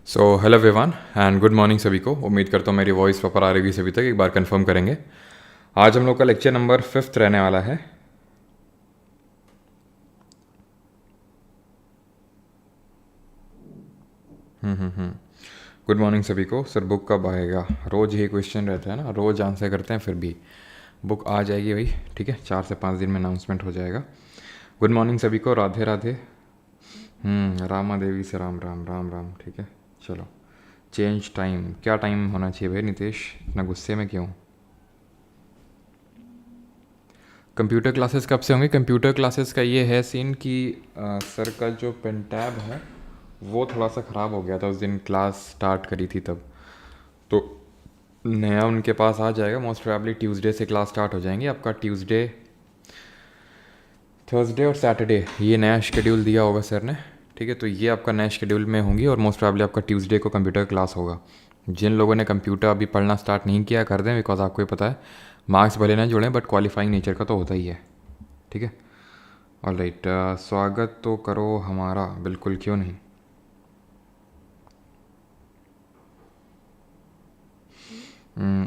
So hello everyone and good morning सभी को। उम्मीद करता हूँ मेरी वॉइस प्रॉपर आ रही होगी सभी तक। एक बार कंफर्म करेंगे। आज हम लोग का लेक्चर नंबर 5 रहने वाला है। गुड मॉर्निंग सभी को। सर बुक कब आएगा? रोज़ यही क्वेश्चन रहता है ना, रोज़ आंसर करते हैं, फिर भी बुक आ जाएगी भाई। ठीक है, 4 से 5 दिन में अनाउंसमेंट हो जाएगा। गुड मॉर्निंग सभी को, राधे राधे। रामा देवी से राम राम राम राम। ठीक है, चलो चेंज टाइम। क्या टाइम होना चाहिए भाई नितेश, इतना गुस्से में क्यों? कंप्यूटर क्लासेस कब से होंगे? कंप्यूटर क्लासेस का ये है सीन कि सर का जो पेन टैब है वो थोड़ा सा ख़राब हो गया था उस दिन क्लास स्टार्ट करी थी तब। तो नया उनके पास आ जाएगा, मोस्ट प्रोबेबली ट्यूसडे से क्लास स्टार्ट हो जाएंगी आपका। ट्यूसडे, थर्सडे और सैटरडे ये नया शेड्यूल दिया होगा सर ने। ठीक है, तो ये आपका नया शेड्यूल में होंगी और मोस्ट प्रोबेबली आपका ट्यूसडे को कंप्यूटर क्लास होगा। जिन लोगों ने कंप्यूटर अभी पढ़ना स्टार्ट नहीं किया कर दें, बिकॉज आपको ही पता है मार्क्स भले ना जुड़ें बट क्वालिफाइंग नेचर का तो होता ही है। ठीक है, ऑलराइट। स्वागत तो करो हमारा, बिल्कुल, क्यों नहीं।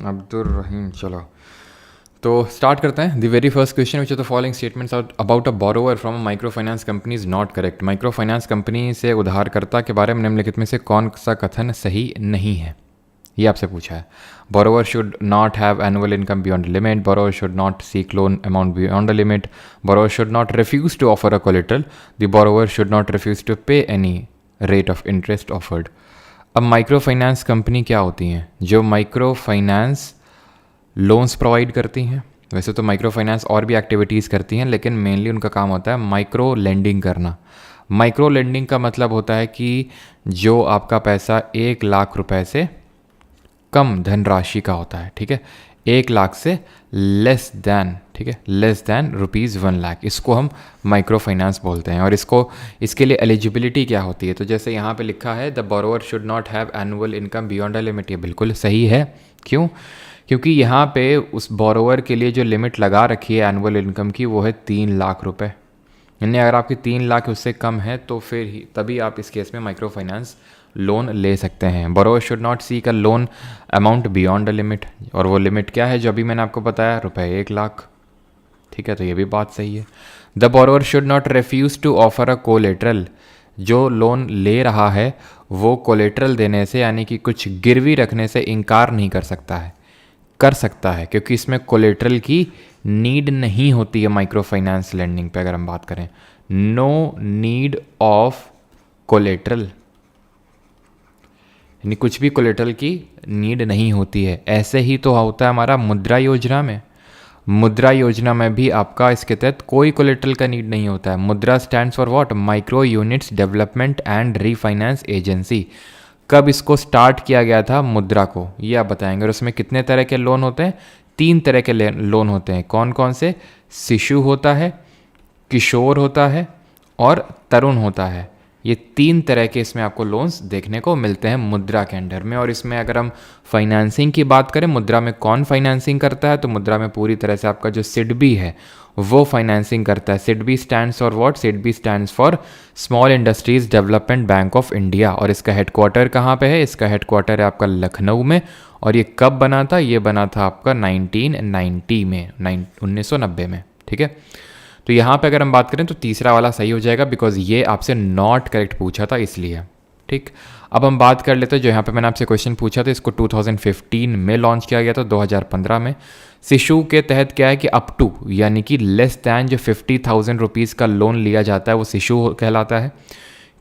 अब्दुल रहीम, चलो तो स्टार्ट करते हैं। The very first question which are the following statements about a borrower from a micro finance company is not correct. Micro finance company से उधारकर्ता के बारे में निम्नलिखित में से कौन सा कथन सही नहीं है? ये आपसे पूछा है। Borrower should not have annual income beyond limit, borrower should not seek loan amount beyond the limit, borrower should not refuse to offer a collateral, the borrower should not refuse to pay any rate of interest offered. अब micro finance company क्या होती हैं? जो micro finance loans provide करती हैं। वैसे तो micro finance और भी एक्टिविटीज़ करती हैं, लेकिन मेनली उनका काम होता है माइक्रो लेंडिंग करना। माइक्रो लेंडिंग का मतलब होता है कि जो आपका पैसा 1 लाख रुपए से कम धनराशि का होता है। ठीक है, 1 लाख से लेस दैन, ठीक है, लेस दैन ₹1 लाख, इसको हम माइक्रो फाइनेंस बोलते हैं। और इसके लिए एलिजिबिलिटी क्या होती है? तो जैसे यहाँ पे लिखा है the borrower should not have annual income beyond a limit, ये बिल्कुल सही है। क्यों? क्योंकि यहाँ पे उस बोरोवर के लिए जो लिमिट लगा रखी है एनुअल इनकम की वो है 3 लाख रुपए। यानी अगर आपकी 3 लाख उससे कम है तो फिर ही तभी आप इस केस में माइक्रो फाइनेंस लोन ले सकते हैं। Borrower should not seek a loan amount beyond a limit, और वो लिमिट क्या है जो अभी मैंने आपको बताया, ₹1 लाख। ठीक है, तो ये भी बात सही है। The borrower should not refuse to offer a collateral, जो लोन ले रहा है वो कोलेटरल देने से यानी कि कुछ गिरवी रखने से इनकार नहीं कर सकता है। कर सकता है क्योंकि इसमें कोलेटरल की नीड नहीं होती है। माइक्रो फाइनेंस लेंडिंग पे अगर हम बात करें, नो नीड ऑफ कोलेटरल, यानी कुछ भी कोलेटरल की नीड नहीं होती है। ऐसे ही तो होता है हमारा मुद्रा योजना में। मुद्रा योजना में भी आपका इसके तहत कोई कोलेटरल का नीड नहीं होता है। मुद्रा stands for what? Micro units development and refinance agency. कब इसको स्टार्ट किया गया था मुद्रा को, ये आप बताएंगे। और उसमें कितने तरह के लोन होते हैं? 3 तरह के लोन होते हैं। कौन कौन से? शिशु होता है, किशोर होता है और तरुण होता है। ये 3 तरह के इसमें आपको लोन्स देखने को मिलते हैं मुद्रा के अंडर में। और इसमें अगर हम फाइनेंसिंग की बात करें, मुद्रा में कौन फाइनेंसिंग करता है? तो मुद्रा में पूरी तरह से आपका जो सिडबी है वो फाइनेंसिंग करता है। SIDBI stands for what? SIDBI stands for small industries development bank of India. और इसका हेडक्वार्टर कहाँ पे है? इसका हेडक्वार्टर है आपका लखनऊ में। और ये कब बना था? ये बना था आपका 1990 में, 1990 में। ठीक है, तो यहाँ पे अगर हम बात करें तो तीसरा वाला सही हो जाएगा, बिकॉज ये आपसे नॉट करेक्ट पूछा था इसलिए। ठीक, अब हम बात कर लेते हैं जो यहाँ पे मैंने आपसे क्वेश्चन पूछा था, इसको 2015 में लॉन्च किया गया था, 2015 में। शिशु के तहत क्या है कि अप टू यानी कि लेस दैन जो 50,000 रुपीज़ का लोन लिया जाता है वो शिशु कहलाता है।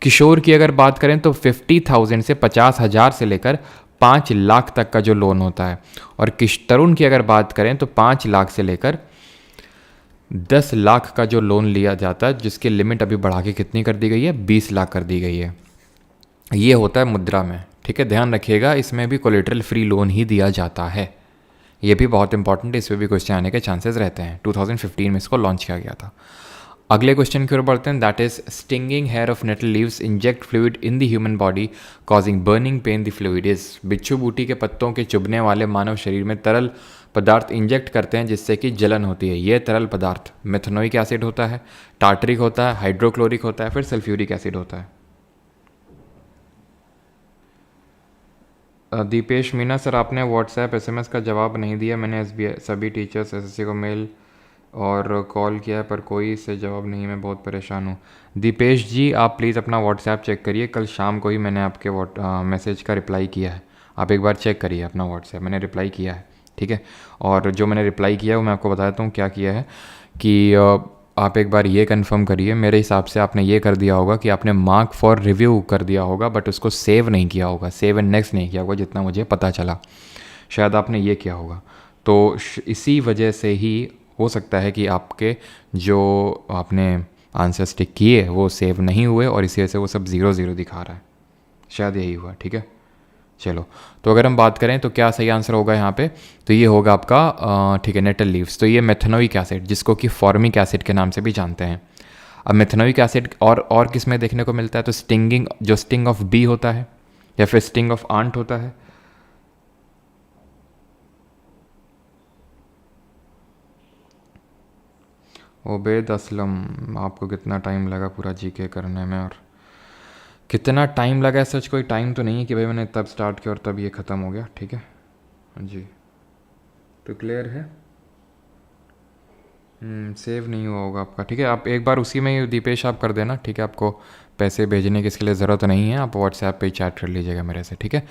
किशोर की अगर बात करें तो 50,000 से 50,000 से लेकर 5 लाख तक का जो लोन होता है। और तरुण की अगर बात करें तो 5 लाख से लेकर 10 लाख का जो लोन लिया जाता है, जिसकी लिमिट अभी बढ़ा के कितनी कर दी गई है? 20 लाख कर दी गई है। ये होता है मुद्रा में। ठीक है, ध्यान रखिएगा, इसमें भी कोलेटरल फ्री लोन ही दिया जाता है। ये भी बहुत इंपॉर्टेंट है, इस पर भी क्वेश्चन आने के चांसेस रहते हैं। 2015 में इसको लॉन्च किया गया था। अगले क्वेश्चन की ओर बढ़ते हैं। That is stinging hair of nettle leaves inject fluid in the human body causing burning pain. The fluid is, बिच्छू बूटी के पत्तों के चुभने वाले मानव शरीर में तरल पदार्थ इंजेक्ट करते हैं जिससे कि जलन होती है। यह तरल पदार्थ मेथनोइक एसिड होता है, टार्टरिक होता है, हाइड्रोक्लोरिक होता है, फिर सल्फ्यूरिक एसिड होता है। दीपेश मीना सर, आपने व्हाट्सएप एसएमएस का जवाब नहीं दिया। मैंने एसबीआई सभी टीचर्स एसएससी को मेल और कॉल किया है पर कोई इससे जवाब नहीं, मैं बहुत परेशान हूँ। दीपेश जी, आप प्लीज़ अपना व्हाट्सएप चेक करिए। कल शाम को ही मैंने आपके मैसेज का रिप्लाई किया है। आप एक बार चेक करिए अपना व्हाट्सएप, मैंने रिप्लाई किया है, ठीक है। और जो मैंने रिप्लाई किया है वो मैं आपको बता देता हूँ क्या किया है कि आप एक बार ये कंफर्म करिए। मेरे हिसाब से आपने ये कर दिया होगा कि आपने मार्क फॉर रिव्यू कर दिया होगा, बट उसको सेव नहीं किया होगा, सेव एंड नेक्स्ट नहीं किया होगा, जितना मुझे पता चला। शायद आपने ये किया होगा, तो इसी वजह से ही हो सकता है कि आपके जो आपने आंसर्स टिक किए वो सेव नहीं हुए और इसी वजह से वो सब 0 0 दिखा रहा है। शायद यही हुआ, ठीक है। चलो, तो अगर हम बात करें तो क्या सही आंसर होगा यहाँ पे, तो ये होगा आपका ठीक है, नेटल लीव्स। तो ये मेथनोइक एसिड, जिसको कि फॉर्मिक एसिड के नाम से भी जानते हैं। अब मेथनोइक एसिड और किस में देखने को मिलता है, तो स्टिंगिंग, जो स्टिंग ऑफ बी होता है या फिर स्टिंग ऑफ आंट होता है। ओबेद असलम, आपको कितना टाइम लगा पूरा जीके करने में, और कितना टाइम लगा है? सच कोई टाइम तो नहीं है कि भाई मैंने तब स्टार्ट किया और तब ये ख़त्म हो गया, ठीक है जी। तो क्लियर है, सेव नहीं हुआ होगा आपका, ठीक है। आप एक बार उसी में ही दीपेश आप कर देना, ठीक है। आपको पैसे भेजने की इसके लिए ज़रूरत नहीं है, आप व्हाट्सएप पे ही चैट कर लीजिएगा मेरे से, ठीक है।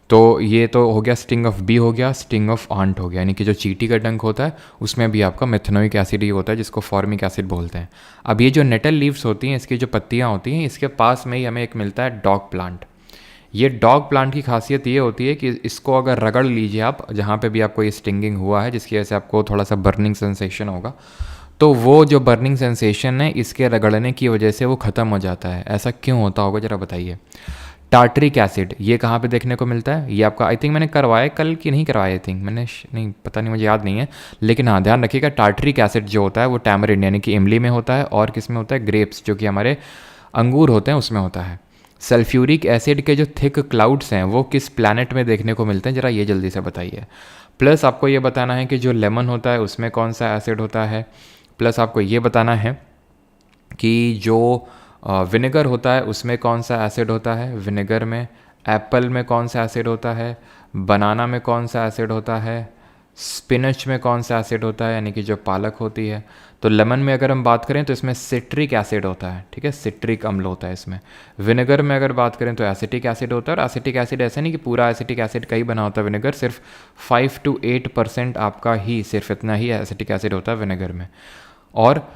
तो ये तो हो गया, स्टिंग ऑफ बी हो गया, स्टिंग ऑफ आंट हो गया, यानी कि जो चींटी का डंक होता है उसमें भी आपका मेथनोइक एसिड ही होता है, जिसको फॉर्मिक एसिड बोलते हैं। अब ये जो नेटल लीव्स होती हैं, इसकी जो पत्तियाँ होती हैं, इसके पास में ही हमें एक मिलता है डॉग प्लांट। ये डॉग प्लांट की खासियत ये होती है कि इसको अगर रगड़ लीजिए आप, जहाँ पे भी आपको ये स्टिंगिंग हुआ है जिसकी वजह से आपको थोड़ा सा बर्निंग सेंसेशन होगा, तो वो जो बर्निंग सेंसेशन है इसके रगड़ने की वजह से वो ख़त्म हो जाता है। ऐसा क्यों होता होगा ज़रा बताइए। टार्टरिक एसिड ये कहाँ पे देखने को मिलता है, ये आपका आई थिंक मैंने करवाया कल की नहीं करवाया, आई थिंक मैंने नहीं, पता नहीं, मुझे याद नहीं है। लेकिन हाँ, ध्यान रखिएगा, टार्टरिक एसिड जो होता है वो टैमरिंड यानी कि इमली में होता है, और किस में होता है, ग्रेप्स, जो कि हमारे अंगूर होते हैं, उसमें होता है। सल्फ्यूरिक एसिड के जो थिक क्लाउड्स हैं वो किस प्लैनेट में देखने को मिलते हैं, ज़रा ये जल्दी से बताइए। प्लस आपको ये बताना है कि जो लेमन होता है उसमें कौन सा एसिड होता है। प्लस आपको ये बताना है कि जो विनेगर होता है उसमें कौन सा एसिड होता है विनेगर में। एप्पल में कौन सा एसिड होता है, बनाना में कौन सा एसिड होता है, स्पिनच में कौन सा एसिड होता है यानी कि जो पालक होती है। तो लेमन में अगर हम बात करें तो इसमें सिट्रिक एसिड होता है, ठीक है, सिट्रिक अम्ल होता है इसमें। विनेगर में अगर बात करें तो एसिटिक एसिड होता है, और एसिटिक एसिड ऐसा नहीं कि पूरा एसिटिक एसिड का ही बना होता है विनेगर, सिर्फ 5 to 8% आपका ही, सिर्फ इतना ही एसिटिक एसिड होता है विनेगर में। और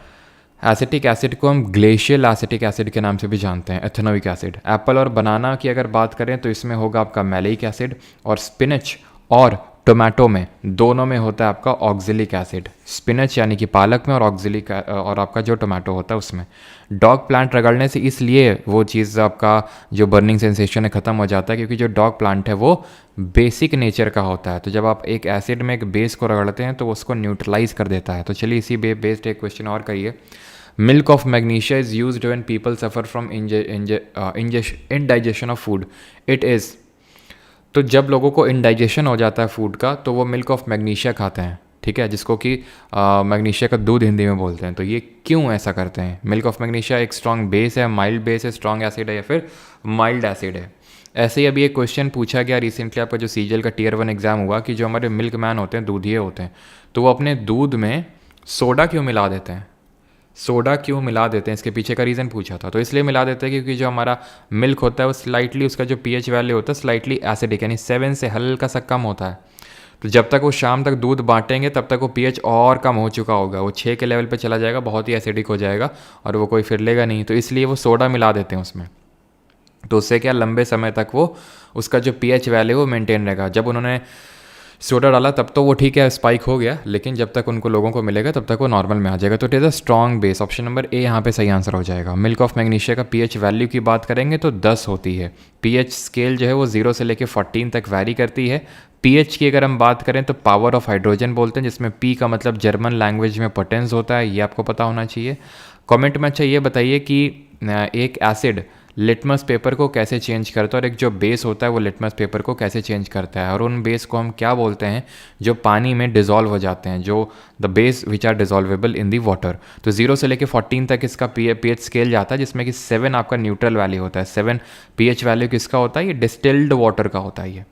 एसिटिक एसिड को हम ग्लेशियल एसिटिक एसिड के नाम से भी जानते हैं, एथेनोइक एसिड। एप्पल और बनाना की अगर बात करें तो इसमें होगा आपका मैलिक एसिड, और स्पिनच और टोमेटो में दोनों में होता है आपका ऑक्जेलिक एसिड। स्पिनच यानी कि पालक में, और ऑक्जेलिक और आपका जो टोमेटो होता है उसमें। डॉग प्लांट रगड़ने से इसलिए वो चीज़ आपका जो बर्निंग सेंसेशन है ख़त्म हो जाता है, क्योंकि जो डॉग प्लांट है वो बेसिक नेचर का होता है। तो जब आप एक एसिड में एक बेस को रगड़ते हैं तो वो उसको न्यूट्रलाइज कर देता है। तो चलिए इसी बेस्ड एक क्वेश्चन और करिए। Milk of magnesia is used when people suffer from indigestion of food. It is, तो जब लोगों को इनडाइजेशन हो जाता है फूड का तो वो मिल्क ऑफ मैग्नीशिया खाते हैं, ठीक है, जिसको कि मैग्नीशिया का दूध हिंदी में बोलते हैं। तो ये क्यों ऐसा करते हैं? मिल्क ऑफ मैग्नीशिया एक स्ट्रॉन्ग बेस है, माइल्ड बेस है, स्ट्रॉन्ग एसिड है, या फिर माइल्ड एसिड है। ऐसे ही अभी एक क्वेश्चन पूछा गया रिसेंटली, आपका जो सीजीएल का Tier 1 एग्जाम हुआ, कि जो हमारे मिल्क मैन होते हैं, दूधिए होते हैं, तो वो अपने दूध में सोडा क्यों मिला देते हैं? सोडा क्यों मिला देते हैं, इसके पीछे का रीज़न पूछा था। तो इसलिए मिला देते हैं क्योंकि जो हमारा मिल्क होता है वो स्लाइटली, उसका जो पीएच वैल्यू होता है स्लाइटली एसिडिक, यानी 7 से हल्का सा कम होता है। तो जब तक वो शाम तक दूध बांटेंगे तब तक वो पीएच और कम हो चुका होगा, वो 6 के लेवल पे चला जाएगा, बहुत ही एसिडिक हो जाएगा और वो कोई फिर लेगा नहीं। तो इसलिए वो सोडा मिला देते हैं उसमें। तो उससे क्या, लंबे समय तक वो उसका जो पीएच वैल्यू वो मेंटेन रहेगा। जब उन्होंने सोडा डाला तब तो वो ठीक है, स्पाइक हो गया, लेकिन जब तक उनको लोगों को मिलेगा तब तक वो नॉर्मल में आ जाएगा। तो it is a strong base. Option number A यहाँ पे सही आंसर हो जाएगा। मिल्क ऑफ मैग्नीशिया का पीएच वैल्यू की बात करेंगे तो 10 होती है। पीएच स्केल जो है वो 0 से लेकर 14 तक वैरी करती है। पीएच की अगर हम बात करें तो पावर ऑफ हाइड्रोजन बोलते हैं, जिसमें पी का मतलब जर्मन लैंग्वेज में पोटेंस होता है, ये आपको पता होना चाहिए। कमेंट में अच्छा ये बताइए कि एक एसिड लिटमस पेपर को कैसे चेंज करता है, और एक जो बेस होता है वो लिटमस पेपर को कैसे चेंज करता है, और उन बेस को हम क्या बोलते हैं जो पानी में डिज़ोल्व हो जाते हैं, जो the base which are dissolvable in the water. तो 0 से लेकर 14 तक इसका पीएच स्केल जाता है, जिसमें कि 7 आपका न्यूट्रल वैल्यू होता है। 7 पीएच वैल्यू किसका होता है? ये डिस्टिल्ड वाटर का होता है ये,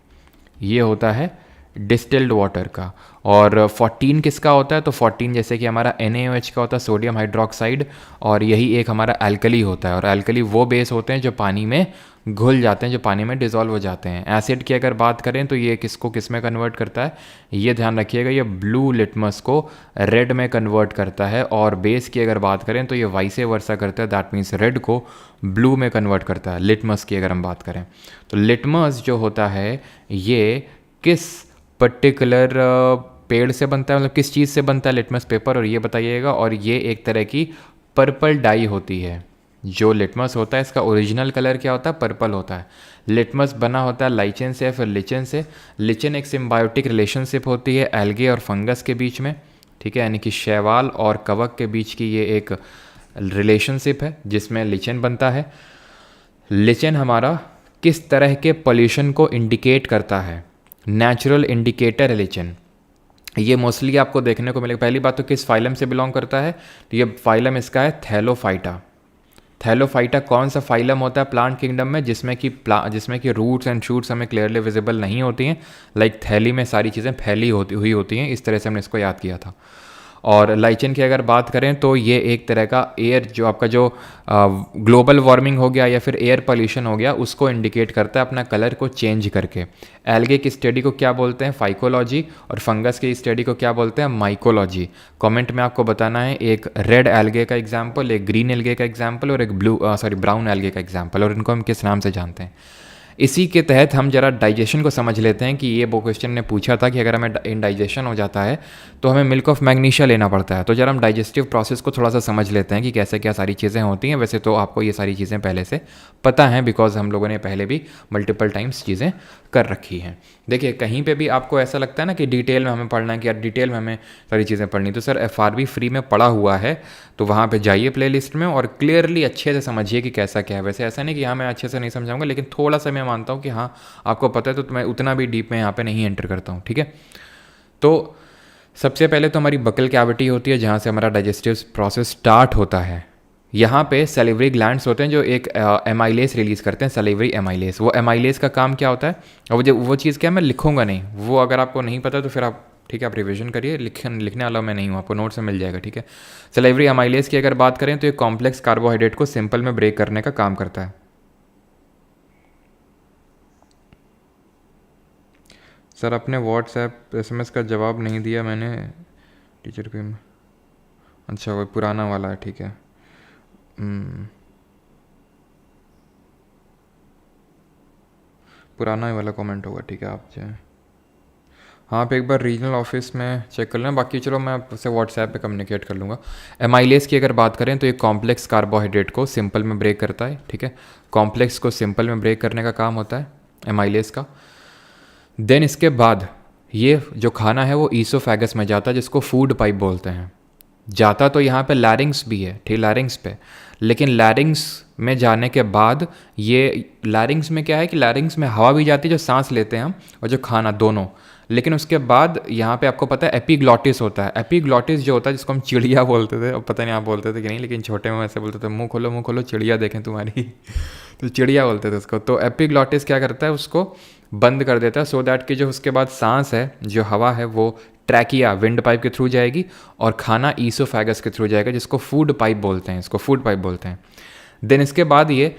ये होता है डिस्टिल्ड वाटर का। और 14 किसका होता है, तो 14 जैसे कि हमारा NaOH का होता है, सोडियम हाइड्रोक्साइड, और यही एक हमारा एल्कली होता है। और एल्कली वो बेस होते हैं जो पानी में घुल जाते हैं, जो पानी में डिज़ोल्व हो जाते हैं। एसिड की अगर बात करें तो ये किसको किस में कन्वर्ट करता है, ये ध्यान रखिएगा, ये ब्लू लिटमस को रेड में कन्वर्ट करता है। और बेस की अगर बात करें तो ये वाइसे वर्सा करता है, दैट मीन्स रेड को ब्लू में कन्वर्ट करता है। लिटमस की अगर हम बात करें तो लिटमस जो होता है ये किस पर्टिकुलर पेड़ से बनता है, मतलब किस चीज़ से बनता है लिटमस पेपर, और ये बताइएगा। और ये एक तरह की पर्पल डाई होती है। जो लिटमस होता है इसका ओरिजिनल कलर क्या होता है, पर्पल होता है। लिटमस बना होता है लाइचेन से या फिर लिचेन से। लिचेन एक सिम्बायोटिक रिलेशनशिप होती है एल्गे और फंगस के बीच में, ठीक है, यानी कि शैवाल और कवक के बीच की ये एक रिलेशनशिप है जिसमें लिचेन बनता है। लिचेन हमारा किस तरह के पोल्यूशन को इंडिकेट करता है, नेचुरल इंडिकेटर है लिचेन। ये मोस्टली आपको देखने को मिलेगा। पहली बात तो किस फाइलम से बिलोंग करता है, तो ये फाइलम इसका है थैलोफाइटा। थैलोफाइटा कौन सा फाइलम होता है प्लांट किंगडम में, जिसमें कि रूट्स एंड शूट्स हमें क्लियरली विजिबल नहीं होती हैं। लाइक थैली में सारी चीज़ें फैली हुई होती हैं, इस तरह से हमने इसको याद किया था। और लाइचेन की अगर बात करें तो ये एक तरह का एयर, जो आपका जो ग्लोबल वार्मिंग हो गया या फिर एयर पोल्यूशन हो गया, उसको इंडिकेट करता है अपना कलर को चेंज करके। एल्गे की स्टडी को क्या बोलते हैं, फाइकोलॉजी, और फंगस की स्टडी को क्या बोलते हैं, माइकोलॉजी। कमेंट में आपको बताना है एक रेड एल्गे का एग्जाम्पल, एक ग्रीन एल्गे का एग्जाम्पल, और एक ब्राउन एल्गे का एग्जाम्पल, और इनको हम किस नाम से जानते हैं। इसी के तहत हम जरा डाइजेशन को समझ लेते हैं कि ये वो क्वेश्चन ने पूछा था कि अगर हमें इंडाइजेशन हो जाता है तो हमें मिल्क ऑफ मैग्नीशिया लेना पड़ता है। तो जरा हम डाइजेस्टिव प्रोसेस को थोड़ा सा समझ लेते हैं कि कैसे क्या सारी चीज़ें होती हैं। वैसे तो आपको ये सारी चीज़ें पहले से पता हैं, बिकॉज हम लोगों ने पहले भी मल्टीपल टाइम्स चीज़ें कर रखी हैं। देखिए कहीं पे भी आपको ऐसा लगता है ना कि डिटेल में हमें पढ़ना है, कि यार डिटेल में हमें सारी चीज़ें पढ़नी, तो सर FRB फ्री में पढ़ा हुआ है, तो वहाँ पे जाइए प्लेलिस्ट में और क्लियरली अच्छे से समझिए कि कैसा क्या है। वैसे ऐसा नहीं कि हाँ मैं अच्छे से नहीं समझाऊंगा, लेकिन थोड़ा सा मैं मानता हूँ कि हाँ आपको पता है, तो मैं उतना भी डीप में यहाँ पे नहीं एंटर करता हूँ, ठीक है। तो सबसे पहले तो हमारी बकल कैविटी होती है जहाँ से हमारा डाइजेस्टिव प्रोसेस स्टार्ट होता है। यहाँ पे सैलिवरी ग्लैंड्स होते हैं जो एक एमाइलेस रिलीज़ करते हैं, सैलिवरी एमाइलेस। वो एमाइलेस का काम क्या होता है, और वो चीज़ क्या मैं लिखूंगा नहीं, वो अगर आपको नहीं पता तो फिर आप ठीक है आप रिवीजन करिए, लिखने वाला मैं नहीं हूँ, आपको नोट से मिल जाएगा, ठीक है। सैलिवरी एमाइलेस की अगर बात करें तो ये कॉम्प्लेक्स कार्बोहाइड्रेट को सिंपल में ब्रेक करने का काम करता है। सर अपने व्हाट्सएप SMS का जवाब नहीं दिया मैंने टीचर पे। अच्छा वो पुराना वाला है, ठीक है। पुराना ही वाला कमेंट होगा, ठीक है। आप जो हाँ आप एक बार रीजनल ऑफिस में चेक कर लेना, बाकी चलो मैं आपसे व्हाट्सएप पे कम्युनिकेट कर लूँगा। एमाइलेस की अगर बात करें तो ये कॉम्प्लेक्स कार्बोहाइड्रेट को सिंपल में ब्रेक करता है, ठीक है। कॉम्प्लेक्स को सिंपल में ब्रेक करने का काम होता है एमाइलेस का। देन इसके बाद ये जो खाना है वो ईसोफेगस में जाता है, जिसको फूड पाइप बोलते हैं। जाता तो यहाँ पे लैरिंग्स भी है, ठीक, लैरिंग्स पे, लेकिन लैरिंग्स में जाने के बाद ये लैरिंग्स में क्या है कि लैरिंग्स में हवा भी जाती है जो सांस लेते हैं हम, और जो खाना दोनों। लेकिन उसके बाद यहाँ पे आपको पता है एपिग्लॉटिस होता है। एपिग्लॉटिस जो होता है जिसको हम चिड़िया बोलते थे, अब पता नहीं आप बोलते थे कि नहीं, लेकिन छोटे में ऐसे बोलते थे, मुँह खोलो चिड़िया देखें तुम्हारी तो चिड़िया बोलते थे उसको। तो एपिग्लॉटिस क्या करता है, उसको बंद कर देता है, सो दैट कि जो उसके बाद सांस है, जो हवा है, वो ट्रैकिया विंड पाइप के थ्रू जाएगी और खाना ईसोफेगस के थ्रू जाएगा, जिसको फूड पाइप बोलते हैं, इसको फूड पाइप बोलते हैं। देन इसके बाद ये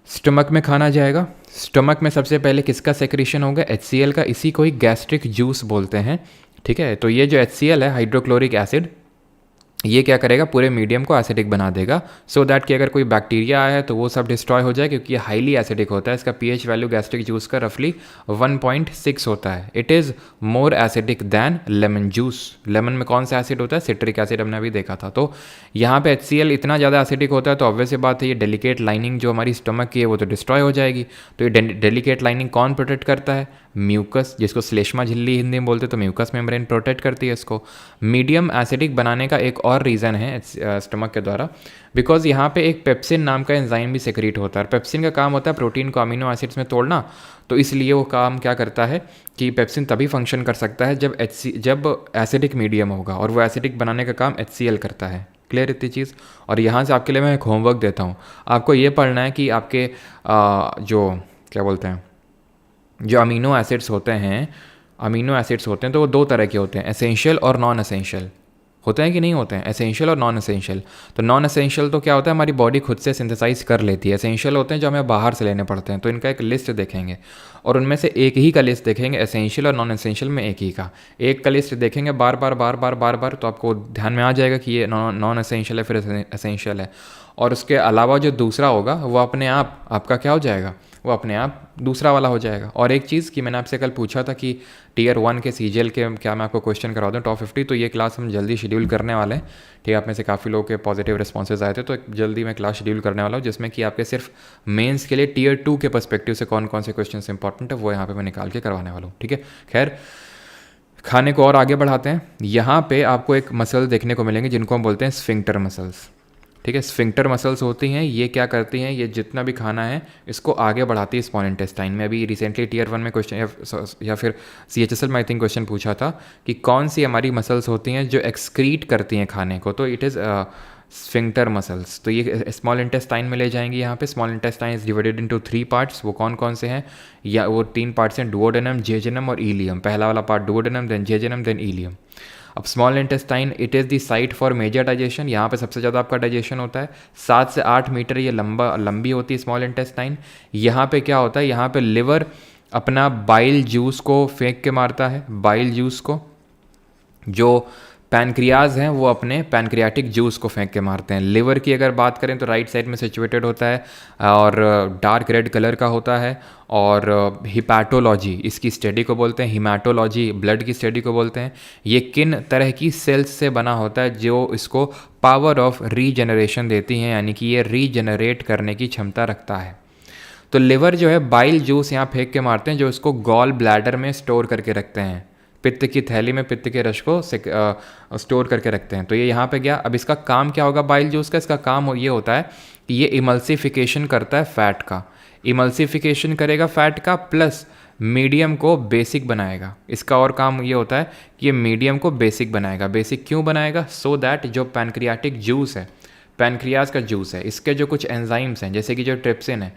स्टमक में खाना जाएगा। स्टमक में सबसे पहले किसका सेक्रेशन होगा, HCl का, इसी को ही गैस्ट्रिक जूस बोलते हैं, ठीक है। तो ये जो HCl है, हाइड्रोक्लोरिक एसिड, ये क्या करेगा, पूरे मीडियम को एसिडिक बना देगा, सो दैट कि अगर कोई बैक्टीरिया आया है तो वो सब डिस्ट्रॉय हो जाए, क्योंकि ये हाईली एसिडिक होता है। इसका pH वैल्यू गैस्ट्रिक जूस का रफली 1.6 होता है। It is more acidic than lemon juice. Lemon में कौन सा एसिड होता है, सिट्रिक एसिड, हमने अभी देखा था। तो यहाँ पे HCl इतना ज़्यादा एसिडिक होता है, तो ऑब्वियस बात है ये डेलिकेट लाइनिंग जो हमारी स्टमक की है वो तो डिस्ट्रॉय हो जाएगी। तो ये डेलिकेट लाइनिंग कौन प्रोटेक्ट करता है, म्यूकस, जिसको श्लेष्मा झिल्ली हिंदी में बोलते हैं, तो म्यूकस मेम्ब्रेन प्रोटेक्ट करती है इसको। मीडियम एसिडिक बनाने का एक और रीज़न है स्टमक के द्वारा, बिकॉज यहाँ पे एक पेप्सिन नाम का एंजाइम भी सेक्रेट होता है। पेप्सिन का काम होता है प्रोटीन को अमीनो एसिड्स में तोड़ना, तो इसलिए वो काम क्या करता है कि पेप्सिन तभी फंक्शन कर सकता है जब एसिडिक मीडियम होगा, और वो एसिडिक बनाने का काम HCl करता है। क्लियर इतनी चीज़। और यहाँ से आपके लिए मैं एक होमवर्क देता हूँ, आपको ये पढ़ना है कि आपके जो क्या बोलते हैं जो अमीनो एसिड्स होते हैं तो वो दो तरह के होते हैं, एसेंशियल और नॉन एसेंशियल। होते हैं कि नहीं होते हैं, एसेंशियल और नॉन एसेंशियल। तो नॉन एसेंशियल तो क्या होता है, हमारी बॉडी खुद से सिंथेसाइज कर लेती है। एसेंशियल होते हैं जो हमें बाहर से लेने पड़ते हैं। तो इनका एक लिस्ट देखेंगे और उनमें से एक ही का लिस्ट देखेंगे, एसेंशियल और नॉन एसेंशियल में एक ही का। एक का लिस्ट देखेंगे बार बार तो आपको ध्यान में आ जाएगा कि ये नॉन एसेंशियल है फिर एसेंशियल है। और उसके अलावा जो दूसरा होगा वो अपने आप आपका क्या हो जाएगा, वो अपने आप दूसरा वाला हो जाएगा। और एक चीज़ कि मैंने आपसे कल पूछा था कि टियर 1 के सीजीएल के क्या मैं आपको क्वेश्चन करवा दूँ टॉप 50, तो ये क्लास हम जल्दी शेड्यूल करने वाले हैं। ठीक है, आप में से काफ़ी लोगों के पॉजिटिव रिस्पॉन्सेज आए थे, तो जल्दी मैं क्लास शेड्यूल करने वाला हूँ जिसमें कि आपके सिर्फ मेंस के लिए टियर 2 के पर्सपेक्टिव से कौन कौन से क्वेश्चन इंपॉर्टेंट है वो यहाँ पे मैं निकाल के करवाने वाला हूँ। ठीक है, खैर खाने को और आगे बढ़ाते हैं। यहाँ पे आपको एक मसल देखने को मिलेंगे जिनको हम बोलते हैं स्फिंक्टर मसल्स। ठीक है, स्फिंक्टर मसल्स होती हैं, ये क्या करती हैं, ये जितना भी खाना है इसको आगे बढ़ाती है स्मॉल इंटेस्टाइन में। अभी रिसेंटली टियर 1 में क्वेश्चन या फिर CHSL में आई थिंक क्वेश्चन पूछा था कि कौन सी हमारी मसल्स होती हैं जो एक्सक्रीट करती हैं खाने को, तो इट इज़ स्फिंक्टर मसल्स। तो ये स्मॉल इंटेस्टाइन में ले जाएंगे। यहाँ पे small intestine is divided into 3 parts. वो कौन कौन से हैं, या वो 3 पार्ट्स हैं, डुओडेनम, जेजेनम और इलियम। पहला वाला part duodenum, then jejunum, then ileum. अब small intestine it is the site for major digestion. यहाँ पे सबसे ज़्यादा आपका डाइजेशन होता है। 7 से 8 मीटर ये लंबी होती है स्मॉल इंटेस्टाइन। यहाँ पे क्या होता है, यहाँ पे लिवर अपना बाइल जूस को फेंक के मारता है। बाइल जूस को जो पैनक्रियाज हैं वो अपने पैनक्रियाटिक जूस को फेंक के मारते हैं। लिवर की अगर बात करें तो राइट साइड में सिचुएटेड होता है और डार्क रेड कलर का होता है। और हिपैटोलॉजी इसकी स्टडी को बोलते हैं, हिमाटोलॉजी ब्लड की स्टडी को बोलते हैं। ये किन तरह की सेल्स से बना होता है जो इसको पावर ऑफ रीजनरेशन देती हैं, यानी कि ये रीजनरेट करने की क्षमता रखता है। तो लिवर जो है बाइल जूस यहाँ फेंक के मारते हैं जो इसको गॉल ब्लैडर में स्टोर करके रखते हैं। पित्त की थैली में पित्त के रस को स्टोर करके रखते हैं। तो ये यहाँ पे गया। अब इसका काम क्या होगा बाइल जूस का, इसका काम ये होता है कि ये इमल्सिफिकेशन करता है फैट का। इमल्सिफिकेशन करेगा फैट का, प्लस मीडियम को बेसिक बनाएगा। इसका और काम ये होता है कि ये मीडियम को बेसिक बनाएगा। बेसिक क्यों बनाएगा, सो दैट जो पैनक्रियाटिक जूस है, पैनक्रियाज का जूस है, इसके जो कुछ एंजाइम्स हैं जैसे कि जो ट्रिप्सिन है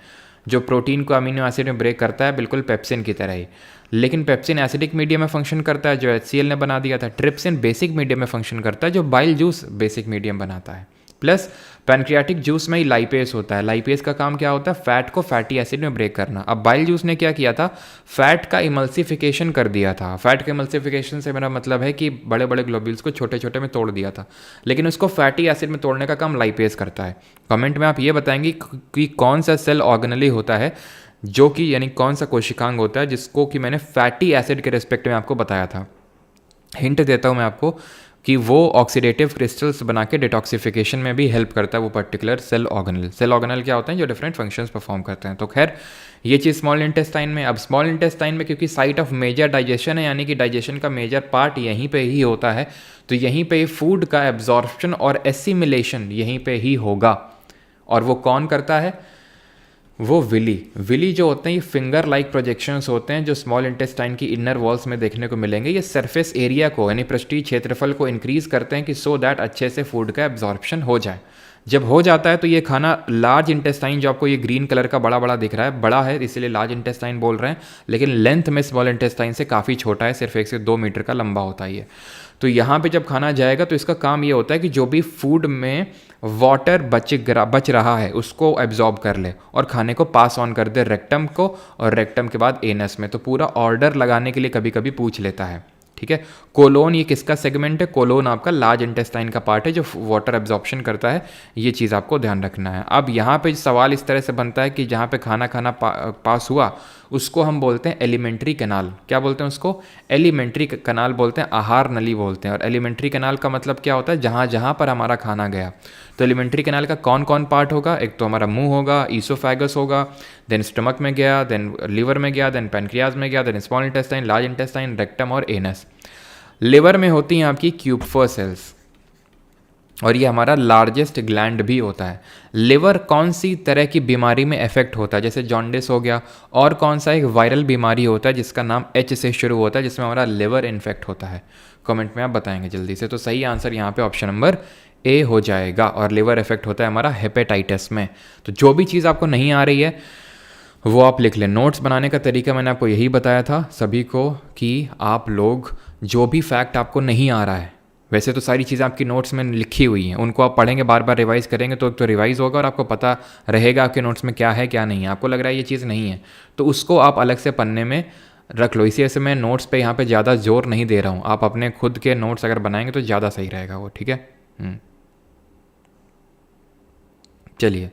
जो प्रोटीन को अमीनो एसिड में ब्रेक करता है, बिल्कुल पेप्सिन की तरह ही। लेकिन पेप्सिन एसिडिक मीडियम में फंक्शन करता है जो HCl ने बना दिया था। ट्रिप्सिन बेसिक मीडियम में फंक्शन करता है जो बाइल जूस बेसिक मीडियम बनाता है। प्लस पैनक्रियाटिक जूस में ही लाइपेस होता है। लाइपेस का काम क्या होता है, फैट को फैटी एसिड में ब्रेक करना। अब बाइल जूस ने क्या किया था, फैट का इमल्सिफिकेशन कर दिया था। फैट के इमल्सिफिकेशन से मेरा मतलब है कि बड़े बड़े ग्लोब्यूल्स को छोटे छोटे में तोड़ दिया था, लेकिन उसको फैटी एसिड में तोड़ने का काम लाइपेस करता है। कमेंट में आप ये बताएंगे कि कौन सा सेल ऑर्गेनली होता है जो कि यानी कौन सा कोशिकांग होता है जिसको कि मैंने फैटी एसिड के रिस्पेक्ट में आपको बताया था। हिंट देता हूँ मैं आपको कि वो ऑक्सीडेटिव क्रिस्टल्स बना के डिटॉक्सिफिकेशन में भी हेल्प करता है वो particular cell organelle. Cell organelle क्या होते हैं, जो डिफरेंट फंक्शंस परफॉर्म करते हैं। तो खैर ये चीज़ स्मॉल इंटेस्टाइन में। अब स्मॉल इंटेस्टाइन में क्योंकि साइट ऑफ मेजर डाइजेशन है, यानी कि डाइजेशन का मेजर पार्ट यहीं पे ही होता है, तो यहीं पे फूड का एब्जॉर्प्शन और एसिमिलेशन यहीं पे ही होगा। और वो कौन करता है, वो विली जो होते हैं ये फिंगर लाइक प्रोजेक्शंस होते हैं जो स्मॉल इंटेस्टाइन की इनर वॉल्स में देखने को मिलेंगे। ये सरफेस एरिया को यानी पृष्ठीय क्षेत्रफल को इंक्रीज करते हैं कि सो दैट अच्छे से फूड का एब्जॉर्प्शन हो जाए। जब हो जाता है तो ये खाना लार्ज इंटेस्टाइन, जो आपको ये ग्रीन कलर का बड़ा बड़ा दिख रहा है, बड़ा है इसलिए लार्ज इंटेस्टाइन बोल रहे हैं, लेकिन लेंथ में स्मॉल इंटेस्टाइन से काफ़ी छोटा है, सिर्फ 1 से 2 मीटर का लंबा होता है ये। तो यहाँ पे जब खाना जाएगा तो इसका काम ये होता है कि जो भी फूड में वाटर बच रहा है उसको एब्जॉर्ब कर ले और खाने को पास ऑन कर दे रेक्टम को, और रेक्टम के बाद एनस में। तो पूरा ऑर्डर लगाने के लिए कभी कभी पूछ लेता है। ठीक है, कोलोन ये किसका सेगमेंट है, कोलोन आपका लार्ज इंटेस्टाइन का पार्ट है जो वाटर एब्जॉर्प्शन करता है। ये चीज़ आपको ध्यान रखना है। अब यहाँ पे सवाल इस तरह से बनता है कि जहाँ पे खाना पास हुआ उसको हम बोलते हैं एलिमेंट्री कैनाल। क्या बोलते हैं उसको, एलिमेंट्री कैनाल बोलते हैं, आहार नली बोलते हैं। और एलिमेंट्री कैनाल का मतलब क्या होता है, जहाँ जहाँ पर हमारा खाना गया। तो एलिमेंट्री कैनाल का कौन कौन पार्ट होगा, एक तो हमारा मुंह होगा, ईसोफेगस होगा, देन स्टमक में गया, देन लिवर में गया, देन पैनक्रियाज में गया, then small intestine, large intestine, rectum और एनस। लिवर में होती हैं आपकी क्यूपफर सेल्स और ये हमारा लार्जेस्ट ग्लैंड भी होता है। लिवर कौन सी तरह की बीमारी में इफेक्ट होता है, जैसे जॉन्डिस हो गया, और कौन सा एक वायरल बीमारी होता है जिसका नाम H से शुरू होता है जिसमें हमारा लिवर इन्फेक्ट होता है। कमेंट में आप बताएंगे जल्दी से। तो सही आंसर यहाँ पे ऑप्शन नंबर A हो जाएगा। और लिवर इफेक्ट होता है हमारा हेपेटाइटिस में। तो जो भी चीज़ आपको नहीं आ रही है वो आप लिख लें। नोट्स बनाने का तरीका मैंने आपको यही बताया था सभी को कि आप लोग जो भी फैक्ट आपको नहीं आ रहा है, वैसे तो सारी चीज़ें आपकी नोट्स में लिखी हुई हैं, उनको आप पढ़ेंगे, बार बार रिवाइज करेंगे तो रिवाइज होगा और आपको पता रहेगा आपके नोट्स में क्या है क्या नहीं है। आपको लग रहा है ये चीज़ नहीं है तो उसको आप अलग से पन्ने में रख लो। इसी वजह से मैं नोट्स पे यहाँ पे ज़्यादा जोर नहीं दे रहा हूँ। आप अपने खुद के नोट्स अगर बनाएंगे तो ज़्यादा सही रहेगा वो, ठीक है। चलिए,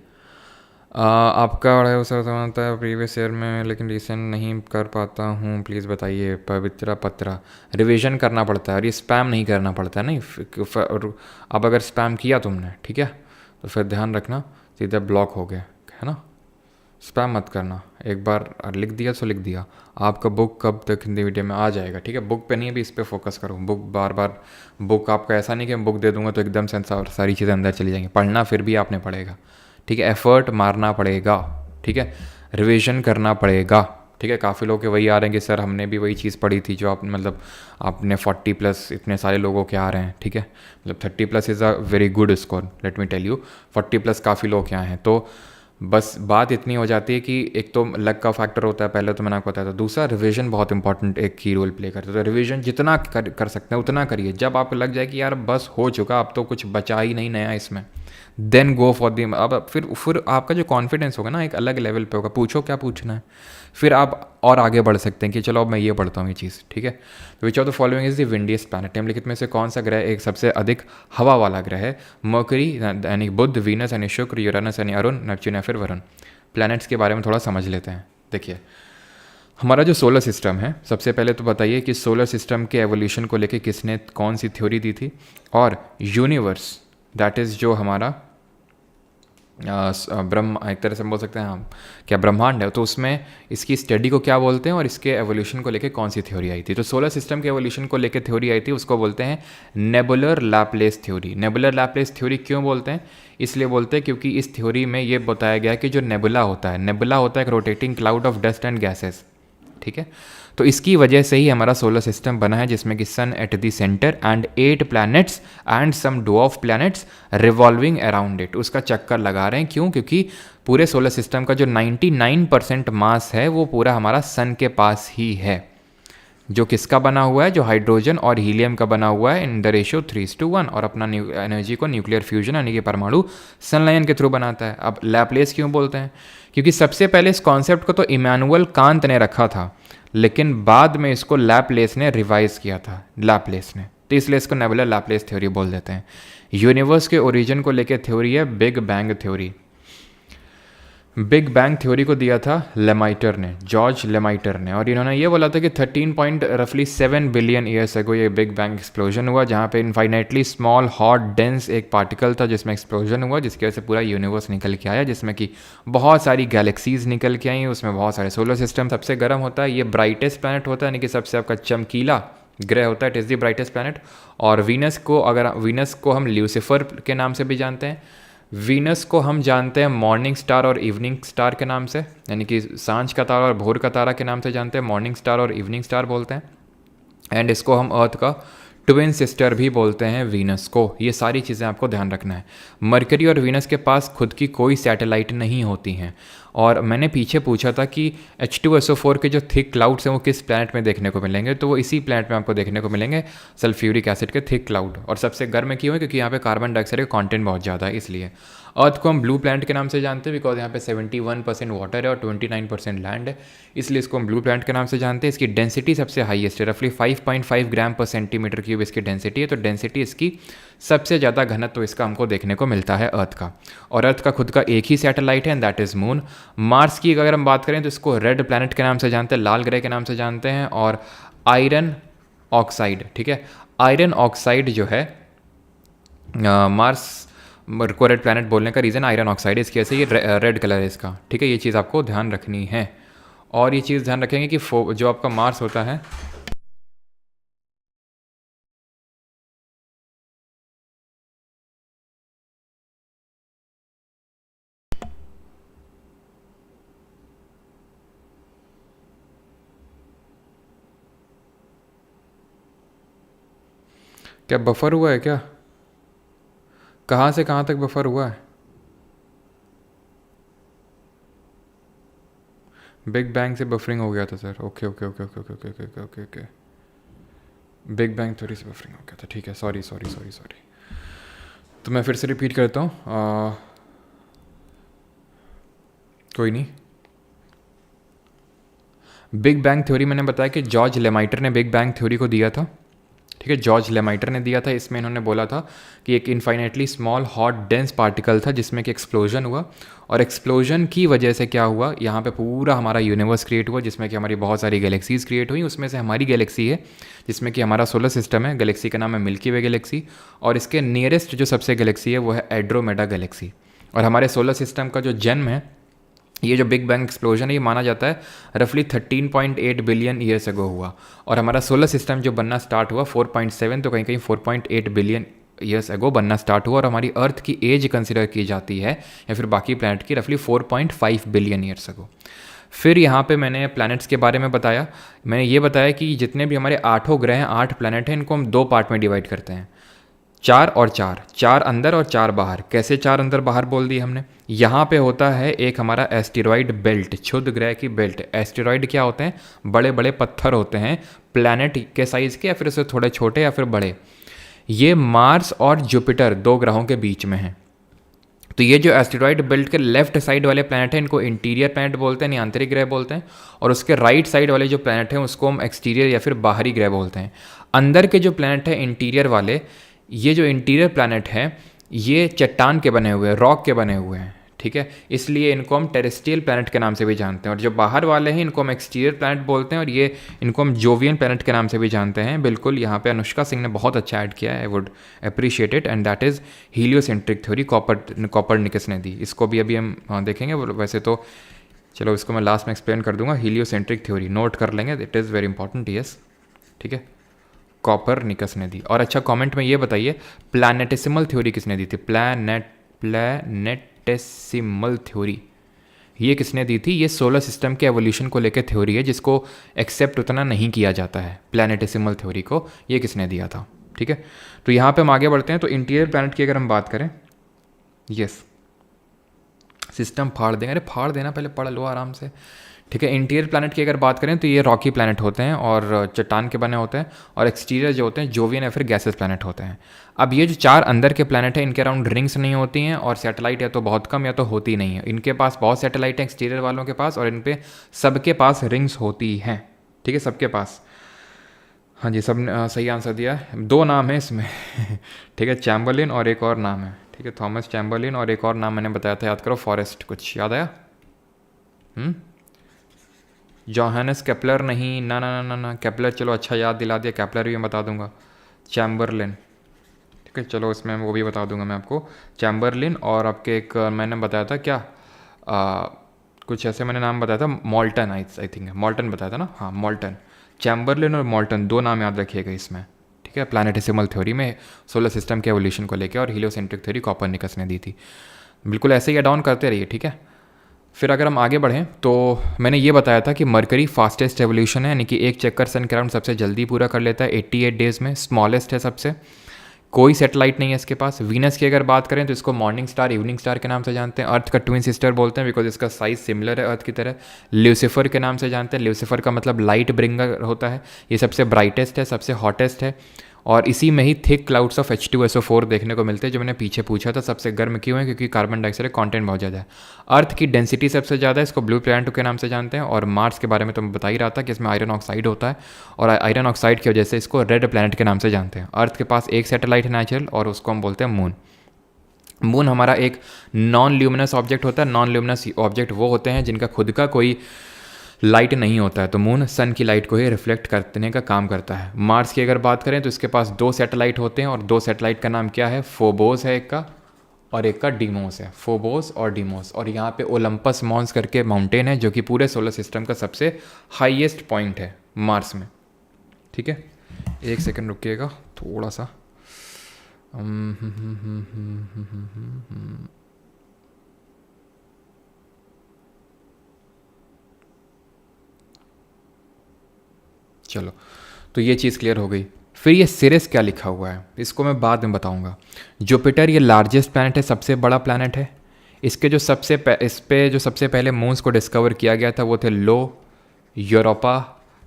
आपका अढ़ाई सर समानता है प्रीवियस ईयर में, लेकिन रिसेंट नहीं कर पाता हूँ, प्लीज़ बताइए। पवित्रा पत्रा, रिवीजन करना पड़ता है और ये स्पैम नहीं करना पड़ता है। नहीं अब अगर स्पैम किया तुमने, ठीक है, तो फिर ध्यान रखना सीधा ब्लॉक हो गया, है ना। स्पैम मत करना, एक बार लिख दिया तो लिख दिया। आपका बुक कब तक हिंदी मीडियम में आ जाएगा, ठीक है। बुक पे नहीं, अभी इस पर फोकस करो। बुक बार बार, बुक आपका ऐसा नहीं कि मैं बुक दे दूंगा तो एकदम से सारी चीज़ें अंदर चली जाएंगी। पढ़ना फिर भी आपने पड़ेगा, ठीक है। एफर्ट मारना पड़ेगा, ठीक है। रिवीजन करना पड़ेगा, ठीक है। काफ़ी लोग के वही आ रहे हैं कि सर हमने भी वही चीज़ पढ़ी थी जो आप मतलब आपने 40+ इतने सारे लोगों के आ रहे हैं, ठीक है। मतलब 30+ is a very good score, let me tell you. 40+ काफ़ी लोग के आए हैं। तो बस बात इतनी हो जाती है कि एक तो लक का फैक्टर होता है, पहले तो मैंने आपको बताया था। दूसरा, रिवीजन बहुत इंपॉर्टेंट एक की रोल प्ले करता है। तो रिवीजन जितना कर सकते हैं उतना करिए। जब आपको लग जाए कि यार बस हो चुका, अब तो कुछ बचा ही नहीं नया इसमें, देन गो फॉर दी। अब फिर आपका जो कॉन्फिडेंस होगा ना एक अलग लेवल पे होगा। पूछो क्या पूछना है, फिर आप और आगे बढ़ सकते हैं कि चलो अब मैं ये पढ़ता हूँ ये चीज़, ठीक है। तो which of the following is the windiest planet, निम्नलिखित में से कौन सा ग्रह एक सबसे अधिक हवा वाला ग्रह है। मर्करी यानी बुध, वीनस यानी शुक्र, यूरेनस यानी अरुण, नेपच्यून या फिर वरुण। प्लैनेट्स के बारे में थोड़ा समझ लेते हैं। देखिए, हमारा जो सोलर सिस्टम है, सबसे पहले तो बताइए कि सोलर सिस्टम के एवोल्यूशन को लेके किसने कौन सी थ्योरी दी थी। और यूनिवर्स, दैट इज़ जो हमारा ब्रह्म, एक तरह से हम बोल सकते हैं हम क्या ब्रह्मांड है, तो उसमें इसकी स्टडी को क्या बोलते हैं और इसके एवोल्यूशन को लेके कौन सी थ्योरी आई थी। तो सोलर सिस्टम के एवोल्यूशन को लेके थ्योरी आई थी, उसको बोलते हैं nebular Laplace theory. Nebular Laplace theory क्यों बोलते हैं, इसलिए बोलते हैं क्योंकि इस थ्योरी में ये बताया गया कि जो नेबुला होता है, नेबुला होता है एक rotating cloud of dust and gases, ठीक है। तो इसकी वजह से ही हमारा सोलर सिस्टम बना है, जिसमें कि sun at the centre and 8 planets and some dwarf planets revolving around it, उसका चक्कर लगा रहे हैं। क्यों? क्योंकि पूरे सोलर सिस्टम का जो 99% मास है वो पूरा हमारा सन के पास ही है, जो किसका बना हुआ है, जो हाइड्रोजन और हीलियम का बना हुआ है इन द रेशियो 3:1, और अपना एनर्जी को न्यूक्लियर फ्यूजन यानी कि परमाणु संलयन के थ्रू बनाता है। अब लैप्लेस क्यों बोलते हैं, क्योंकि सबसे पहले इस कॉन्सेप्ट को तो इमैनुअल कांत ने रखा था, लेकिन बाद में इसको लैप्लेस ने रिवाइज किया था, लैप्लेस ने, तो इसलिए इसको नेबुलर लैप्लेस थ्योरी बोल देते हैं। यूनिवर्स के ओरिजिन को लेकर थ्योरी है big bang theory. Big bang theory को दिया था लेमाइटर ने, जॉर्ज लेमाइटर ने, और इन्होंने ये बोला था कि 13.7 बिलियन ईयर्स अगो ये बिग बैंग एक्सप्लोजन हुआ, जहाँ पे इनफाइनाइटली स्मॉल हॉट डेंस एक पार्टिकल था जिसमें एक्सप्लोजन हुआ, जिसकी वजह से पूरा यूनिवर्स निकल के आया, जिसमें कि बहुत सारी गैलेक्सीज निकल के आई, उसमें बहुत सारे सोलर सिस्टम। सबसे गर्म होता है, ये ब्राइटेस्ट प्लैनेट होता है, यानी कि सबसे आपका चमकीला ग्रह होता है, it is the brightest planet. और वीनस को हम ल्यूसीफर के नाम से भी जानते हैं। वीनस को हम जानते हैं मॉर्निंग स्टार और इवनिंग स्टार के नाम से, यानी कि सांझ का तारा और भोर का तारा के नाम से जानते हैं, मॉर्निंग स्टार और इवनिंग स्टार बोलते हैं। एंड इसको हम अर्थ का ट्विन सिस्टर भी बोलते हैं, वीनस को। ये सारी चीज़ें आपको ध्यान रखना है। मरकरी और वीनस के पास खुद की कोई सैटेलाइट नहीं होती हैं। और मैंने पीछे पूछा था कि H2SO4 के जो थिक क्लाउड्स हैं वो किस प्लैनेट में देखने को मिलेंगे, तो वो इसी प्लैनेट में आपको देखने को मिलेंगे, सल्फ्यूरिक एसिड के थिक क्लाउड। और सबसे गर्म क्यों है, क्योंकि यहाँ पे कार्बन डाइऑक्साइड का कंटेंट बहुत ज़्यादा है, इसलिए। अर्थ को हम ब्लू प्लैनेट के नाम से जानते हैं, बिकॉज यहाँ पे 71% वाटर है और 29% लैंड है, इसलिए इसको हम ब्लू प्लैनेट के नाम से जानते हैं। इसकी डेंसिटी सबसे हाईएस्ट है, रफली 5.5 ग्राम पर सेंटीमीटर क्यूब इसकी डेंसिटी है। तो डेंसिटी इसकी सबसे ज़्यादा घनत्व तो इसका हमको देखने को मिलता है अर्थ का। और अर्थ का खुद का एक ही सैटेलाइट है, and that is moon. Mars की अगर हम बात करें तो इसको रेड प्लैनेट के नाम से जानते हैं, लाल ग्रह के नाम से जानते हैं। और आयरन ऑक्साइड, ठीक है, आयरन ऑक्साइड जो है मार्स को रेड प्लैनेट बोलने का रीज़न आयरन ऑक्साइड है, इसकी वजह से ये रेड कलर है इसका, ठीक है। ये चीज़ आपको ध्यान रखनी है। और ये चीज़ ध्यान रखेंगे कि जो आपका मार्स होता है, क्या बफर हुआ है क्या? कहाँ से कहाँ तक बफर हुआ है? बिग बैंग से बफरिंग हो गया था sir. Okay okay okay okay okay okay okay okay okay, big bang theory से बफरिंग हो गया था, ठीक है, सॉरी सॉरी सॉरी सॉरी। तो मैं फिर से रिपीट करता हूँ, कोई नहीं। बिग बैंग थ्योरी मैंने बताया कि जॉर्ज लेमाइटर ने बिग बैंग थ्योरी को दिया था, ठीक है, जॉर्ज लेमाइटर ने दिया था। इसमें इन्होंने बोला था कि एक infinitely small hot dense particle था जिसमें कि एक्सप्लोजन हुआ, और एक्सप्लोजन की वजह से क्या हुआ, यहाँ पे पूरा हमारा यूनिवर्स क्रिएट हुआ जिसमें कि हमारी बहुत सारी गैलेक्सीज क्रिएट हुई। उसमें से हमारी गैलेक्सी है जिसमें कि हमारा सोलर सिस्टम है, गैलेक्सी का नाम है मिल्की वे गैलेक्सी, और इसके नियरेस्ट जो सबसे गैलेक्सी है वो है एंड्रोमेडा गैलेक्सी। और हमारे सोलर सिस्टम का जो जन्म है, ये जो बिग बैंग एक्सप्लोजन है, ये माना जाता है रफली 13.8 बिलियन ईयर्स अगो हुआ, और हमारा सोलर सिस्टम जो बनना स्टार्ट हुआ 4.7, तो कहीं कहीं 4.8 बिलियन ईयर्स अगो बनना स्टार्ट हुआ। और हमारी अर्थ की एज कंसिडर की जाती है या फिर बाकी प्लैनेट की रफली 4.5 बिलियन ईयर्स अगो। फिर यहाँ पे मैंने प्लैनेट्स के बारे में बताया। मैंने ये बताया कि जितने भी हमारे 8 ग्रह हैं, 8 प्लैनेट हैं, इनको हम 2 पार्ट में डिवाइड करते हैं, 4 और 4, 4 अंदर और 4 बाहर। कैसे 4 अंदर बाहर बोल दिए हमने, यहाँ पे होता है एक हमारा एस्टेरॉयड बेल्ट, क्षुद्र ग्रह की बेल्ट। एस्टेरॉयड क्या होते हैं, बड़े बड़े पत्थर होते हैं प्लैनेट के साइज़ के, या फिर उससे थोड़े छोटे या फिर बड़े। ये मार्स और जुपिटर 2 ग्रहों के बीच में हैं। तो ये जो एस्टेरॉयड बेल्ट के लेफ्ट साइड वाले प्लैनेट हैं, इनको इंटीरियर प्लैनेट बोलते हैं, आंतरिक ग्रह बोलते हैं, और उसके राइट साइड वाले जो प्लैनेट हैं उसको हम एक्सटीरियर या फिर बाहरी ग्रह बोलते हैं। अंदर के जो प्लैनेट हैं इंटीरियर वाले, ये जो इंटीरियर प्लैनेट हैं ये चट्टान के बने हुए हैं, रॉक के बने हुए हैं, ठीक है, इसलिए इनको हम टेरेस्ट्रियल प्लैनेट के नाम से भी जानते हैं। और जो बाहर वाले हैं इनको हम एक्सटीरियर प्लैनेट बोलते हैं, और ये इनको हम जोवियन प्लैनेट के नाम से भी जानते हैं। बिल्कुल, यहाँ पे अनुष्का सिंह ने बहुत अच्छा ऐड किया है, I would appreciate it, and that is heliocentric theory, Copernicus ने दी। इसको भी अभी हम देखेंगे। वैसे तो चलो इसको मैं लास्ट में एक्सप्लेन कर दूंगा। हीलियोसेंट्रिक थ्योरी नोट कर लेंगे, it is very important, yes, ठीक है, कॉपरनिकस ने दी। और अच्छा, कमेंट में ये बताइए प्लैनेटेसिमल थ्योरी किसने दी थी, प्लैनेटेसिमल थ्योरी ये किसने दी थी। ये सोलर सिस्टम के एवोल्यूशन को लेकर थ्योरी है जिसको एक्सेप्ट उतना नहीं किया जाता है। प्लैनेटेसिमल थ्योरी को ये किसने दिया था, ठीक है। तो यहाँ पे हम आगे बढ़ते हैं। तो इंटीरियर प्लैनेट की अगर हम बात करें, यस, सिस्टम फाड़ देंगे, अरे फाड़ देना, पहले पढ़ लो आराम से, ठीक है। इंटीरियर प्लैनेट की अगर बात करें तो ये रॉकी प्लैनेट होते हैं और चट्टान के बने होते हैं, और एक्सटीरियर जो होते हैं जोवियन या फिर गैसेस प्लैनेट होते हैं। अब ये जो 4 अंदर के प्लैनेट हैं इनके अराउंड रिंग्स नहीं होती हैं, और सैटेलाइट या तो बहुत कम या तो होती नहीं है। इनके पास बहुत सैटेलाइट हैं एक्सटीरियर वालों के पास, और इन पे सबके पास रिंग्स होती हैं, ठीक है, सबके पास। हाँ जी, सब ने सही आंसर दिया है। 2 नाम है इसमें ठीक है, चैम्बरलिन और एक और नाम है, ठीक है, थॉमस चैम्बरलिन, और एक और नाम मैंने बताया था, याद करो, फॉरेस्ट, कुछ याद आया? जोहानस केपलर नहीं, ना ना ना ना ना, केपलर चलो अच्छा याद दिला दिया, केपलर भी मैं बता दूंगा। चैम्बरलिन, ठीक है, चलो इसमें वो भी बता दूंगा मैं आपको, चैम्बरलिन। और आपके एक मैंने बताया था क्या, कुछ ऐसे मैंने नाम बताया था, मॉल्टन, आई थिंक मॉल्टन बताया था ना, हाँ मॉल्टन। चैम्बरलिन और मॉल्टन 2 नाम याद रखिएगा इसमें, ठीक है, प्लैनेटेसिमल थ्योरी में सोलर सिस्टम के एवोल्यूशन को लेकर, और हीलियोसेंट्रिक थ्योरी कॉपरनिकस ने दी थी। बिल्कुल ऐसे ही ऐड ऑन करते रहिए, ठीक है। फिर अगर हम आगे बढ़ें तो मैंने ये बताया था कि मरकरी फास्टेस्ट एवोल्यूशन है, यानी कि एक चक्कर सन के राउंड सबसे जल्दी पूरा कर लेता है 88 डेज़ में, स्मॉलेस्ट है सबसे, कोई सैटेलाइट नहीं है इसके पास। वीनस की अगर बात करें तो इसको मॉर्निंग स्टार, इवनिंग स्टार के नाम से जानते हैं। अर्थ का ट्विन सिस्टर बोलते हैं बिकॉज इसका साइज सिमिलर है अर्थ की तरह। ल्यूसीफर के नाम से जानते हैं, ल्यूसीफर का मतलब लाइट ब्रिंगर होता है। ये सबसे ब्राइटेस्ट है, सबसे हॉटेस्ट है, और इसी में ही थिक क्लाउड्स ऑफ H2SO4 देखने को मिलते हैं, जो मैंने पीछे पूछा था सबसे गर्म क्यों है, क्योंकि कार्बन डाइऑक्साइड कंटेंट बहुत ज़्यादा है। अर्थ की डेंसिटी सबसे ज़्यादा है, इसको ब्लू प्लैनेट के नाम से जानते हैं। और मार्स के बारे में तो मैं बता ही रहा था कि इसमें आयरन ऑक्साइड होता है, और आयरन ऑक्साइड की वजह से इसको रेड प्लैनेट के नाम से जानते हैं। अर्थ के पास एक सैटेलाइट है नेचुरल, और उसको हम बोलते हैं मून। मून हमारा एक नॉन ल्यूमिनस ऑब्जेक्ट होता है। नॉन ल्यूमिनस ऑब्जेक्ट वो होते हैं जिनका खुद का कोई लाइट नहीं होता है, तो मून सन की लाइट को ही रिफ्लेक्ट करने का काम करता है। मार्स की अगर बात करें तो इसके पास 2 सैटेलाइट होते हैं, और 2 सैटेलाइट का नाम क्या है, फोबोस है एक का, और एक का डीमोस है, फोबोस और डीमोस। और यहाँ पे ओलंपस मॉन्स करके माउंटेन है जो कि पूरे सोलर सिस्टम का सबसे हाईएस्ट पॉइंट है मार्स में, ठीक है। 1 सेकंड रुकिएगा थोड़ा सा, चलो, तो ये चीज़ क्लियर हो गई। फिर ये सिरिस क्या लिखा हुआ है इसको मैं बाद में बताऊंगा। जुपिटर ये लार्जेस्ट प्लैनेट है, सबसे बड़ा प्लैनेट है। इसके जो इस पे जो सबसे पहले मून्स को डिस्कवर किया गया था वो थे लो, यूरोपा,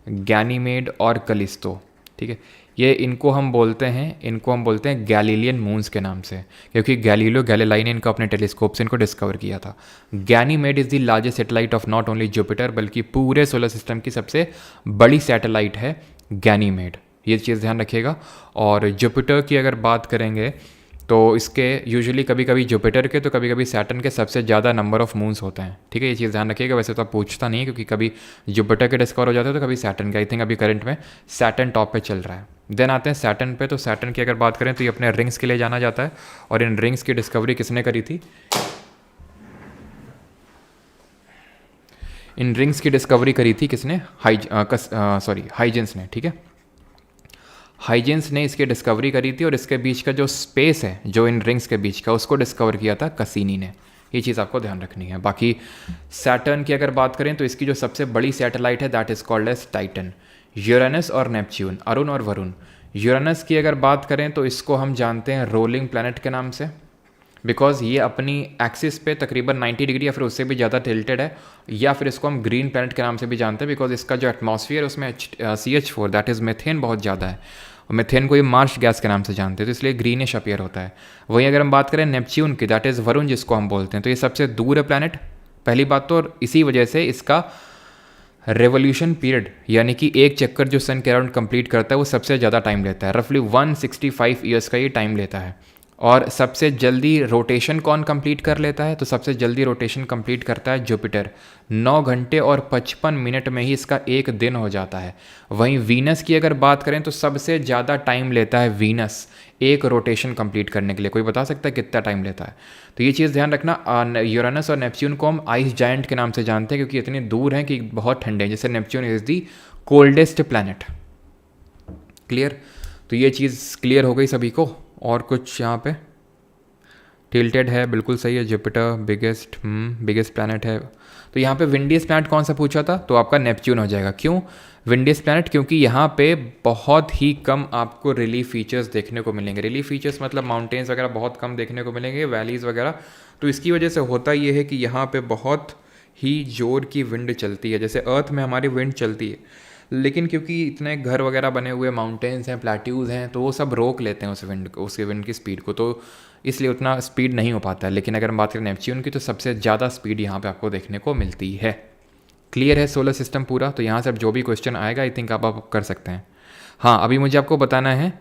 गैनीमेड और कलिस्टो। ठीक है, ये इनको हम बोलते हैं गैलीलियन मून्स के नाम से, क्योंकि गैलीलियो गैलीलाई ने इनको अपने टेलीस्कोप से इनको डिस्कवर किया था। Ganymede is the largest satellite of not only Jupiter बल्कि पूरे सोलर सिस्टम की सबसे बड़ी सैटेलाइट है गैनीमेड, ये चीज़ ध्यान रखिएगा। और जुपिटर की अगर बात करेंगे तो इसके यूजुअली कभी कभी जुपिटर के तो कभी कभी सैटर्न के सबसे ज़्यादा नंबर ऑफ मून्स होते हैं। ठीक है, ये चीज़ ध्यान रखिएगा। वैसे तो आप पूछता नहीं है क्योंकि कभी जुपिटर के डिस्कवर हो जाते हैं तो कभी सैटर्न के। आई थिंक अभी करंट में सैटर्न टॉप पे चल रहा है। देन आते हैं सैटर्न पे, तो सैटर्न की अगर बात करें तो ये अपने रिंग्स के लिए जाना जाता है। और इन रिंग्स की डिस्कवरी किसने करी थी? इन रिंग्स की डिस्कवरी करी थी किसने? हाइजेंस ने। ठीक है, हाइजेंस ने इसकी डिस्कवरी करी थी और इसके बीच का जो स्पेस है जो इन रिंग्स के बीच का, उसको डिस्कवर किया था कसीनी ने। ये चीज़ आपको ध्यान रखनी है। बाकी सैटर्न की अगर बात करें तो इसकी जो सबसे बड़ी सैटेलाइट है that is called as Titan. Uranus और नेपच्यून, अरुण और वरुण। यूरेनस की अगर बात करें तो इसको हम जानते हैं रोलिंग प्लैनेट के नाम से, बिकॉज ये अपनी एक्सिस पे तकरीबन 90 डिग्री या फिर उससे भी ज़्यादा टिल्टेड है। या फिर इसको हम ग्रीन प्लैनेट के नाम से भी जानते हैं बिकॉज इसका जो एटमॉस्फेयर है उसमें CH4 दैट इज़ मेथेन बहुत ज़्यादा है। और मेथेन को ये मार्श गैस के नाम से जानते हैं, तो इसलिए ग्रीनिश अपीयर होता है। वहीं अगर हम बात करें नेपच्यून की, दैट इज़ वरुण जिसको हम बोलते हैं, तो ये सबसे दूर है प्लैनेट, पहली बात तो। और इसी वजह से इसका रेवोल्यूशन पीरियड यानी कि एक चक्कर जो सन के अराउंड कंप्लीट करता है वो सबसे ज़्यादा टाइम लेता है। रफली 165 ईयर्स का ये टाइम लेता है। और सबसे जल्दी रोटेशन कौन कंप्लीट कर लेता है? तो सबसे जल्दी रोटेशन कंप्लीट करता है जुपिटर। 9 घंटे और 55 मिनट में ही इसका एक दिन हो जाता है। वहीं वीनस की अगर बात करें तो सबसे ज़्यादा टाइम लेता है वीनस एक रोटेशन कंप्लीट करने के लिए। कोई बता सकता है कितना टाइम लेता है? तो ये चीज़ ध्यान रखना। यूरेनस और नेपच्यून को हम आइस जायंट के नाम से जानते हैं क्योंकि इतनी दूर हैं कि बहुत ठंडे हैं। जैसे Neptune is the coldest planet. Clear? तो ये चीज़ क्लियर हो गई सभी को। और कुछ यहाँ पे टिल्टेड है, बिल्कुल सही है। जुपिटर बिगेस्ट प्लैनेट है। तो यहाँ पे विंडीज प्लैनेट कौन सा पूछा था? तो आपका नेपच्यून हो जाएगा। क्यों विंडीज प्लैनेट? क्योंकि यहाँ पे बहुत ही कम आपको रिलीफ फीचर्स देखने को मिलेंगे। रिलीफ फीचर्स मतलब माउंटेन्स वगैरह बहुत कम देखने को मिलेंगे, वैलीज़ वगैरह। तो इसकी वजह से होता ये है कि यहाँ पे बहुत ही जोर की विंड चलती है। जैसे अर्थ में हमारी विंड चलती है, लेकिन क्योंकि इतने घर वगैरह बने हुए, माउंटेन्स हैं, प्लेट्यूज़ हैं, तो वो सब रोक लेते हैं उस विंड को, उसके विंड की स्पीड को, तो इसलिए उतना स्पीड नहीं हो पाता है। लेकिन अगर हम बात करें नेपच्यून की तो सबसे ज़्यादा स्पीड यहाँ पे आपको देखने को मिलती है। क्लियर है सोलर सिस्टम पूरा? तो यहाँ से अब जो भी क्वेश्चन आएगा आई थिंक आप कर सकते हैं। हाँ, अभी मुझे आपको बताना है,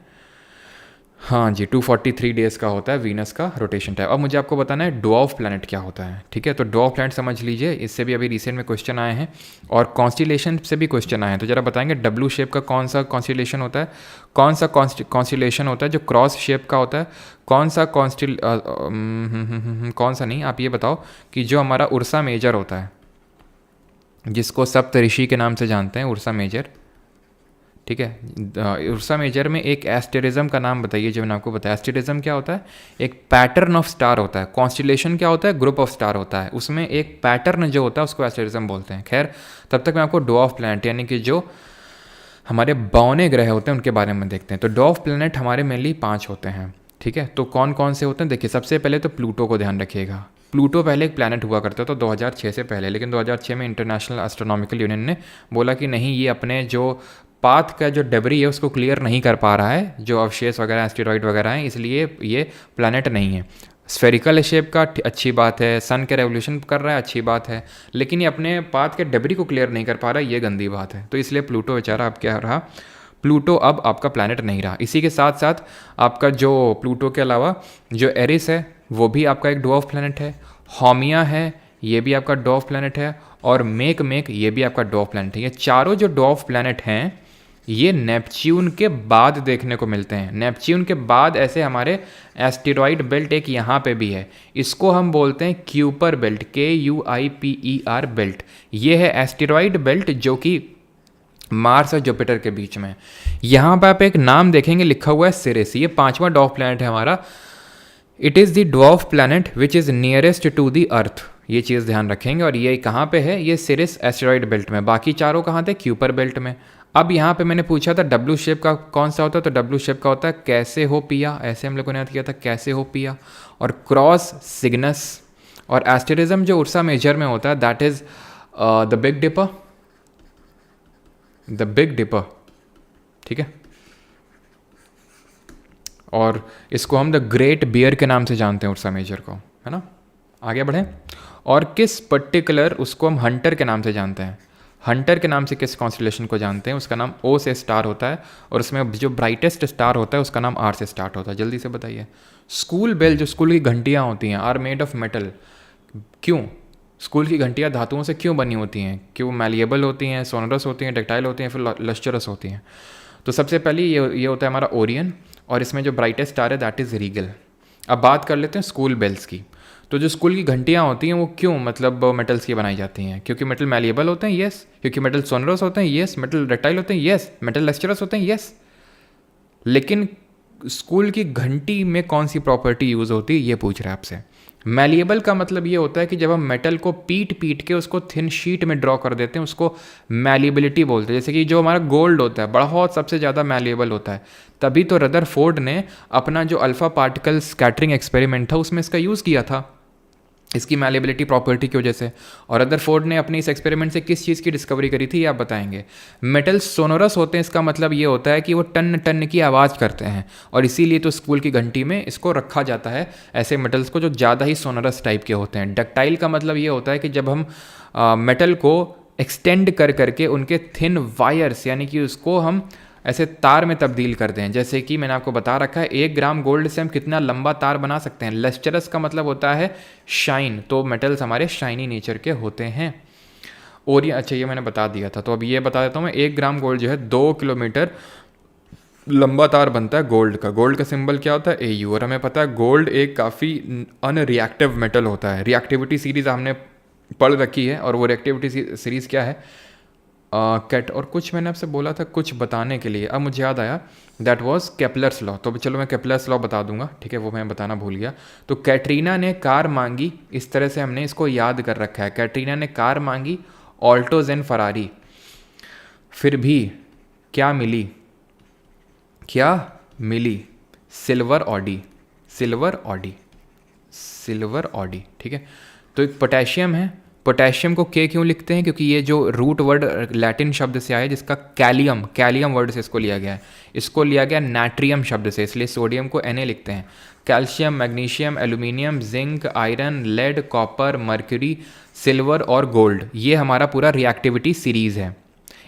हाँ जी, 243 डेज़ का होता है वीनस का रोटेशन टाइम। अब मुझे आपको बताना है ड्वार्फ प्लैनेट क्या होता है। ठीक है, तो ड्वार्फ प्लैनेट समझ लीजिए, इससे भी अभी रिसेंट में क्वेश्चन आए हैं और कॉन्स्टिलेशन से भी क्वेश्चन आए हैं। तो जरा बताएंगे डब्ल्यू शेप का कौन सा कॉन्स्टिलेशन होता है, कौन सा कॉन्स्टिलेशन होता है जो क्रॉस शेप का होता है, कौन सा कौन सा नहीं, आप ये बताओ कि जो हमारा उर्सा मेजर होता है, जिसको सप्तऋषि के नाम से जानते हैं, उर्सा मेजर। ठीक है, उर्सा मेजर में एक एस्टेरिज्म का नाम बताइए जो मैंने आपको बताया। एस्टेरिज्म क्या होता है? एक पैटर्न ऑफ स्टार होता है। कॉन्स्टिलेशन क्या होता है? ग्रुप ऑफ स्टार होता है। उसमें एक पैटर्न जो होता है उसको एस्टेरिज्म बोलते हैं। खैर, तब तक मैं आपको ड्वार्फ प्लैनेट यानी कि जो हमारे बौने ग्रह होते हैं उनके बारे में देखते हैं। तो ड्वार्फ प्लैनेट हमारे मेनली 5 होते हैं। ठीक है, तो कौन कौन से होते हैं? देखिए, सबसे पहले तो प्लूटो को ध्यान रखिएगा। प्लूटो पहले एक प्लैनेट हुआ करता था 2006 से पहले, लेकिन 2006 में इंटरनेशनल एस्ट्रोनॉमिकल यूनियन ने बोला कि नहीं, ये अपने जो पाथ का जो डेबरी है उसको क्लियर नहीं कर पा रहा है, जो अवशेष वगैरह एस्टेरॉइड वगैरह हैं, इसलिए ये प्लैनेट नहीं है। स्फेरिकल शेप का अच्छी बात है, सन के रेवोल्यूशन कर रहा है, अच्छी बात है, लेकिन ये अपने पाथ के डेबरी को क्लियर नहीं कर पा रहा है, ये गंदी बात है। तो इसलिए प्लूटो बेचारा अब क्या रहा, प्लूटो अब आपका प्लैनेट नहीं रहा। इसी के साथ साथ आपका जो प्लूटो के अलावा जो एरिस है वो भी आपका एक ड्वार्फ प्लैनेट है, हामिया है ये भी आपका ड्वार्फ प्लैनेट है, और मेक ये भी आपका ड्वार्फ प्लैनेट है। ये चारों जो ड्वार्फ प्लैनेट हैं ये नेपच्यून के बाद देखने को मिलते हैं। नेपच्यून के बाद ऐसे हमारे एस्टेरॉइड बेल्ट एक यहाँ पे भी है, इसको हम बोलते हैं क्यूपर बेल्ट, KUIPER बेल्ट। ये है एस्टेरॉइड बेल्ट जो कि मार्स और जुपिटर के बीच में। यहाँ पर आप एक नाम देखेंगे लिखा हुआ है सिरिस, ये 5वां ड्वार्फ प्लैनेट है हमारा। It is the dwarf planet which is nearest to the earth, ये चीज़ ध्यान रखेंगे। और ये कहाँ पे है? ये सिरिस एस्टेरॉइड बेल्ट में। बाकी चारों कहाँ थे? क्यूपर बेल्ट में। अब यहाँ पे मैंने पूछा था डब्ल्यू शेप का कौन सा होता है, तो डब्ल्यू शेप का होता है कैसे हो पिया, ऐसे हम लोगों ने याद किया था कैसे हो पिया। और क्रॉस सिग्नस और एस्टेरिज्म जो उर्सा मेजर में होता है that is the big dipper, the big dipper, ठीक है। और इसको हम द ग्रेट बियर के नाम से जानते हैं उर्सा मेजर को, है ना। आगे बढ़ें। और किस पर्टिकुलर उसको हम हंटर के नाम से जानते हैं, हंटर के नाम से किस कॉन्स्टलेशन को जानते हैं, उसका नाम ओ से स्टार होता है और उसमें जो ब्राइटेस्ट स्टार होता है उसका नाम आर से स्टार्ट होता है। जल्दी से बताइए। स्कूल बेल, जो स्कूल की घंटियाँ होती हैं, आर मेड ऑफ मेटल। क्यों? स्कूल की घंटियाँ धातुओं से क्यों बनी होती हैं? क्यों मैलिएबल होती हैं, सोनरस होती हैं, टेक्टाइल होती हैं, फिर लस्चरस होती हैं? तो सबसे पहले ये होता है हमारा ओरियन, और इसमें जो ब्राइटेस्ट स्टार है दैट इज़ रीगल। अब बात कर लेते हैं स्कूल बेल्स की। तो जो स्कूल की घंटियाँ होती हैं वो क्यों मतलब मेटल्स की बनाई जाती हैं? क्योंकि मेटल मैलिएबल होते हैं, येस। क्योंकि मेटल सोनरस होते हैं, येस। मेटल डक्टाइल होते हैं, येस। मेटल लस्चरस होते हैं, येस। लेकिन स्कूल की घंटी में कौन सी प्रॉपर्टी यूज़ होती है ये पूछ रहा है आपसे। मैलिएबल का मतलब ये होता है कि जब हम मेटल को पीट के उसको थिन शीट में ड्रॉ कर देते हैं उसको मैलिएबिलिटी बोलते हैं। जैसे कि जो हमारा गोल्ड होता है बहुत सबसे ज़्यादा मैलिएबल होता है, तभी तो रदरफोर्ड ने अपना जो अल्फ़ा पार्टिकल स्कैटरिंग एक्सपेरिमेंट था उसमें इसका यूज़ किया था, इसकी मैलिएबिलिटी प्रॉपर्टी की वजह से। और रदरफोर्ड ने अपने इस एक्सपेरिमेंट से किस चीज़ की डिस्कवरी करी थी ये आप बताएंगे। मेटल सोनोरस होते हैं, इसका मतलब ये होता है कि वो टन टन की आवाज़ करते हैं, और इसीलिए तो स्कूल की घंटी में इसको रखा जाता है ऐसे मेटल्स को जो ज़्यादा ही सोनोरस टाइप के होते हैं। डक्टाइल का मतलब ये होता है कि जब हम मेटल को एक्सटेंड कर करके उनके थिन वायर्स यानी कि उसको हम ऐसे तार में तब्दील करते हैं। जैसे कि मैंने आपको बता रखा है 1 ग्राम गोल्ड से हम कितना लंबा तार बना सकते हैं। लस्चरस का मतलब होता है शाइन, तो मेटल्स हमारे शाइनी नेचर के होते हैं। और ये अच्छा ये मैंने बता दिया था, तो अब ये बता देता हूँ मैं। 1 ग्राम गोल्ड जो है 2 किलोमीटर लंबा तार बनता है गोल्ड का। गोल्ड का सिंबल क्या होता है? AU। और हमें पता है गोल्ड एक काफ़ी अनरिएक्टिव मेटल होता है। रिएक्टिविटी सीरीज हमने पढ़ रखी है, और वो रिएक्टिविटी सीरीज़ क्या है? कैट और कुछ मैंने आपसे बोला था कुछ बताने के लिए, अब मुझे याद आया, दैट वाज केपलर्स लॉ। तो चलो मैं केपलर्स लॉ बता दूंगा, ठीक है, वो मैं बताना भूल गया। तो कैटरीना ने कार मांगी, इस तरह से हमने इसको याद कर रखा है। कैटरीना ने कार मांगी, ऑल्टो जेन फरारी, फिर भी क्या मिली? क्या मिली? Silver Audi, silver Audi, silver Audi, ठीक है। तो एक पोटेशियम है, पोटेशियम को के क्यों लिखते हैं? क्योंकि ये जो रूट वर्ड लैटिन शब्द से आया जिसका कैलियम, कैलियम वर्ड से इसको लिया गया है। इसको लिया गया नाट्रियम शब्द से, इसलिए सोडियम को Na लिखते हैं। Calcium, magnesium, aluminium, zinc, iron, lead, copper, mercury, silver और गोल्ड, ये हमारा पूरा रिएक्टिविटी सीरीज़ है।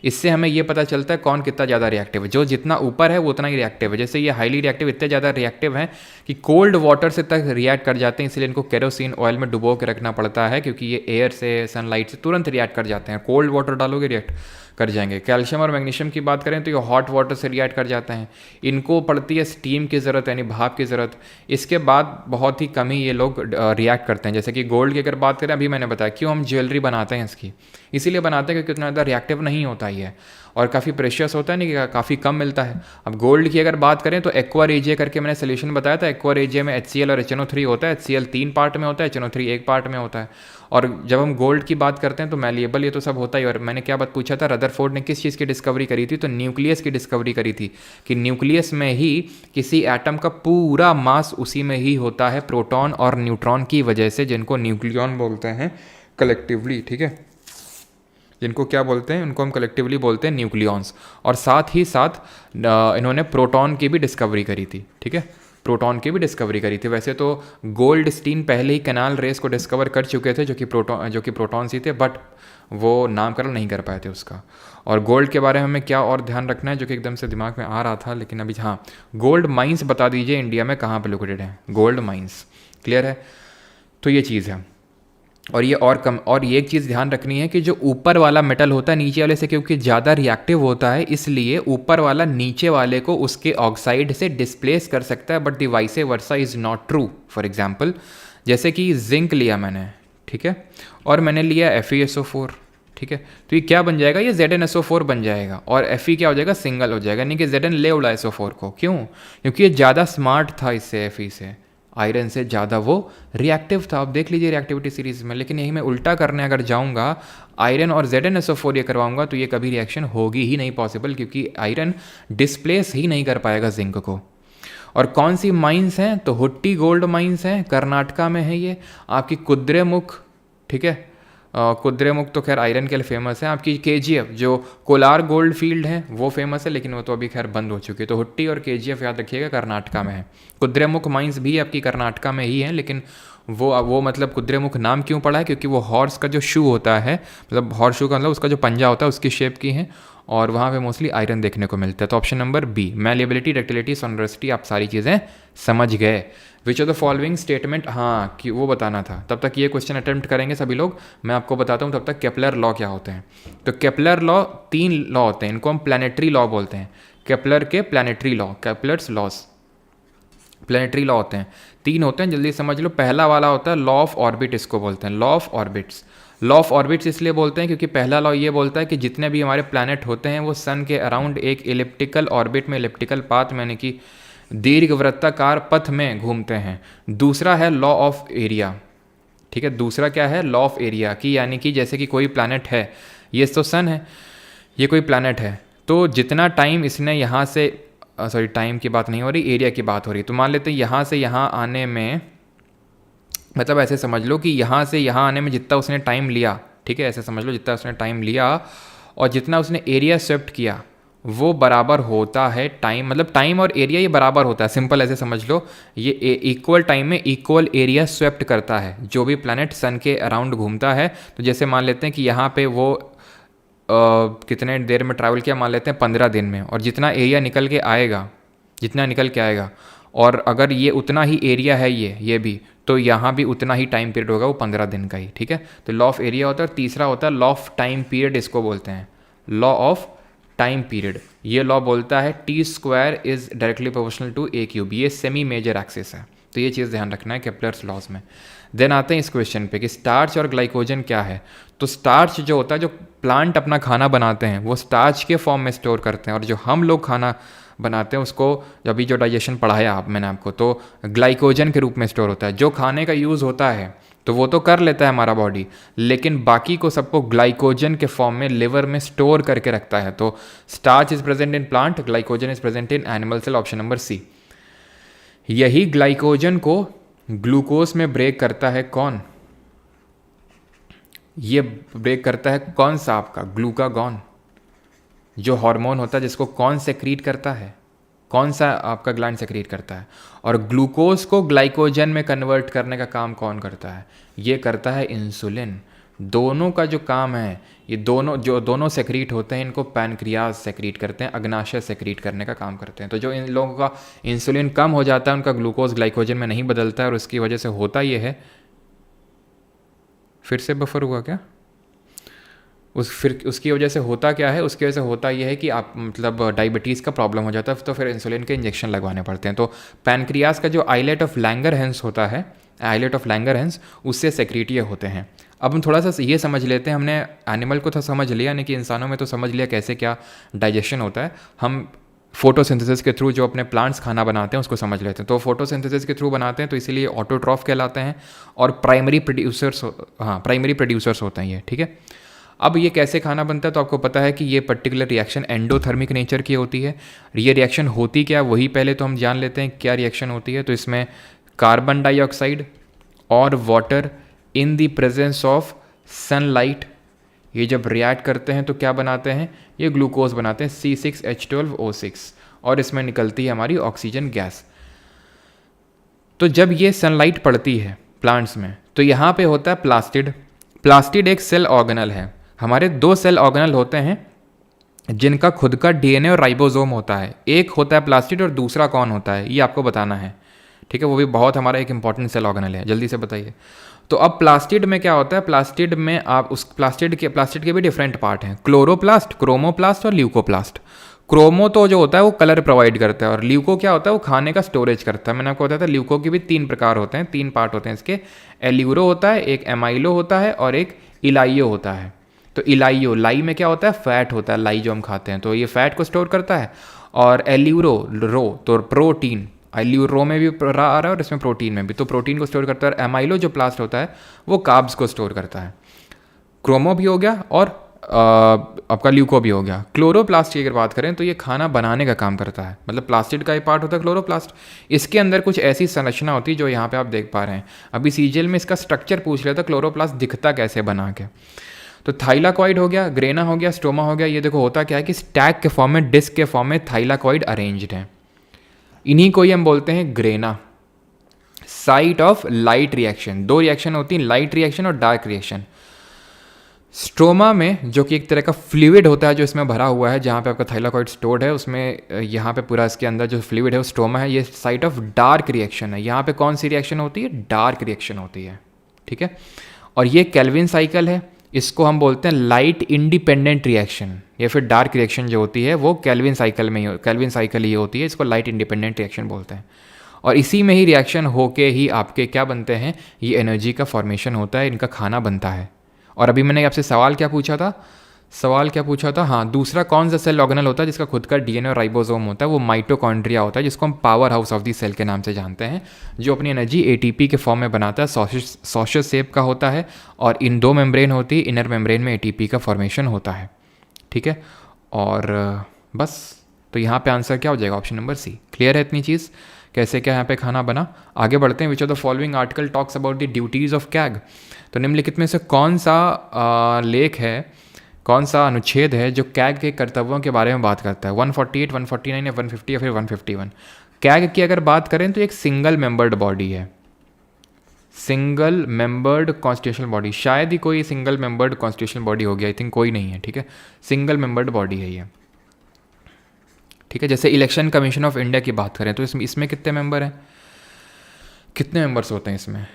इससे हमें ये पता चलता है कौन कितना ज़्यादा रिएक्टिव है। जो जितना ऊपर है वो उतना ही रिएक्टिव है। जैसे ये हाईली रिएक्टिव इतने ज़्यादा रिएक्टिव हैं कि कोल्ड वाटर से तक रिएक्ट कर जाते हैं, इसलिए इनको केरोसिन ऑयल में डुबो के रखना पड़ता है, क्योंकि ये एयर से, सनलाइट से तुरंत रिएक्ट कर जाते हैं। कोल्ड वाटर डालोगे रिएक्ट कर जाएंगे। कैल्शियम और मैग्नीशियम की बात करें तो ये हॉट वाटर से रिएक्ट कर जाते हैं। इनको पड़ती है स्टीम की ज़रूरत यानी भाप की ज़रूरत। इसके बाद बहुत ही कम ही ये लोग रिएक्ट करते हैं। जैसे कि गोल्ड की अगर बात करें, अभी मैंने बताया क्यों हम ज्वेलरी बनाते हैं इसकी, इसीलिए बनाते हैं क्योंकि उतना ज़्यादा रिएक्टिव नहीं होता ये, और काफ़ी प्रेशियस होता है, नहीं कि काफ़ी कम मिलता है। अब गोल्ड की अगर बात करें तो एक्वा रेजिया करके मैंने सोल्यूशन बताया था। एक्वा रेजिया में HCl और HNO3 होता है। HCl 3 पार्ट में होता है, HNO3 1 पार्ट में होता है। और जब हम गोल्ड की बात करते हैं तो मैलिएबल ये तो सब होता ही। और मैंने क्या बात पूछा था, रदरफोर्ड ने किस चीज़ की डिस्कवरी करी थी? तो न्यूक्लियस की डिस्कवरी करी थी, कि न्यूक्लियस में ही किसी एटम का पूरा मास उसी में ही होता है, प्रोटॉन और न्यूट्रॉन की वजह से, जिनको न्यूक्लियन बोलते हैं कलेक्टिवली, ठीक है। जिनको क्या बोलते हैं? उनको हम कलेक्टिवली बोलते हैं न्यूक्लियॉन्स। और साथ ही साथ इन्होंने प्रोटॉन की भी डिस्कवरी करी थी, ठीक है, प्रोटॉन की भी डिस्कवरी करी थी। वैसे तो गोल्डस्टीन पहले ही कैनाल रेस को डिस्कवर कर चुके थे, जो कि प्रोटॉन्स ही थे, बट वो नामकरण नहीं कर पाए थे उसका। और गोल्ड के बारे में हमें क्या और ध्यान रखना है, जो कि एकदम से दिमाग में आ रहा था लेकिन अभी, हाँ, गोल्ड माइंस बता दीजिए इंडिया में कहाँ पर लोकेटेड है गोल्ड माइंस, क्लियर है? तो ये चीज़ है। और ये और ये एक चीज़ ध्यान रखनी है कि जो ऊपर वाला मेटल होता है नीचे वाले से क्योंकि ज़्यादा रिएक्टिव होता है, इसलिए ऊपर वाला नीचे वाले को उसके ऑक्साइड से डिस्प्लेस कर सकता है, but the vice versa is not true. For example, जैसे कि जिंक लिया मैंने, ठीक है, और मैंने लिया FeSO4, ठीक है, तो ये क्या बन जाएगा? ये ZnSO4 बन जाएगा, और Fe क्या हो जाएगा? सिंगल हो जाएगा, नहीं कि Zn ले उड़ा SO4 को। क्यों? क्योंकि ये ज़्यादा स्मार्ट था इससे, Fe से, आयरन से ज़्यादा वो रिएक्टिव था। आप देख लीजिए रिएक्टिविटी सीरीज में। लेकिन यही मैं उल्टा करने अगर जाऊंगा, आयरन और ZnSO4 ये करवाऊंगा, तो ये कभी रिएक्शन होगी ही नहीं पॉसिबल, क्योंकि आयरन डिस्प्लेस ही नहीं कर पाएगा जिंक को। और कौन सी माइंस हैं, तो हुट्टी गोल्ड माइंस हैं, कर्नाटका में है ये। आपकी कुद्रेमुख, ठीक है, कुद्रेमुख तो खैर आयरन के लिए फेमस है। आपकी केजीएफ जो कोलार गोल्ड फील्ड है वो फेमस है, लेकिन वो तो अभी खैर बंद हो चुकी है। तो हुट्टी और केजीएफ याद रखिएगा, कर्नाटका में है। कुद्रेमुख माइंस भी आपकी कर्नाटका में ही है, लेकिन वो मतलब कुद्रेमुख नाम क्यों पड़ा है, क्योंकि वो हॉर्स का जो शू होता है, मतलब हॉर्स शू का मतलब उसका जो पंजा होता है उसकी शेप की है, और वहाँ पे मोस्टली आयरन देखने को मिलता है। तो option number B, malleability, ductility, sonority, आप सारी चीज़ें समझ गए। Which of the following statement, हाँ कि वो बताना था। तब तक ये क्वेश्चन अटेम्प्ट करेंगे सभी लोग, मैं आपको बताता हूँ तब तक केपलर लॉ क्या होते हैं। तो केपलर लॉ 3 लॉ होते हैं, इनको हम प्लानिटरी लॉ बोलते हैं। केपलर के planetary law, Kepler's loss, planetary law होते हैं, 3 होते हैं, जल्दी समझ लो। पहला वाला होता है लॉ ऑफ ऑर्बिट, इसको बोलते हैं law of orbits. Law of orbits इसलिए बोलते हैं क्योंकि पहला लॉ ये बोलता है कि जितने भी हमारे प्लैनेट होते हैं वो सन के अराउंड एक इलिप्टिकल ऑर्बिट में, इलिप्टिकल पाथ यानी कि दीर्घवृत्ताकार पथ में घूमते हैं। दूसरा है लॉ ऑफ एरिया, ठीक है, दूसरा क्या है, लॉ ऑफ एरिया की, यानी कि जैसे कि कोई प्लैनेट है, ये तो सन है, ये कोई प्लैनेट है, तो जितना टाइम इसने यहाँ से, सॉरी टाइम की बात नहीं हो रही, एरिया की बात हो रही, तो मान लेते हैं यहाँ से यहाँ आने में, मतलब ऐसे समझ लो कि यहाँ से यहाँ आने में जितना उसने टाइम लिया, ठीक है, ऐसे समझ लो जितना उसने टाइम लिया और जितना उसने एरिया स्वेप्ट किया वो बराबर होता है टाइम, मतलब टाइम और एरिया ये बराबर होता है। सिंपल ऐसे समझ लो, ये इक्वल टाइम में इक्वल एरिया स्वेप्ट करता है जो भी प्लैनेट सन के अराउंड घूमता है। तो जैसे मान लेते हैं कि यहाँ पे वो कितने देर में ट्रैवल किया, मान लेते हैं 15 दिन में, और जितना एरिया निकल के आएगा, जितना निकल के आएगा, और अगर ये उतना ही एरिया है ये भी, तो यहाँ भी उतना ही टाइम पीरियड होगा, वो 15 दिन का ही, ठीक है। तो लॉ ऑफ एरिया होता है। और तीसरा होता है लॉ ऑफ टाइम पीरियड, इसको बोलते हैं लॉ ऑफ टाइम पीरियड। ये लॉ बोलता है T² is directly proportional to A³। ये सेमी मेजर एक्सिस है, तो ये चीज़ ध्यान रखना है केपलर्स लॉज में। देन आते हैं इस क्वेश्चन पे कि स्टार्च और ग्लाइकोजन क्या है। तो स्टार्च जो होता है, जो प्लांट अपना खाना बनाते हैं वो स्टार्च के फॉर्म में स्टोर करते हैं, और जो हम लोग खाना बनाते हैं उसको, अभी जो डाइजेशन पढ़ाया मैंने आपको, तो ग्लाइकोजन के रूप में स्टोर होता है। जो खाने का यूज़ होता है तो वो तो कर लेता है हमारा बॉडी, लेकिन बाकी को सबको ग्लाइकोजन के फॉर्म में लिवर में स्टोर करके रखता है। तो starch is present in plant, glycogen is present in animal cell, option number C. यही ग्लाइकोजन को ग्लूकोज में ब्रेक करता है कौन, ये ब्रेक करता है कौन सा आपका ग्लूकागॉन, जो हार्मोन होता है जिसको कौन सेक्रीट करता है, कौन सा आपका ग्लैंड सेक्रीट करता है। और ग्लूकोज को ग्लाइकोजन में कन्वर्ट करने का काम कौन करता है, ये करता है इंसुलिन। दोनों का जो काम है, ये दोनों सेक्रीट होते हैं, इनको पैनक्रियाज सेक्रीट करते हैं, अग्नाशय सेक्रीट करने का काम करते हैं। तो जो इन लोगों का इंसुलिन कम हो जाता है, उनका ग्लूकोज ग्लाइकोजन में नहीं बदलता है, और उसकी वजह से होता ये है, फिर से बफर हुआ क्या, फिर उसकी वजह से होता क्या है, उसकी वजह से होता यह है कि आप मतलब डायबिटीज़ का प्रॉब्लम हो जाता है, तो फिर इंसुलिन के इंजेक्शन लगवाने पड़ते हैं। तो पैनक्रियाज का जो आइलेट ऑफ लैंगरहैंस होता है, आइलेट ऑफ लैंगरहैंस, उससे सेक्रीट ये होते हैं। अब हम थोड़ा सा ये समझ लेते हैं, हमने एनिमल को तो समझ लिया, यानी कि इंसानों में तो समझ लिया कैसे क्या डाइजेशन होता है। हम फोटोसिंथेसिस के थ्रू जो अपने प्लांट्स खाना बनाते हैं उसको समझ लेते हैं। तो फोटोसिंथेसिस के थ्रू बनाते हैं, तो इसीलिए ऑटोट्रॉफ कहलाते हैं, और प्राइमरी प्रोड्यूसर्स होते हैं ये, ठीक है। अब ये कैसे खाना बनता है, तो आपको पता है कि ये पर्टिकुलर रिएक्शन एंडोथर्मिक नेचर की होती है। ये रिएक्शन होती क्या, वही पहले तो हम जान लेते हैं क्या रिएक्शन होती है। तो इसमें कार्बन डाइऑक्साइड और water in the presence of sunlight, ये जब रिएक्ट करते हैं तो क्या बनाते हैं, ये ग्लूकोज बनाते हैं C6H12O6, और इसमें निकलती है हमारी ऑक्सीजन गैस। तो जब ये सनलाइट पड़ती है प्लांट्स में, तो यहाँ पे होता है प्लास्टिड। प्लास्टिड एक सेल ऑर्गेनल है। हमारे 2 सेल ऑर्गेनल होते हैं जिनका खुद का DNA और राइबोसोम होता है। एक होता है प्लास्टिड और दूसरा कौन होता है, ये आपको बताना है, ठीक है। वो भी बहुत हमारा एक इंपॉर्टेंट सेल ऑर्गेनल है, जल्दी से बताइए। तो अब प्लास्टिड में क्या होता है, प्लास्टिड में आप उस प्लास्टिड के भी डिफरेंट पार्ट हैं, क्लोरोप्लास्ट, क्रोमोप्लास्ट और ल्यूकोप्लास्ट। क्रोमो तो जो होता है वो कलर प्रोवाइड करता है, और ल्यूको क्या होता है, वो खाने का स्टोरेज करता है। मैंने आपको बताया था ल्यूको के भी 3 प्रकार होते हैं, 3 पार्ट होते हैं इसके। एल्यूरो होता है, एक एमाइलो होता है, और एक इलाइयो होता है। तो इलाइयो, लाई में क्या होता है, फैट होता है, लाई जो हम खाते हैं, तो ये फैट को स्टोर करता है। और एल्यूरो, रो तो प्रोटीन, एल्यूरो में भी आ रहा है और इसमें प्रोटीन में भी, तो प्रोटीन को स्टोर करता है। और एमाइलो जो प्लास्ट होता है वो कार्ब्स को स्टोर करता है। क्रोमो भी हो गया, और आपका ल्यूको भी हो गया। क्लोरोप्लास्ट की अगर बात करें तो ये खाना बनाने का काम करता है, मतलब प्लास्टिड का ही पार्ट होता है क्लोरोप्लास्ट। इसके अंदर कुछ ऐसी संरचना होती है जो यहाँ पे आप देख पा रहे हैं। अभी सीजीएल में इसका स्ट्रक्चर पूछ लिया था, क्लोरोप्लास्ट दिखता कैसे बना के। तो थाइलाकॉइड हो गया, ग्रेना हो गया, स्टोमा हो गया। ये देखो होता क्या है कि स्टैक के फॉर्म में, डिस्क के फॉर्म में थाइलाकॉइड अरेंज्ड है। इन्हीं को ही हम बोलते हैं grana. Site of light reaction, दो रिएक्शन होती है, लाइट रिएक्शन और डार्क रिएक्शन। स्ट्रोमा में, जो कि एक तरह का फ्लूइड होता है जो इसमें भरा हुआ है, जहाँ पे आपका थाइलाकॉइड स्टोर्ड है, उसमें यहाँ पे पूरा इसके अंदर जो फ्लूइड है वो स्ट्रोमा है। ये साइट ऑफ डार्क रिएक्शन है। यहाँ पे कौन सी रिएक्शन होती है? डार्क रिएक्शन होती है, ठीक है। और ये केल्विन साइकिल है, इसको हम बोलते हैं लाइट इंडिपेंडेंट रिएक्शन, या फिर डार्क रिएक्शन जो होती है वो केल्विन साइकिल में ही, केल्विन साइकिल ही होती है, इसको लाइट इंडिपेंडेंट रिएक्शन बोलते हैं। और इसी में ही रिएक्शन होके ही आपके क्या बनते हैं? ये एनर्जी का फॉर्मेशन होता है, इनका खाना बनता है। और अभी मैंने आपसे सवाल क्या पूछा था? हाँ, दूसरा कौन सा सेल ऑर्गेनल होता है जिसका खुद का डीएनए और राइबोसोम होता है? वो माइटोकॉन्ड्रिया होता है, जिसको हम power house of the cell के नाम से जानते हैं, जो अपनी एनर्जी एटीपी के फॉर्म में बनाता है। सॉसेज शेप का होता है और इन दो मेम्ब्रेन होती है, इनर मेम्ब्रेन में एटीपी का फॉर्मेशन होता है, ठीक है। और बस, तो यहाँ पे आंसर क्या हो जाएगा? ऑप्शन नंबर सी। क्लियर है इतनी चीज़? कैसे क्या यहाँ पे खाना बना? आगे बढ़ते हैं। विच of the following article talks about the duties of CAG? तो निम्नलिखित में से कौन सा लेख है, कौन सा अनुच्छेद है जो कैग के कर्तव्यों के बारे में बात करता है? 148, 149 या 150 या फिर 151? कैग की अगर बात करें तो एक सिंगल मेंबर्ड बॉडी है, सिंगल मेंबर्ड कॉन्स्टिट्यूशनल बॉडी। शायद ही कोई सिंगल मेंबर्ड कॉन्स्टिट्यूशनल बॉडी होगी, आई थिंक कोई नहीं है, ठीक है। सिंगल मेंबर्ड बॉडी है ये, ठीक है। जैसे इलेक्शन कमीशन ऑफ इंडिया की बात करें तो इसमें कितने मेंबर हैं? कितने मेंबर्स होते हैं इसमें?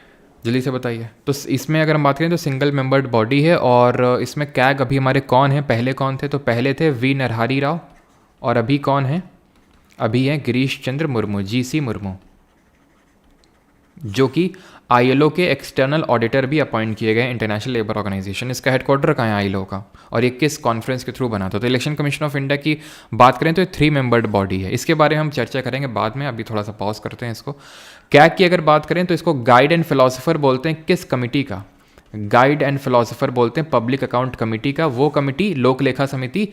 जल्दी से बताइए। तो इसमें अगर हम बात करें तो सिंगल मेंबर्ड बॉडी है। और इसमें कैग अभी हमारे कौन है? पहले कौन थे? तो पहले थे वी नरहरि राव, और अभी कौन है? अभी हैं गिरीश चंद्र मुर्मू, जीसी मुर्मू, जो कि आईएलओ के एक्सटर्नल ऑडिटर भी अपॉइंट किए गए, इंटरनेशनल लेबर ऑर्गेनाइजेशन। इसका हेडक्वार्टर कहाँ है आईएलओ का? और ये किस कॉन्फ्रेंस के थ्रू बना था? तो इलेक्शन कमीशन ऑफ इंडिया की बात करें तो ये 3 मेंबर्ड बॉडी है। इसके बारे में हम चर्चा करेंगे बाद में, अभी थोड़ा सा पॉज करते हैं इसको। कैग की अगर बात करें तो इसको गाइड एंड फिलोसोफर बोलते हैं। किस कमिटी का? गाइड एंड फिलोसोफर बोलते हैं पब्लिक अकाउंट कमिटी का। वो कमिटी, लोक लेखा समिति,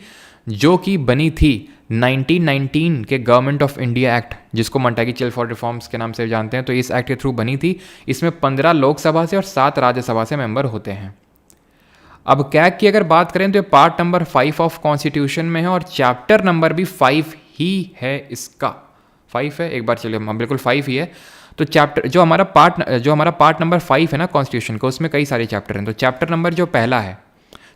जो कि बनी थी 1919 के गवर्नमेंट ऑफ इंडिया एक्ट, जिसको मंटागी चिल फॉर रिफॉर्म्स के नाम से जानते हैं, तो इस एक्ट के थ्रू बनी थी। इसमें 15 लोकसभा से और 7 राज्यसभा से मेंबर होते हैं। अब कैग की अगर बात करें तो ये पार्ट नंबर 5 ऑफ कॉन्स्टिट्यूशन में है और चैप्टर नंबर भी 5 ही है इसका। 5 है, एक बार चलिए, बिल्कुल 5 ही है। तो चैप्टर जो हमारा पार्ट नंबर 5 है ना कॉन्स्टिट्यूशन का, उसमें कई सारे चैप्टर हैं। तो चैप्टर नंबर जो पहला है,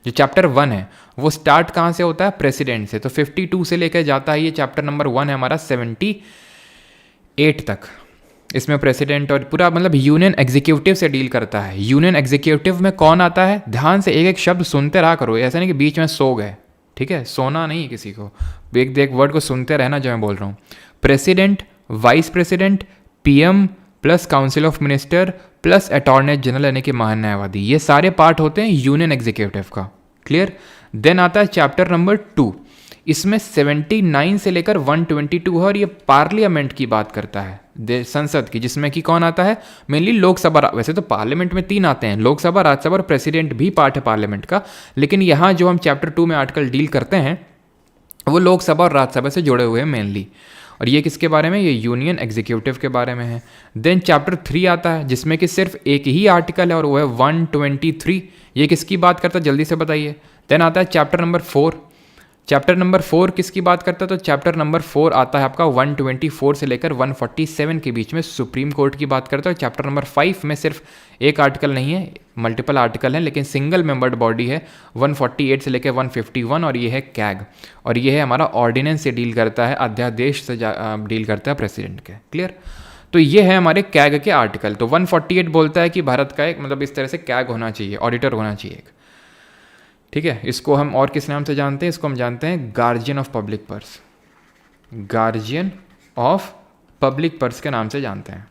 जो चैप्टर 1 है, वो स्टार्ट कहाँ से होता है? प्रेसिडेंट से। तो 52 से लेकर जाता है ये चैप्टर नंबर 1 है हमारा 78 तक। इसमें प्रेसिडेंट और पूरा मतलब यूनियन एग्जीक्यूटिव से डील करता है। यूनियन एग्जीक्यूटिव में कौन आता है? ध्यान से एक एक शब्द सुनते रहा करो, ऐसा नहीं कि बीच में सो गए, ठीक है। सोना नहीं है किसी को, एक वर्ड को सुनते रहना जो मैं बोल रहा हूँ। President, vice president, PM plus council of minister plus attorney general यानी कि महान्यायवादी, ये सारे पार्ट होते हैं यूनियन एग्जीक्यूटिव का। क्लियर? देन आता है चैप्टर नंबर 2। इसमें 79 से लेकर 122 है और ये पार्लियामेंट की बात करता है, संसद की, जिसमें कि कौन आता है? मेनली लोकसभा। वैसे तो पार्लियामेंट में 3 आते हैं, लोकसभा, राज्यसभा और प्रेसिडेंट भी पार्ट है पार्लियामेंट का। लेकिन यहाँ जो हम चैप्टर 2 में आर्टिकल डील करते हैं वो लोकसभा और राज्यसभा से जुड़े हुए हैं मेनली। और ये किसके बारे में? ये यूनियन एग्जीक्यूटिव के बारे में है। देन चैप्टर 3 आता है जिसमें कि सिर्फ एक ही आर्टिकल है और वो है 123। ये किसकी बात करता है? जल्दी से बताइए। देन आता है चैप्टर नंबर 4। चैप्टर नंबर 4 किसकी बात करता है? तो चैप्टर नंबर 4 आता है आपका 124 से लेकर 147 के बीच में, सुप्रीम कोर्ट की बात करता है। चैप्टर नंबर 5 में सिर्फ एक आर्टिकल नहीं है, मल्टीपल आर्टिकल हैं, लेकिन सिंगल मेंबर्ड बॉडी है 148 से लेकर 151, और ये है कैग। और ये है हमारा ऑर्डिनेंस से डील करता है, अध्यादेश से डील करता है प्रेसिडेंट के। क्लियर? तो ये है हमारे कैग के आर्टिकल। तो 148 बोलता है कि भारत का एक मतलब इस तरह से कैग होना चाहिए, ऑडिटर होना चाहिए एक, ठीक है। इसको हम और किस नाम से जानते हैं? इसको हम जानते हैं guardian of public purse, guardian of public purse के नाम से जानते हैं।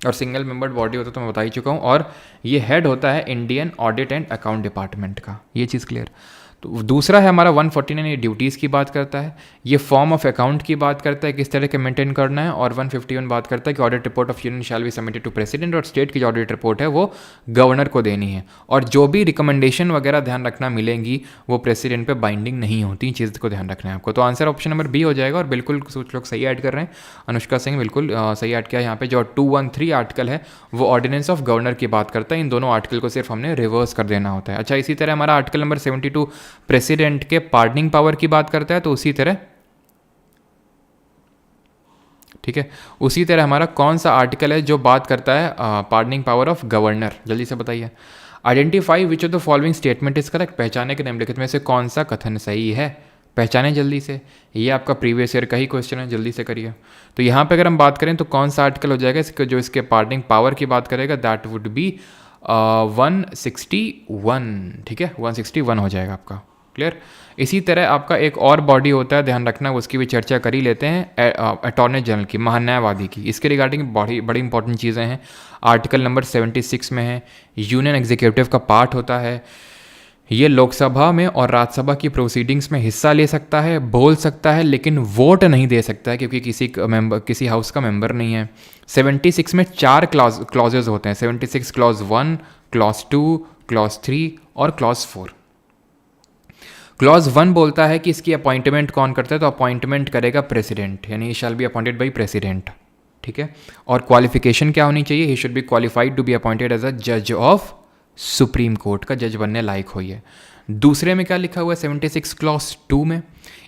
और सिंगल मेंबर्ड बॉडी होता है तो मैं बता ही चुका हूँ। और ये हेड होता है Indian audit and account department का, ये चीज़ क्लियर। तो दूसरा है हमारा 149, ये ड्यूटीज़ की बात करता है, ये फॉर्म ऑफ अकाउंट की बात करता है किस तरह के मेंटेन करना है, और 151 बात करता है कि audit report of union shall be submitted to president, और स्टेट की जो ऑडिट रिपोर्ट है वो गवर्नर को देनी है, और जो भी रिकमेंडेशन वगैरह ध्यान रखना मिलेंगी वो प्रेसिडेंट पे बाइंडिंग नहीं होती, चीज़ को ध्यान रखना है आपको। तो आंसर ऑप्शन नंबर बी हो जाएगा, और बिल्कुल कुछ लोग सही ऐड कर रहे हैं, अनुष्का सिंह बिल्कुल सही ऐड किया। यहाँ पे जो 213 आर्टिकल है वो ऑर्डिनेंस ऑफ गवर्नर की बात करता है, इन दोनों आर्टिकल को सिर्फ हमने रिवर्स कर देना होता है। अच्छा, इसी तरह हमारा आर्टिकल नंबर 72 प्रेसिडेंट के पार्डनिंग पावर की बात करता है, तो उसी तरह ठीक है, उसी तरह हमारा कौन सा आर्टिकल है जो बात करता है पार्डनिंग पावर ऑफ गवर्नर, जल्दी से बताइए। Identify which of the following statement is correct, पहचाने के निम्नलिखित में से कौन सा कथन सही है, पहचाने जल्दी से, ये आपका प्रीवियस ईयर का ही क्वेश्चन है, जल्दी से करिए। तो यहाँ पे अगर हम बात करें तो कौन सा आर्टिकल हो जाएगा इसके जो इसके पार्डनिंग पावर की बात करेगा, दैट वुड बी 161, ठीक है, 161 हो जाएगा आपका, क्लियर। इसी तरह आपका एक और बॉडी होता है, ध्यान रखना, उसकी भी चर्चा कर ही लेते हैं, अटॉर्नी जनरल की, महान्यायवादी की, इसके रिगार्डिंग बड़ी इंपॉर्टेंट चीज़ें हैं, आर्टिकल नंबर 76 में है, यूनियन एग्जीक्यूटिव का पार्ट होता है, ये लोकसभा में और राज्यसभा की प्रोसीडिंग्स में हिस्सा ले सकता है, बोल सकता है, लेकिन वोट नहीं दे सकता है क्योंकि किसी हाउस का मेंबर नहीं है। 76 में 4 क्लॉजेज होते हैं, 76 क्लॉज 1, क्लॉज 2, क्लॉज 3 और क्लॉज 4। क्लॉज 1 बोलता है कि इसकी अपॉइंटमेंट कौन करता है, तो अपॉइंटमेंट करेगा प्रेसिडेंट, यानी he shall be appointed by president, ठीक है। और क्वालिफिकेशन क्या होनी चाहिए, he should be qualified to be appointed as a जज ऑफ सुप्रीम कोर्ट का जज बनने लायक हो ये। दूसरे में क्या लिखा हुआ है 76 क्लॉज 2 में,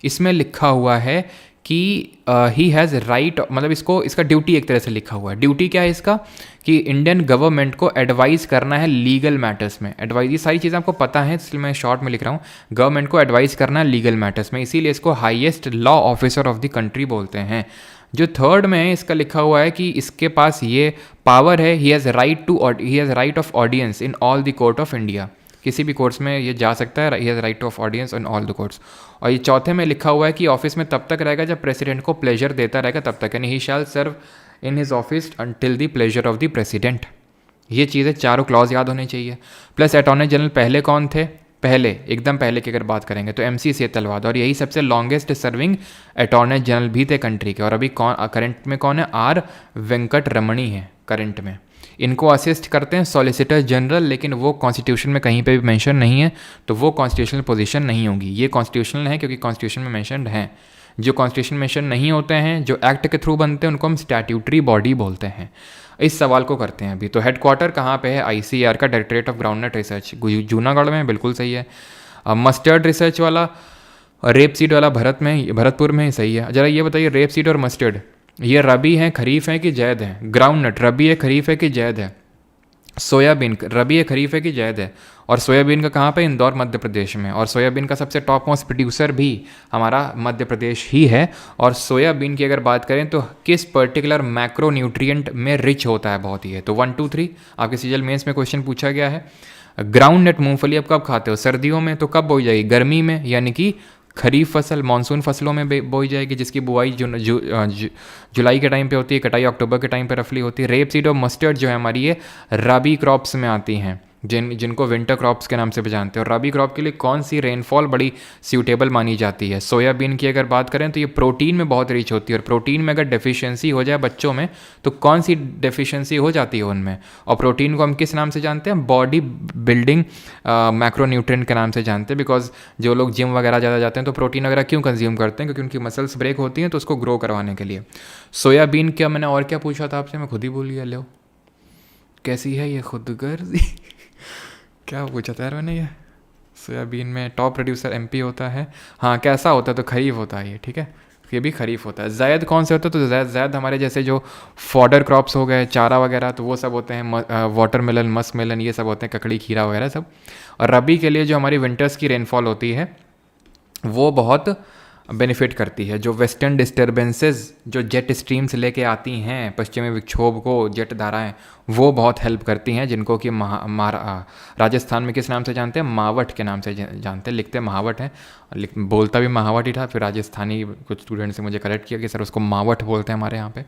इसमें लिखा हुआ है कि ही हैज़ राइट, मतलब इसका ड्यूटी एक तरह से लिखा हुआ है। ड्यूटी क्या है इसका, कि इंडियन गवर्नमेंट को एडवाइस करना है लीगल मैटर्स में, एडवाइस, ये सारी चीज़ें आपको पता है इसलिए मैं शॉर्ट में लिख रहा हूँ, गवर्नमेंट को एडवाइस करना है लीगल मैटर्स में, इसीलिए इसको highest law officer of the country बोलते हैं। जो थर्ड में है इसका लिखा हुआ है कि इसके पास ये पावर है, he has right of audience in all the court of India, किसी भी कोर्ट्स में ये जा सकता है, he has right of audience in all the courts. और ये चौथे में लिखा हुआ है कि ऑफिस में तब तक रहेगा जब प्रेसिडेंट को प्लेजर देता रहेगा तब तक, यानी he shall serve in his office until the pleasure of the president. ये चीज़ें चारों क्लॉज याद होने चाहिए। प्लस अटॉर्नी जनरल पहले कौन थे, पहले एकदम पहले की अगर बात करेंगे तो MC सेतलवाद, और यही सबसे लॉन्गेस्ट सर्विंग अटॉर्नी जनरल भी थे कंट्री के। और अभी करंट में कौन है, R वेंकट रमणी है करंट में। इनको असिस्ट करते हैं सॉलिसिटर जनरल, लेकिन वो कॉन्स्टिट्यूशन में कहीं पे भी मेंशन नहीं है, तो वो कॉन्स्टिट्यूशनल पोजीशन नहीं होगी। ये कॉन्स्टिट्यूशनल है क्योंकि कॉन्स्टिट्यूशन में मेंशन है। जो कॉन्स्टिट्यूशन मेंशन नहीं होते हैं, जो एक्ट के थ्रू बनते हैं, उनको हम स्टैट्यूटरी बॉडी बोलते हैं। इस सवाल को करते हैं अभी। तो हेडक्वार्टर कहाँ पे है, ICAR का, directorate of groundnut research, Junagadh में, बिल्कुल सही है। मस्टर्ड रिसर्च वाला, रेप सीड वाला भरतपुर में ही सही है। ज़रा ये बताइए, रेप सीड और मस्टर्ड ये रबी हैं, खरीफ हैं कि जैद हैं? ग्राउंडनट रबी है, खरीफ है कि जैद है? सोयाबीन रबी है, खरीफ है कि जैद है? और सोयाबीन का कहाँ पे, इंदौर मध्य प्रदेश में। और सोयाबीन का सबसे टॉप मोस्ट प्रोड्यूसर भी हमारा मध्य प्रदेश ही है। और सोयाबीन की अगर बात करें तो किस पर्टिकुलर मैक्रो न्यूट्रिएंट में रिच होता है, बहुत ही है। तो 1 2 3 आपके सीजल मेंस में क्वेश्चन पूछा गया है। ग्राउंड नट मूंगफली आप कब खाते हो, सर्दियों में, तो कब बोई जाएगी, गर्मी में, यानी कि खरीफ फसल मानसून फसलों में बोई जाएगी, जिसकी बुआई जुलाई के टाइम पे होती है, कटाई अक्टूबर के टाइम पे रफली होती है। रेप सीड और मस्टर्ड जो है हमारी ये रबी क्रॉप्स में आती हैं, जिनको विंटर क्रॉप्स के नाम से भी जानते हैं। और रबी क्रॉप के लिए कौन सी रेनफॉल बड़ी सूटेबल मानी जाती है? सोयाबीन की अगर बात करें तो ये प्रोटीन में बहुत रिच होती है, और प्रोटीन में अगर डेफिशिएंसी हो जाए बच्चों में तो कौन सी डेफिशिएंसी हो जाती है उनमें? और प्रोटीन को हम किस नाम से जानते हैं? बॉडी बिल्डिंग मैक्रोन्यूट्रिएंट के नाम से जानते हैं। बिकॉज जो लोग जिम वगैरह ज़्यादा जाते हैं तो प्रोटीन वगैरह क्यों कंज्यूम करते हैं? क्योंकि उनकी मसल्स ब्रेक होती हैं, तो उसको ग्रो करवाने के लिए। सोयाबीन क्या, मैंने और क्या पूछा था आपसे, मैं खुद ही भूल गया। लो कैसी है ये खुदगर्जी क्या पूछा था यार मैंने, ये सोयाबीन में टॉप प्रोड्यूसर MP होता है। हाँ, कैसा होता है, तो खरीफ होता है ये, ठीक है, ये भी खरीफ होता है। जायद कौन से होता है, तो जायद हमारे जैसे जो फॉडर क्रॉप्स हो गए, चारा वगैरह, तो वो सब होते हैं। वाटरमेलन, मस्कमेलन, ये सब होते हैं, ककड़ी, खीरा वगैरह सब। और रबी के लिए जो हमारी विंटर्स की रेनफॉल होती है वो बहुत बेनिफिट करती है। जो वेस्टर्न डिस्टर्बेंसेस जो जेट स्ट्रीम्स लेके आती हैं, पश्चिमी विक्षोभ को, जेट धाराएं, वो बहुत हेल्प करती हैं, जिनको कि राजस्थान में किस नाम से जानते हैं? मावट के नाम से जानते हैं, लिखते महावट है, बोलता भी महावट ही था। फिर राजस्थानी कुछ स्टूडेंट्स ने मुझे करेक्ट किया कि सर उसको मावट बोलते हैं हमारे यहाँ पे।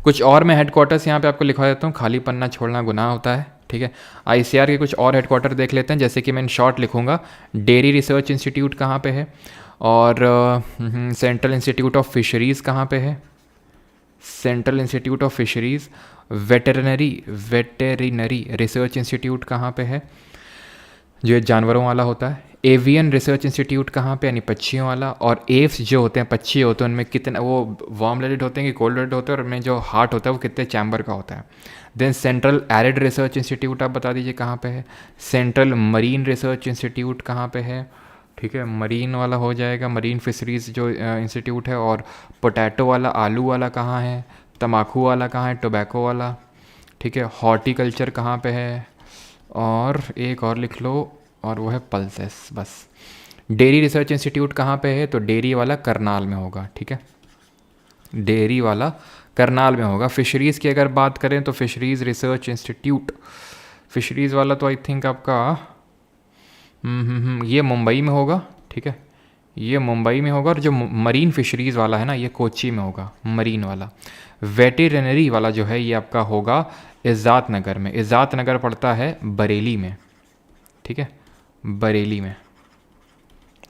कुछ और मैं हेडक्वार्टर्स यहाँ पे आपको लिखवा देता हूँ। खाली पन्ना छोड़ना गुनाह होता है, ठीक है। आईसीआर के कुछ और हेडक्वार्टर देख लेते हैं, जैसे कि मैं इन शॉर्ट लिखूँगा। डेयरी रिसर्च इंस्टीट्यूट कहाँ पे है, और सेंट्रल इंस्टीट्यूट ऑफ फिशरीज़ कहाँ पे है, central institute of fisheries. Veterinary research institute कहाँ पे है, जो जानवरों वाला होता है। एवियन रिसर्च इंस्टीट्यूट कहाँ पे, यानी पक्षियों वाला। और एव्स जो होते हैं, पक्षी होते हैं, उनमें कितना वो वार्म ब्लडेड होते हैं कि कोल्ड ब्लडेड होते हैं, और उनमें जो हार्ट होता है वो कितने चैम्बर का होता है। Then central arid research institute आप बता दीजिए कहाँ पे है। सेंट्रल मरीन रिसर्च इंस्टीट्यूट कहाँ पे है, ठीक है, मरीन वाला हो जाएगा, मरीन फिशरीज जो इंस्टीट्यूट है। और पोटैटो वाला, आलू वाला कहाँ है, तम्बाकू वाला कहाँ है, टोबैको वाला, ठीक है। हॉर्टिकल्चर कहाँ पे है, और एक और लिख लो, और वो है पल्सेस, बस। डेयरी रिसर्च इंस्टीट्यूट कहाँ पे है, तो डेयरी वाला करनाल में होगा, ठीक है, डेयरी वाला करनाल में होगा। फिशरीज़ की अगर बात करें तो फिशरीज़ रिसर्च इंस्टीट्यूट, फिशरीज़ वाला तो आई थिंक आपका ये मुंबई में होगा, ठीक है, ये मुंबई में होगा। और जो मरीन फिशरीज़ वाला है ना, ये कोची में होगा, मरीन वाला। वेटेरिनरी वाला जो है ये आपका होगा इज़ात नगर में। इज़ात नगर पड़ता है बरेली में, ठीक है, बरेली में,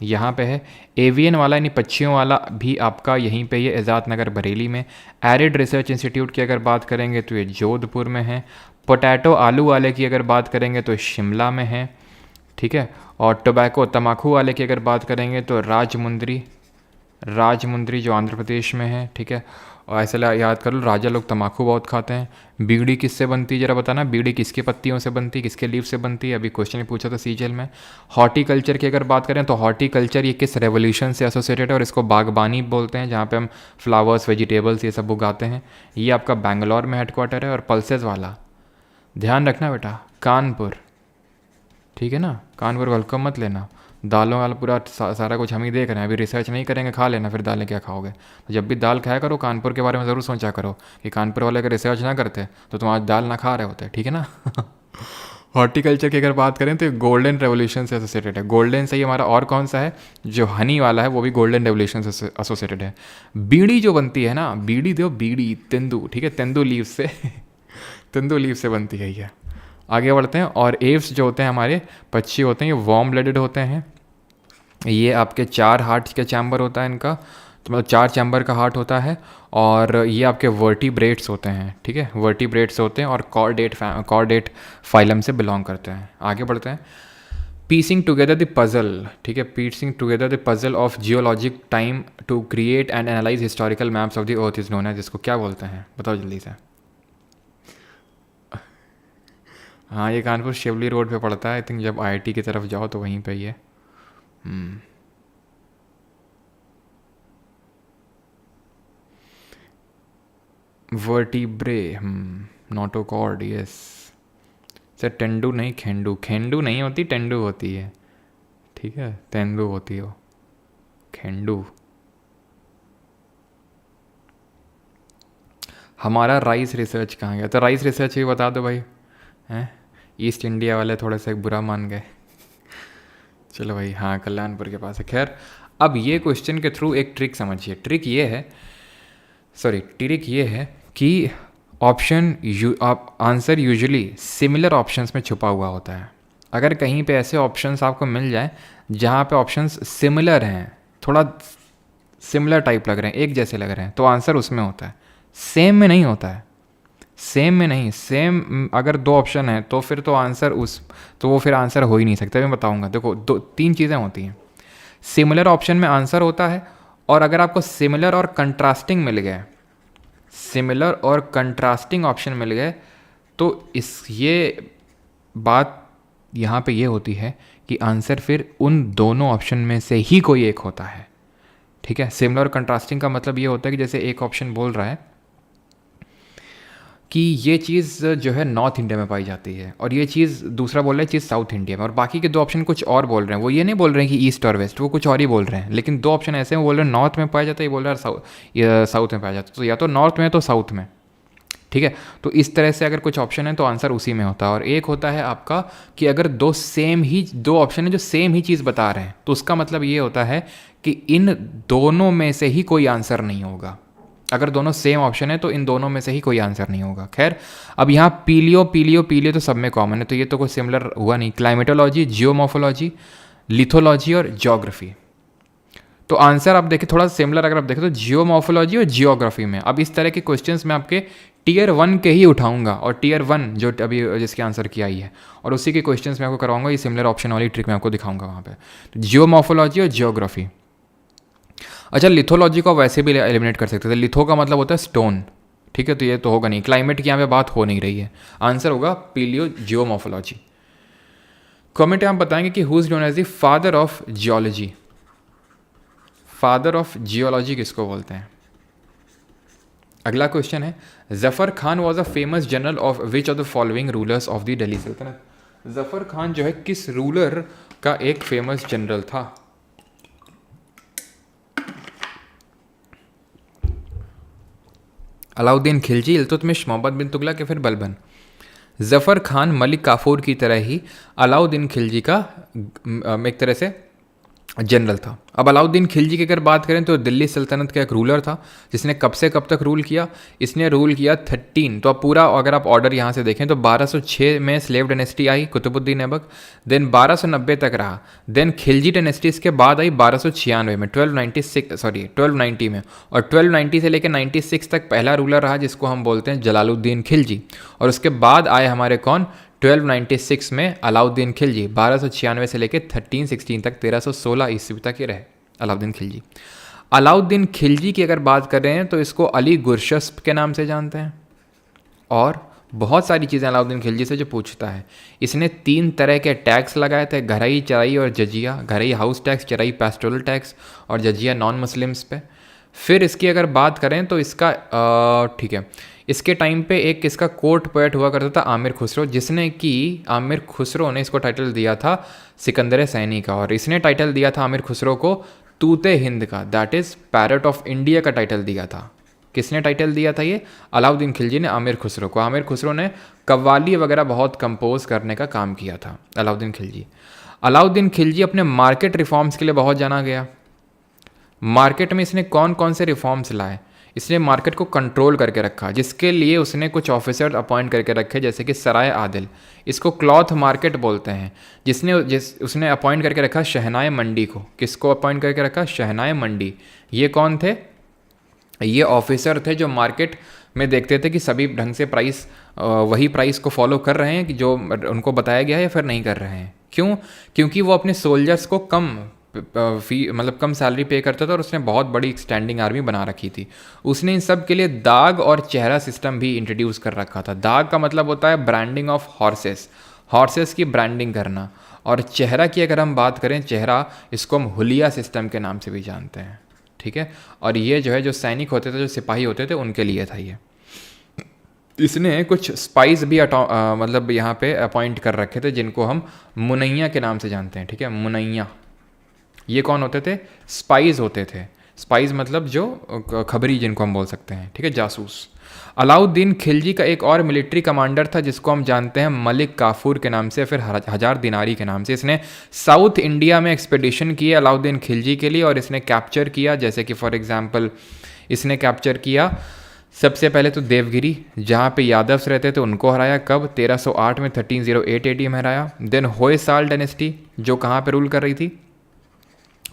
यहाँ पे है। एवियन वाला यानी पक्षियों वाला भी आपका यहीं पे, ये इज़ात नगर बरेली में। एरिड रिसर्च इंस्टीट्यूट की अगर बात करेंगे तो ये जोधपुर में है। पोटैटो आलू वाले की अगर बात करेंगे तो शिमला में है, ठीक है। और टोबैको तम्बाकू वाले की अगर बात करेंगे तो राजमुंद्री, राजमुंद्री जो आंध्र प्रदेश में है, ठीक है। और ऐसे याद कर लो, राजा लोग तम्बाकू बहुत खाते हैं। बीड़ी किससे बनती है जरा बताना, बीड़ी किसकी पत्तियों से बनती है, किसके लीफ से बनती है, अभी क्वेश्चन पूछा था सीजीएल में। हॉर्टिकल्चर की अगर बात करें तो हॉर्टिकल्चर ये किस रेवोल्यूशन से एसोसिएटेड है, और इसको बागबानी बोलते हैं, जहाँ पे हम फ्लावर्स, वेजिटेबल्स ये सब उगाते हैं। ये आपका बेंगलोर में हेडक्वार्टर है। और पल्सेस वाला ध्यान रखना बेटा, कानपुर, ठीक है ना, कानपुर वेलकम मत लेना। दालों वाला पूरा सारा कुछ हम ही देख रहे हैं, अभी रिसर्च नहीं करेंगे, खा लेना, फिर दालें क्या खाओगे। तो जब भी दाल खाया करो, कानपुर के बारे में ज़रूर सोचा करो कि कानपुर वाले अगर रिसर्च ना करते तो तुम आज दाल ना खा रहे होते, ठीक है ना। हॉर्टिकल्चर की अगर बात करें तो ये गोल्डन रेवोल्यूशन से एसोसिएटेड है। गोल्डन से ही हमारा और कौन सा है, जो हनी वाला है वो भी गोल्डन रेवोल्यूशन से एसोसिएटेड है। बीड़ी जो बनती है ना, बीड़ी दो, बीड़ी तेंदू, ठीक है, तेंदू लीव से तेंदू लीव से बनती है ये। आगे बढ़ते हैं। और एव्स जो होते हैं हमारे पक्षी होते हैं, ये वार्म ब्लडेड होते हैं। ये आपके 4 हार्ट का चैम्बर होता है इनका, तो मतलब 4 चैम्बर का हार्ट होता है। और ये आपके वर्टिब्रेट्स होते हैं, ठीक है, वर्टिब्रेट्स होते हैं। और कॉर्डेट फाइलम से बिलोंग करते हैं। आगे बढ़ते हैं। पीसिंग टुगेदर द पजल, ठीक है, piecing together the puzzle of geologic time to create and analyse historical maps of the earth is known as, जिसको क्या बोलते हैं, बताओ जल्दी से। हाँ, ये कानपुर शिवली रोड पे पड़ता है, आई थिंक जब आईआईटी की तरफ जाओ तो वहीं पे ही है। Vertebrae, notochord, yes. Sir tendu नहीं, खेंडू, खेंडू नहीं होती, टेंडू होती है, ठीक है, तेंदू होती है वो, खेंडू। हमारा राइस रिसर्च कहाँ गया, तो राइस रिसर्च भी बता दो भाई, हैं, ईस्ट इंडिया वाले थोड़े से बुरा मान गए। चलो भाई, हाँ, कल्याणपुर के पास है। खैर, अब ये क्वेश्चन के थ्रू एक ट्रिक समझिए। ट्रिक ये है कि आंसर यूजुअली सिमिलर ऑप्शंस में छुपा हुआ होता है। अगर कहीं पे ऐसे ऑप्शंस आपको मिल जाए जहाँ पे ऑप्शंस सिमिलर हैं, थोड़ा सिमिलर टाइप लग रहे हैं, एक जैसे लग रहे हैं, तो आंसर उसमें होता है, सेम में नहीं होता है। सेम में नहीं, सेम अगर 2 ऑप्शन है तो फिर तो आंसर वो फिर आंसर हो ही नहीं सकता। मैं बताऊंगा, देखो 3 चीज़ें होती हैं। सिमिलर ऑप्शन में आंसर होता है, और अगर आपको सिमिलर और कंट्रास्टिंग मिल गए, सिमिलर और कंट्रास्टिंग ऑप्शन मिल गए, तो ये बात यहाँ पे ये होती है कि आंसर फिर उन दोनों ऑप्शन में से ही कोई एक होता है, ठीक है। सिमिलर और कंट्रास्टिंग का मतलब ये होता है कि जैसे एक ऑप्शन बोल रहा है कि ये चीज़ जो है नॉर्थ इंडिया में पाई जाती है, और ये चीज़ दूसरा बोल रहा है चीज़ साउथ इंडिया में, और बाकी के 2 ऑप्शन कुछ और बोल रहे हैं। वो ये नहीं बोल रहे हैं कि ईस्ट और वेस्ट, वो कुछ और ही बोल रहे हैं। लेकिन 2 ऑप्शन ऐसे हैं, वो बोल रहे हैं नॉर्थ में पाया जाता है, ये बोल रहा है साउथ में पाया जाता है। तो या तो नॉर्थ में तो साउथ में, ठीक है। तो इस तरह से अगर कुछ ऑप्शन है तो आंसर उसी में होता है। और एक होता है आपका कि अगर 2 ऑप्शन है जो सेम ही चीज़ बता रहे हैं, तो उसका मतलब ये होता है कि इन दोनों में से ही कोई आंसर नहीं होगा। अगर दोनों सेम ऑप्शन है तो इन दोनों में से ही कोई आंसर नहीं होगा। खैर, अब यहाँ पीलियो तो सब में कॉमन है, तो ये तो कोई सिमिलर हुआ नहीं। क्लाइमेटोलॉजी, जियोमॉर्फोलॉजी, लिथोलॉजी और जियोग्राफी। तो आंसर आप देखें थोड़ा सिमिलर, अगर आप देखें तो जियोमॉर्फोलॉजी और जियोग्राफी में। अब इस तरह के क्वेश्चंस मैं आपके टियर 1 के ही उठाऊंगा, और टियर 1 जो अभी जिसके आंसर की आई है, और उसी के क्वेश्चंस मैं आपको करवाऊंगा। ये सिमिलर ऑप्शन वाली ट्रिक मैं आपको दिखाऊंगा वहाँ पे। तो जियोमॉर्फोलॉजी और जियोग्राफी। अच्छा, लिथोलॉजी को वैसे भी एलिमिनेट कर सकते थे। लिथो का मतलब होता है स्टोन, ठीक है, तो ये तो होगा नहीं। क्लाइमेट की यहाँ पे बात हो नहीं रही है, आंसर होगा पीलियो जियोमॉर्फोलॉजी। कमेंट में आप बताएंगे कि who is known as the father of geology. Father of geology किसको बोलते हैं? अगला क्वेश्चन है, Zafar Khan was a famous general of which of the following rulers of the Delhi Sultanate. Zafar Khan जो है किस रूलर का एक फेमस जनरल था? अलाउद्दीन खिलजी, इल्तुतमिश, मोहम्मद बिन तुगलक या फिर बलबन? जफर खान मलिक काफूर की तरह ही अलाउद्दीन खिलजी का एक तरह से जनरल था। अब अलाउद्दीन खिलजी की अगर बात करें तो दिल्ली सल्तनत का एक रूलर था, जिसने कब से कब तक रूल किया? इसने रूल किया 13, तो अब पूरा अगर आप ऑर्डर यहाँ से देखें तो 1206 में स्लेव डायनेस्टी आई, कुतुबुद्दीन ऐबक, देन 1290 तक रहा, देन खिलजी डायनेस्टी इसके बाद आई 1296 में, 1290 में, और 1290 से लेकर 96 तक पहला रूलर रहा जिसको हम बोलते हैं जलालुद्दीन खिलजी। और उसके बाद आए हमारे कौन? 1296 में अलाउद्दीन खिलजी। 1296 से लेकर 1316 तक, 1316 ईस्वी तक ये रहे अलाउद्दीन खिलजी। अलाउद्दीन खिलजी की अगर बात कर रहे हैं तो इसको अली गुरशस्प के नाम से जानते हैं, और बहुत सारी चीज़ें अलाउद्दीन खिलजी से जो पूछता है। इसने 3 तरह के टैक्स लगाए थे, घरई, चराई और जजिया। घरई हाउस टैक्स, चराई पेस्टोरल टैक्स, और जजिया नॉन मुस्लिम्स पे। फिर इसकी अगर बात करें तो इसका ठीक है, इसके टाइम पे एक इसका कोर्ट पोएट हुआ करता था आमिर खुसरो, जिसने कि आमिर खुसरो ने इसको टाइटल दिया था सिकंदर सैनी का, और इसने टाइटल दिया था आमिर खुसरो को तूते हिंद का, that is parrot of India का टाइटल दिया था। किसने टाइटल दिया था ये? अलाउद्दीन खिलजी ने आमिर खुसरो को। आमिर खुसरो ने कव्वाली वगैरह बहुत कंपोज करने का काम किया था अलाउद्दीन खिलजी। अलाउद्दीन खिलजी अपने मार्केट रिफॉर्म्स के लिए बहुत जाना गया। मार्केट में इसने कौन कौन से रिफॉर्म्स लाए? इसने मार्केट को कंट्रोल करके रखा, जिसके लिए उसने कुछ ऑफिसर अपॉइंट करके रखे, जैसे कि सराय आदिल, इसको क्लॉथ मार्केट बोलते हैं। उसने अपॉइंट करके रखा शहनाई मंडी को। किसको अपॉइंट करके रखा? शहनाई मंडी। ये कौन थे? ये ऑफिसर थे जो मार्केट में देखते थे कि सभी ढंग से प्राइस वही प्राइस को फॉलो कर रहे हैं कि जो उनको बताया गया है, या फिर नहीं कर रहे हैं। क्यों? क्योंकि वो अपने सोल्जर्स को कम कम सैलरी पे करता था, और उसने बहुत बड़ी स्टैंडिंग आर्मी बना रखी थी। उसने इन सब के लिए दाग और चेहरा सिस्टम भी इंट्रोड्यूस कर रखा था। दाग का मतलब होता है ब्रांडिंग ऑफ हॉर्सेस की ब्रांडिंग करना, और चेहरा की अगर हम बात करें, चेहरा इसको हम हुलिया सिस्टम के नाम से भी जानते हैं, ठीक है। और ये जो है, जो सैनिक होते थे, जो सिपाही होते थे, उनके लिए था ये। इसने कुछ स्पाइस भी यहाँ पे अपॉइंट कर रखे थे, जिनको हम मुनैया के नाम से जानते हैं, ठीक है। मुनैया ये कौन होते थे? स्पाइस होते थे। स्पाइस मतलब जो खबरी जिनको हम बोल सकते हैं, ठीक है, जासूस। अलाउद्दीन खिलजी का एक और मिलिट्री कमांडर था जिसको हम जानते हैं मलिक काफूर के नाम से, फिर हजार दिनारी के नाम से। इसने साउथ इंडिया में एक्सपेडिशन किए अलाउद्दीन खिलजी के लिए, और इसने कैप्चर किया, जैसे कि फॉर एग्जांपल इसने कैप्चर किया सबसे पहले तो देवगिरी, जहाँ पे यादव्स रहते थे, उनको हराया। कब? 1308 में, 1308 AD में हराया। देन होयसाल डायनेस्टी जो कहाँ पे रूल कर रही थी?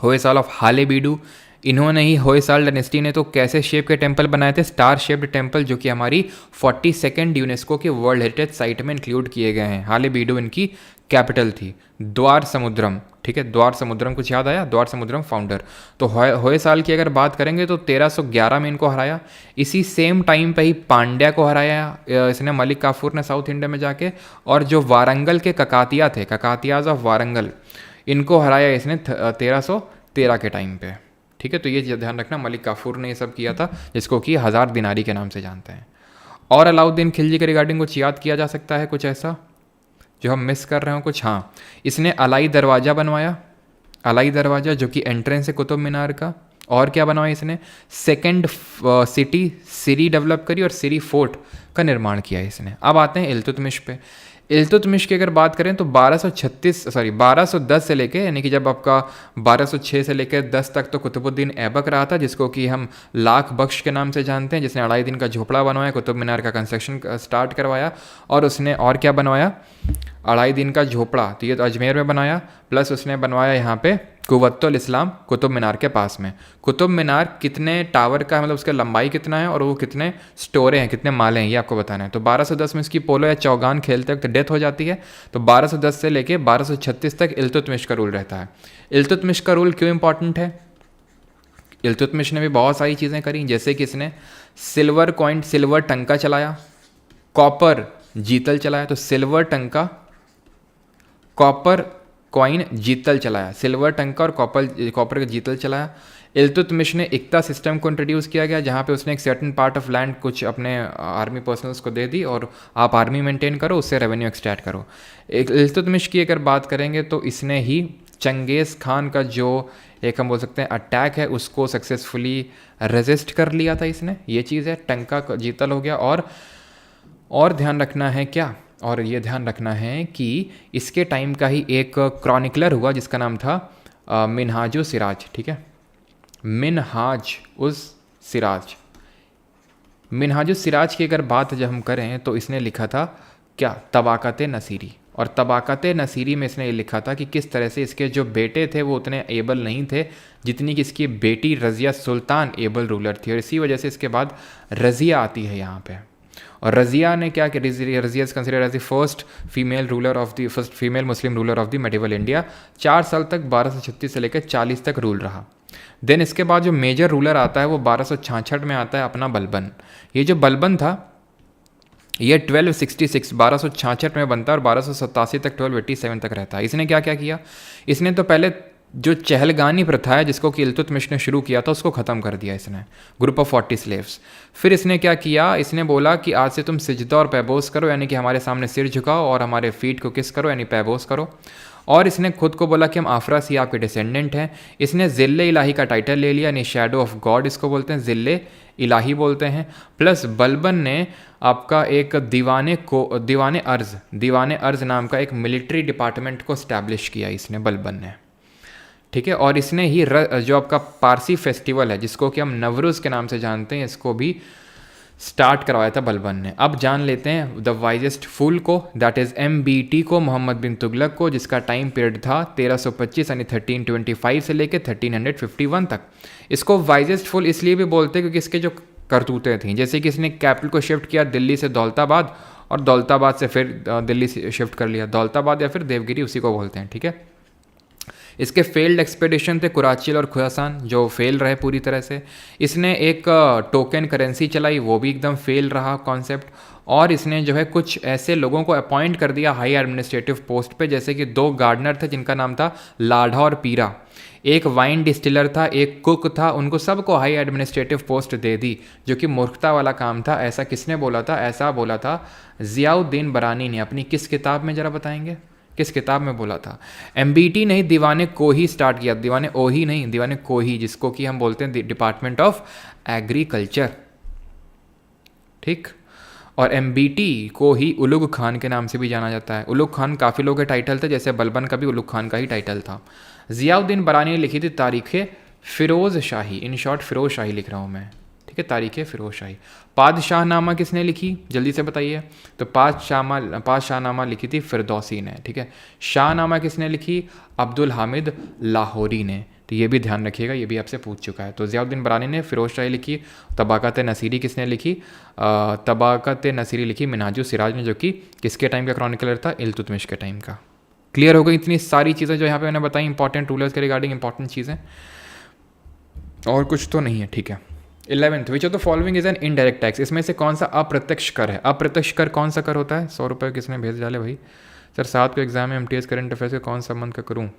होयसाल ऑफ हालेबीडू। इन्होंने ही, होयसाल डायनेस्टी ने तो कैसे शेप के टेंपल बनाए थे? स्टार शेप्ड टेंपल, जो कि हमारी 42nd यूनेस्को के वर्ल्ड हेरिटेज साइट में इंक्लूड किए गए हैं। हालेबीडू इनकी कैपिटल थी। द्वार समुद्रम, ठीक है, द्वार समुद्रम, कुछ याद आया? द्वार समुद्रम फाउंडर। तो होयसाल की अगर बात करेंगे तो 1311 में इनको हराया। इसी सेम टाइम पे ही पांड्या को हराया इसने, मलिक काफूर ने, साउथ इंडिया में जाके। और जो वारंगल के ककातिया थे, ककातियाज ऑफ वारंगल, इनको हराया इसने 1313 के टाइम पे, ठीक है। तो ये ध्यान रखना, मलिक काफूर ने ये सब किया था, जिसको कि हजार दिनारी के नाम से जानते हैं। और अलाउद्दीन खिलजी के रिगार्डिंग कुछ याद किया जा सकता है, कुछ ऐसा जो हम मिस कर रहे हो कुछ? हाँ, इसने अलाई दरवाज़ा बनवाया, अलाई दरवाज़ा जो कि एंट्रेंस है कुतुब मीनार का। और क्या बनवाया इसने? सेकेंड सिटी सिरी डेवलप करी, और सिरी फोर्ट का निर्माण किया इसने। अब आते हैं इल्तुतमिश पे। इल्तुतमिश की अगर बात करें तो 1210 से लेके, यानी कि जब आपका 1206 से लेकर 10 तक तो कुतुबुद्दीन ऐबक रहा था, जिसको कि हम लाख बख्श के नाम से जानते हैं, जिसने 2.5 दिन का झोपड़ा बनवाया, कुतुब मीनार का कंस्ट्रक्शन स्टार्ट करवाया, और उसने और क्या बनवाया, 2.5 दिन का झोपड़ा, तो ये तो अजमेर में बनाया, प्लस उसने बनवाया यहाँ पे कुव्वतुल इस्लाम कुतुब मीनार के पास में। कुतुब मीनार कितने टावर का, मतलब उसका लंबाई कितना है और वो कितने स्टोरे हैं, कितने माले हैं, ये आपको बताना है। तो 1210 में इसकी पोलो या चौगान खेलते वक्त डेथ हो जाती है, तो 1210 से लेके 1236 तक इल्तुतमिश का रूल रहता है। इल्तुतमिश का रूल क्यों इंपॉर्टेंट है? इल्तुतमिश ने भी बहुत सारी चीज़ें करी, जैसे कि इसने सिल्वर कॉइन, सिल्वर टंका चलाया, कॉपर जीतल चलाया, तो सिल्वर टंका, कॉपर कॉइन, जीतल चलाया, सिल्वर टंका और कॉपर का जीतल चलाया। इल्तुतमिश ने इक्ता सिस्टम को इंट्रोड्यूस किया गया, जहाँ पे उसने एक सर्टेन पार्ट ऑफ लैंड कुछ अपने आर्मी पर्सनल्स को दे दी, और आप आर्मी मेंटेन करो, उससे रेवेन्यू एक्सट्रैक्ट करो। इल्तुतमिश की अगर बात करेंगे तो इसने ही चंगेज़ खान का जो एक हम बोल सकते हैं अटैक है, उसको सक्सेसफुली रेजिस्ट कर लिया था इसने, ये चीज़ है। टंका जीतल हो गया। और ध्यान रखना है क्या, और ये ध्यान रखना है कि इसके टाइम का ही एक क्रॉनिकलर हुआ जिसका नाम था मिनहाज उस सिराज, ठीक है, मिनहाज उस सिराज। मिनहाज उस सिराज की अगर बात जब हम करें तो इसने लिखा था क्या, तबाकत नसीरी, और तबाकत नसीरी में इसने ये लिखा था कि किस तरह से इसके जो बेटे थे वो उतने एबल नहीं थे जितनी कि इसकी बेटी रज़िया सुल्तान एबल रूलर थी, और इसी वजह से इसके बाद रज़िया आती है यहाँ पे। और रज़िया ने क्या कि Razia is considered as the first female ruler of the first female Muslim ruler of the medieval India. 4 साल तक 1236 से लेकर 40 तक रूल रहा। देन इसके बाद जो मेजर रूलर आता है वो 1266 में आता है अपना बलबन। ये जो बलबन था ये 1266 में बनता है और 1287 तक 1287 तक रहता है। इसने क्या क्या किया, इसने तो पहले जो चहलगानी प्रथा है जिसको कि इल्तुतमिश ने शुरू किया था उसको ख़त्म कर दिया इसने, ग्रुप ऑफ 40 स्लेव्स। फिर इसने क्या किया, इसने बोला कि आज से तुम सिजदा और पैबोस करो, यानी कि हमारे सामने सिर झुकाओ और हमारे फीट को किस करो, यानी पैबोस करो। और इसने खुद को बोला कि हम आफरासी आपके डिसेंडेंट हैं। इसने ज़िल्ले इलाही का टाइटल ले लिया, यानी शैडो ऑफ गॉड इसको बोलते हैं, ज़िल्ले इलाही बोलते हैं। प्लस बलबन ने आपका एक दीवाने अर्ज़ नाम का एक मिलिट्री डिपार्टमेंट को स्टैब्लिश किया इसने, बलबन ने, ठीक है। और इसने ही जो आपका पारसी फेस्टिवल है जिसको कि हम नवरुज़ के नाम से जानते हैं, इसको भी स्टार्ट करवाया था बलबन ने। अब जान लेते हैं द वाइजेस्ट फूल को, दैट इज़ MBT को, मोहम्मद बिन तुगलक को, जिसका टाइम पीरियड था 1325 यानी 1325 से लेकर 1351 तक। इसको वाइजेस्ट फूल इसलिए भी बोलते हैं क्योंकि इसके जो करतूतें थी, जैसे कि इसने कैपिटल को शिफ्ट किया दिल्ली से दौलताबाद, और दौलताबाद से फिर दिल्ली से शिफ्ट कर लिया, दौलताबाद या फिर देवगिरी उसी को बोलते हैं, ठीक है। इसके फेल्ड एक्सपेडिशन थे कुराचिल और खुरासान, जो फेल रहे पूरी तरह से। इसने एक टोकन करेंसी चलाई, वो भी एकदम फेल रहा कॉन्सेप्ट। और इसने जो है कुछ ऐसे लोगों को अपॉइंट कर दिया हाई एडमिनिस्ट्रेटिव पोस्ट पे, जैसे कि 2 गार्डनर थे जिनका नाम था लाढ़ा और पीरा, एक वाइन डिस्टिलर था, एक कुक था, उनको सबको हाई एडमिनिस्ट्रेटिव पोस्ट दे दी, जो कि मूर्खता वाला काम था। ऐसा किसने बोला था? ऐसा बोला था ज़ियाउद्दीन बरानी ने। अपनी किस किताब में, ज़रा बताएंगे किस किताब में बोला था? MBT नहीं, दीवाने को ही स्टार्ट किया, दीवाने ओ ही नहीं, दीवाने को ही, जिसको कि हम बोलते हैं डिपार्टमेंट ऑफ एग्रीकल्चर, ठीक। और MBT को ही उलुग खान के नाम से भी जाना जाता है। उलुग खान काफ़ी लोगों के टाइटल थे, जैसे बलबन का भी उलुग खान का ही टाइटल था। ज़ियाउद्दीन बरानी ने लिखी थी तारीख़ फ़िरोज़ शाही, इन शॉर्ट फ़िरोज़ शाही लिख रहा हूँ मैं, ठीक है, तारीख़ फ़िरोज़ शाही। पादशाहनामा किसने लिखी, जल्दी से बताइए? तो पादशाहनामा लिखी थी फ़िरदौसी ने, ठीक है। शाहनामा किसने लिखी? अब्दुल हामिद लाहौरी ने। तो ये भी ध्यान रखिएगा, ये भी आपसे पूछ चुका है। तो ज़ियाउद्दीन बरानी ने फ़िरोज़ शाही लिखी। तबाक़त नसीरी किसने लिखी? तबाक़त नसीरी लिखी मिनहाज उस सिराज ने, जो कि किसके टाइम का क्रॉनिकलर था? इल्तुतमिश के टाइम का। क्लियर हो गई इतनी सारी चीज़ें जो यहाँ पे मैंने बताई, इंपॉर्टेंट रूलर्स के रिगार्डिंग इंपॉर्टेंट चीज़ें, और कुछ तो नहीं है, ठीक है। 11th, which of the following is an indirect tax? इसमें से कौन सा अप्रत्यक्ष कर है? अप्रत्यक्ष कर कौन सा कर होता है? 100 रुपये किसने भेज डाले भाई? सर 7 को एग्जाम में MTS करंट अफेयर्स का कौन सा मंथ का करूँ?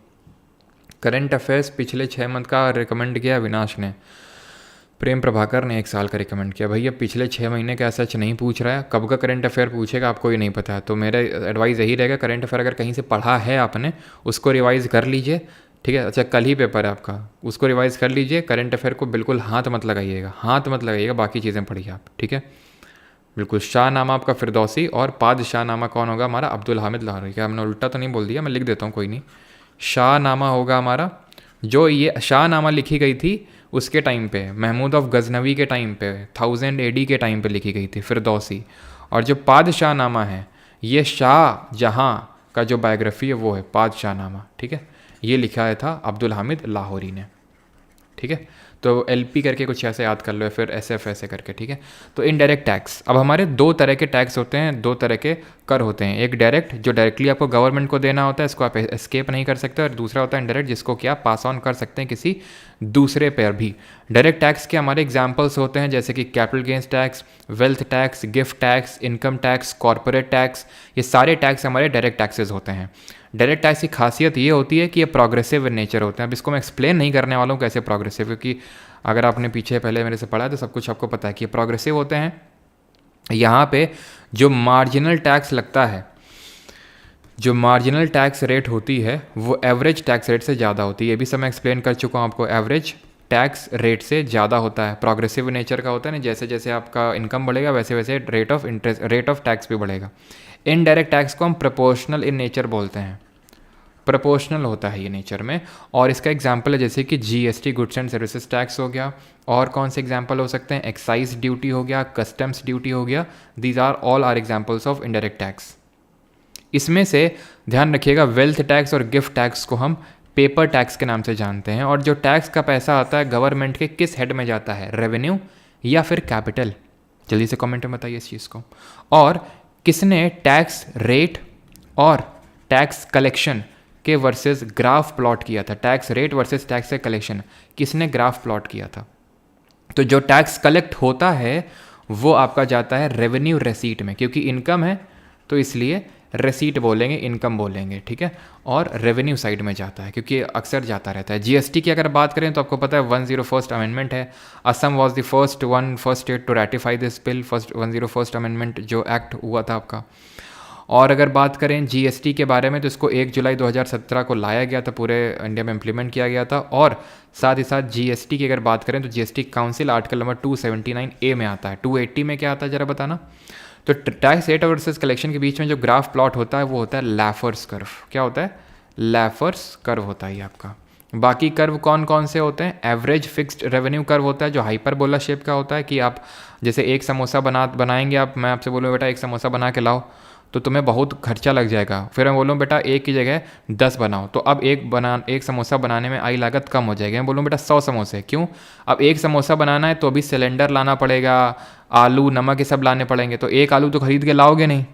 करंट अफेयर्स पिछले 6 मंथ का रिकमेंड किया विनाश ने, प्रेम प्रभाकर ने 1 साल का रिकमेंड किया। भैया पिछले 6 महीने का सच नहीं पूछ रहा है, कब का करंट अफेयर पूछेगा आपको ये नहीं पता है। तो मेरा एडवाइस यही रहेगा, करंट अफेयर अगर कहीं से पढ़ा है आपने उसको रिवाइज़ कर लीजिए, ठीक है। अच्छा कल ही पेपर है आपका, उसको रिवाइज़ कर लीजिए। करंट अफेयर को बिल्कुल हाथ मत लगाइएगा, हाथ मत लगाइएगा, बाकी चीज़ें पढ़िए आप, ठीक है। बिल्कुल, शाहनामा आपका फिरदौसी और पादशाहनामा कौन होगा हमारा? अब्दुल हामिद लाहौरी। क्या हमने उल्टा तो नहीं बोल दिया? मैं लिख देता हूँ, कोई नहीं। शाहनामा होगा हमारा, जो ये शाहनामा लिखी गई थी उसके टाइम पे, महमूद ऑफ गजनवी के टाइम पे, 1000 AD के टाइम पे लिखी गई थी, फिरदौसी। और जो पादशाहनामा है ये शाह जहाँ का जो बायोग्राफी है वो है पादशाहनामा, ठीक है। ये लिखा था अब्दुल हामिद लाहौरी ने, ठीक है। तो LP करके कुछ ऐसे याद कर लो, फिर SF ऐसे करके, ठीक है। तो इनडायरेक्ट टैक्स, अब हमारे दो तरह के टैक्स होते हैं, दो तरह के कर होते हैं। एक डायरेक्ट जो डायरेक्टली आपको गवर्नमेंट को देना होता है, इसको आप एस्केप नहीं कर सकते, और दूसरा होता है इनडायरेक्ट जिसको कि आप पास ऑन कर सकते हैं किसी दूसरे पर भी। डायरेक्ट टैक्स के हमारे एग्जाम्पल्स होते हैं जैसे कि capital gains tax, wealth tax, gift tax, income tax, corporate tax, ये सारे टैक्स हमारे डायरेक्ट टैक्सेस होते हैं। डायरेक्ट टैक्स की खासियत ये होती है कि ये प्रोग्रेसिव इन नेचर होते हैं। अब इसको मैं एक्सप्लेन नहीं करने वाला हूँ कैसे प्रोग्रेसिव, क्योंकि अगर आपने पीछे पहले मेरे से पढ़ा है तो सब कुछ आपको पता है कि ये प्रोग्रेसिव होते हैं। यहाँ पे जो मार्जिनल टैक्स लगता है, जो मार्जिनल टैक्स रेट होती है वो एवरेज टैक्स रेट से ज़्यादा होती है। ये भी सब मैं एक्सप्लेन कर चुका हूँ आपको, एवरेज टैक्स रेट से ज़्यादा होता है, प्रोग्रेसिव नेचर का होता है ना। जैसे जैसे आपका इनकम बढ़ेगा वैसे वैसे रेट ऑफ टैक्स भी बढ़ेगा। इनडायरेक्ट टैक्स को हम प्रोपोर्शनल इन नेचर बोलते हैं, प्रोपोर्शनल होता है ये नेचर में। और इसका एग्जांपल है जैसे कि GST goods and services tax हो गया, और कौन से एग्जांपल हो सकते हैं? एक्साइज ड्यूटी हो गया, कस्टम्स ड्यूटी हो गया। These are all are examples of indirect tax. इसमें से ध्यान रखिएगा, वेल्थ टैक्स और गिफ्ट टैक्स को हम पेपर टैक्स के नाम से जानते हैं। और जो टैक्स का पैसा आता है गवर्नमेंट के किस हेड में जाता है, रेवेन्यू या फिर कैपिटल? जल्दी से कमेंट में बताइए इस चीज़ को। और किसने टैक्स रेट और टैक्स कलेक्शन के वर्सेस ग्राफ प्लॉट किया था? Tax rate versus tax collection किसने ग्राफ प्लॉट किया था? तो जो टैक्स कलेक्ट होता है वो आपका जाता है रेवेन्यू रेसीट में, क्योंकि इनकम है तो इसलिए रेसीट बोलेंगे, इनकम बोलेंगे, ठीक है। और रेवेन्यू साइड में जाता है क्योंकि अक्सर जाता रहता है। GST की अगर बात करें तो आपको पता है 101st अमेंडमेंट है। Assam was the first state to ratify this bill, 101st amendment जो एक्ट हुआ था आपका। और अगर बात करें GST के बारे में तो इसको 1 जुलाई 2017 को लाया गया था, पूरे इंडिया में इम्प्लीमेंट किया गया था। और साथ ही साथ GST की अगर बात करें तो GST council article number 279A में आता है। 280 में क्या आता है ज़रा बताना? तो टैक्स रेट वर्सेस कलेक्शन के बीच में जो ग्राफ प्लॉट होता है वो होता है लैफर्स कर्व। क्या होता है? लैफर्स कर्व होता है ये आपका। बाकी कर्व कौन कौन से होते हैं? एवरेज फिक्स्ड रेवेन्यू कर्व होता है जो हाइपरबोला शेप का होता है कि आप जैसे एक समोसा बनाएंगे आप, मैं आपसे बोलूँ बेटा एक समोसा बना के लाओ तो तुम्हें बहुत खर्चा लग जाएगा। फिर मैं बोलूँ बेटा एक की जगह 10 बनाओ, तो अब एक समोसा बनाने में आई लागत कम हो जाएगी। मैं बोलूँ बेटा 100 समोसे, क्यों? अब एक समोसा बनाना है तो अभी सिलेंडर लाना पड़ेगा, आलू नमक ये सब लाने पड़ेंगे, तो एक आलू तो खरीद के लाओगे नहीं।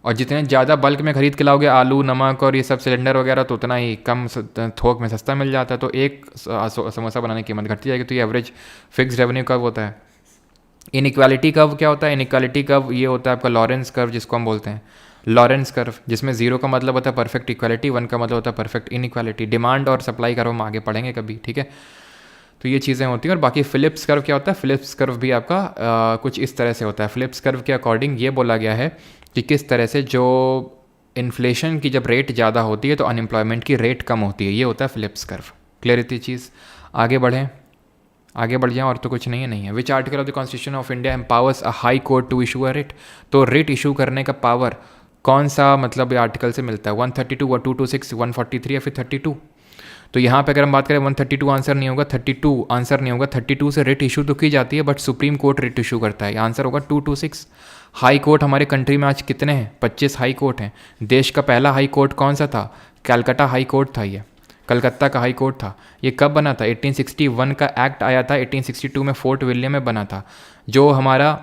और जितने ज़्यादा बल्क में खरीद के लाओगे आलू नमक और ये सब सिलेंडर वगैरह तो उतना ही कम थोक में सस्ता मिल जाता है, तो एक समोसा बनाने की कीमत घटती जाएगी। तो ये एवरेज फिक्स रेवेन्यू कब होता है। इनइक्वालिटी कर्व क्या होता है? इनइक्वालिटी कर्व ये होता है आपका लॉरेंस कर्व, जिसको हम बोलते हैं लॉरेंस कर्व, जिसमें 0 का मतलब होता है परफेक्ट इक्वालिटी, 1 का मतलब होता है परफेक्ट इनइक्वालिटी। डिमांड और सप्लाई कर्व हम आगे पढ़ेंगे कभी, ठीक है। तो ये चीज़ें होती हैं। और बाकी फिलिप्स कर्व क्या होता है? फिलिप्स कर्व भी आपका कुछ इस तरह से होता है। फिलिप्स कर्व के अकॉर्डिंग ये बोला गया है कि किस तरह से जो इन्फ्लेशन की जब रेट ज़्यादा होती है तो अनएम्प्लॉयमेंट की रेट कम होती है, ये होता है फिलिप्स कर्व। क्लियर इतनी चीज़? आगे बढ़ें, आगे बढ़ जाएं, और तो कुछ नहीं है। Which article of the constitution of India empowers a high court to issue a writ? तो रिट इशू करने का पावर कौन सा मतलब आर्टिकल से मिलता है? 132, 226, 143 या फिर 32? तो यहाँ पे अगर हम बात करें 132 आंसर नहीं होगा, 32 आंसर नहीं होगा। 32 से रिट इशू तो की जाती है but supreme court writ issue करता है, आंसर होगा 226। हाई कोर्ट हमारे कंट्री में आज कितने हैं? 25 हाई कोर्ट हैं। देश का पहला हाई कोर्ट कौन सा था? कलकत्ता हाई कोर्ट था, ये कलकत्ता का हाई कोर्ट था। ये कब बना था? 1861 का एक्ट आया था, 1862 में फोर्ट विलियम में बना था। जो हमारा